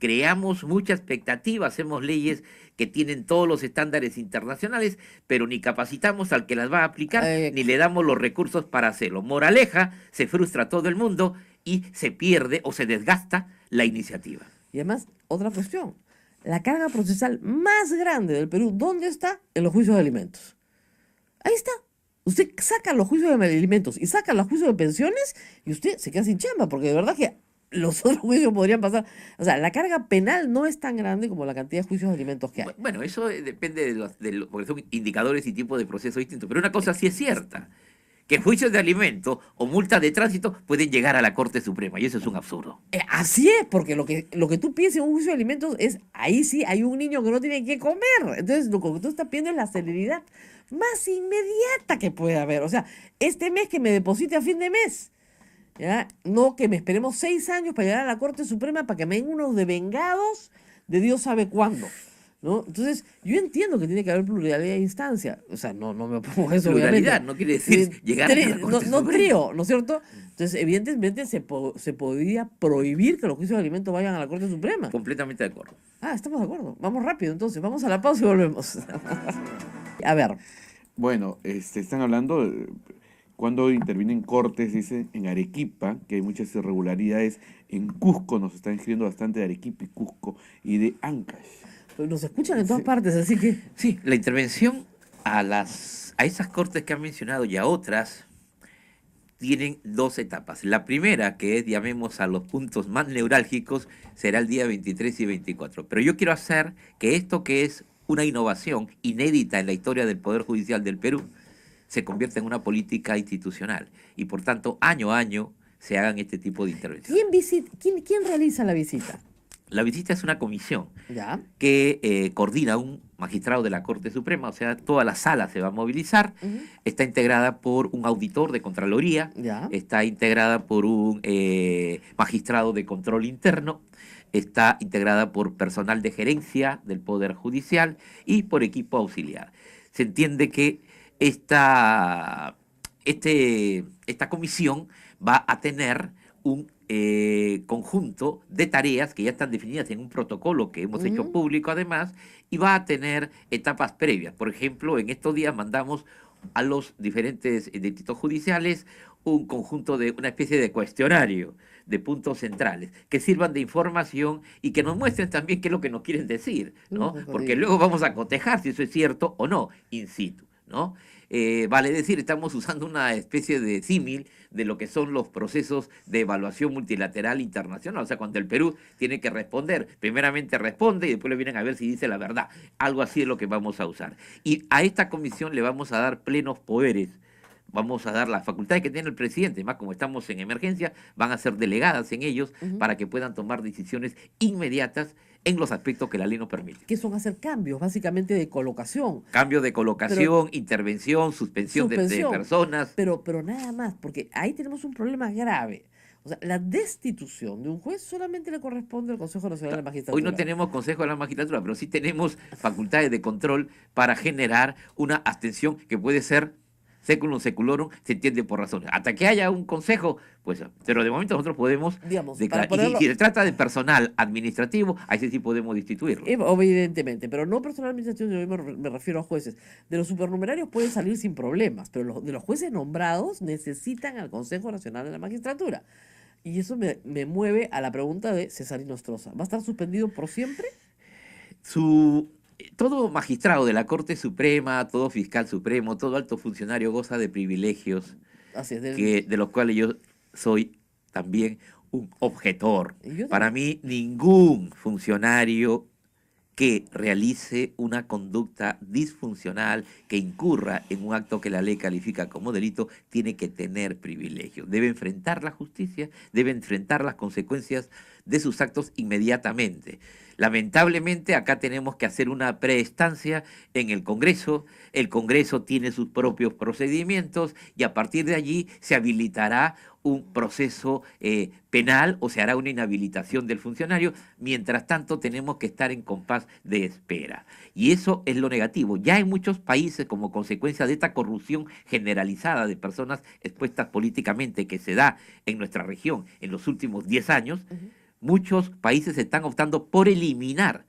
Creamos mucha expectativa, hacemos leyes que tienen todos los estándares internacionales, pero ni capacitamos al que las va a aplicar, ni le damos los recursos para hacerlo. Moraleja, se frustra todo el mundo y se pierde o se desgasta la iniciativa. Y además, otra cuestión, la carga procesal más grande del Perú, ¿dónde está? En los juicios de alimentos. Ahí está. Usted saca los juicios de alimentos y saca los juicios de pensiones y usted se queda sin chamba, porque de verdad que los otros juicios podrían pasar. O sea, la carga penal no es tan grande como la cantidad de juicios de alimentos que hay. Bueno, eso depende porque son indicadores y tipos de procesos distintos. Pero una cosa sí es cierta, que juicios de alimentos o multas de tránsito pueden llegar a la Corte Suprema, y eso es un absurdo. Así es, porque lo que tú piensas en un juicio de alimentos es, ahí sí hay un niño que no tiene que comer. Entonces, lo que tú estás pidiendo es la celeridad más inmediata que puede haber. O sea, este mes que me deposite a fin de mes. ¿Ya? No que me esperemos 6 años para llegar a la Corte Suprema para que me den unos devengados de Dios sabe cuándo. ¿No? Entonces, yo entiendo que tiene que haber pluralidad de instancia. O sea, no me opongo a eso, Pluralidad obviamente. no quiere decir llegar a la Corte No Suprema. trío, ¿no es cierto? Entonces, evidentemente se podría prohibir que los juicios de alimentos vayan a la Corte Suprema. Completamente de acuerdo. Ah, estamos de acuerdo. Vamos rápido, entonces. Vamos a la pausa y volvemos. A ver. Bueno, están hablando cuando intervienen cortes, dice, en Arequipa, que hay muchas irregularidades. En Cusco nos están escribiendo bastante de Arequipa y Cusco y de Ancash. Pues nos escuchan en todas partes, así que... Sí, la intervención a esas cortes que han mencionado y a otras tienen 2 etapas. La primera, que es, llamemos a los puntos más neurálgicos, será el día 23 y 24. Pero yo quiero hacer que esto, que es una innovación inédita en la historia del Poder Judicial del Perú, se convierta en una política institucional y, por tanto, año a año se hagan este tipo de intervenciones. ¿Quién realiza la visita? La visita es una comisión Ya. que coordina un magistrado de la Corte Suprema, o sea, toda la sala se va a movilizar. Ujú. Está integrada por un auditor de Contraloría, Ya. está integrada por un magistrado de control interno, está integrada por personal de gerencia del Poder Judicial y por equipo auxiliar. Se entiende que esta comisión va a tener un conjunto de tareas que ya están definidas en un protocolo que hemos hecho público además, y va a tener etapas previas. Por ejemplo, en estos días mandamos a los diferentes distritos judiciales un conjunto de una especie de cuestionario de puntos centrales que sirvan de información y que nos muestren también qué es lo que nos quieren decir, ¿no? Porque luego vamos a cotejar si eso es cierto o no, in situ, ¿no? Vale decir, estamos usando una especie de símil de lo que son los procesos de evaluación multilateral internacional. O sea, cuando el Perú tiene que responder, primeramente responde y después le vienen a ver si dice la verdad. Algo así es lo que vamos a usar. Y a esta comisión le vamos a dar plenos poderes. Vamos a dar las facultades que tiene el presidente, más como estamos en emergencia, van a ser delegadas en ellos para que puedan tomar decisiones inmediatas en los aspectos que la ley nos permite. Que son hacer cambios, básicamente de colocación. Cambio de colocación, intervención, suspensión de personas. Pero nada más, porque ahí tenemos un problema grave. O sea, la destitución de un juez solamente le corresponde al Consejo Nacional de la Magistratura. Hoy no tenemos Consejo de la Magistratura, pero sí tenemos facultades de control para generar una abstención que puede ser seculum seculorum, se entiende por razones. Hasta que haya un consejo, pues, pero de momento nosotros podemos declarar. Y si se trata de personal administrativo, ahí sí podemos destituirlo. Evidentemente, pero no personal administrativo, yo me refiero a jueces. De los supernumerarios pueden salir sin problemas, pero de los jueces nombrados necesitan al Consejo Nacional de la Magistratura. Y eso me mueve a la pregunta de Cesarino Stroza. ¿Va a estar suspendido por siempre? Todo magistrado de la Corte Suprema, todo fiscal supremo, todo alto funcionario goza de privilegios Así es, de los cuales yo soy también un objetor. ¿Y yo Para mí, ningún funcionario que realice una conducta disfuncional, que incurra en un acto que la ley califica como delito, tiene que tener privilegios. Debe enfrentar la justicia, debe enfrentar las consecuencias de sus actos inmediatamente. Lamentablemente, acá tenemos que hacer una preestancia en el Congreso. El Congreso tiene sus propios procedimientos y a partir de allí se habilitará un proceso penal o se hará una inhabilitación del funcionario. Mientras tanto, tenemos que estar en compás de espera. Y eso es lo negativo. Ya en muchos países, como consecuencia de esta corrupción generalizada de personas expuestas políticamente que se da en nuestra región en los últimos 10 años, muchos países están optando por eliminar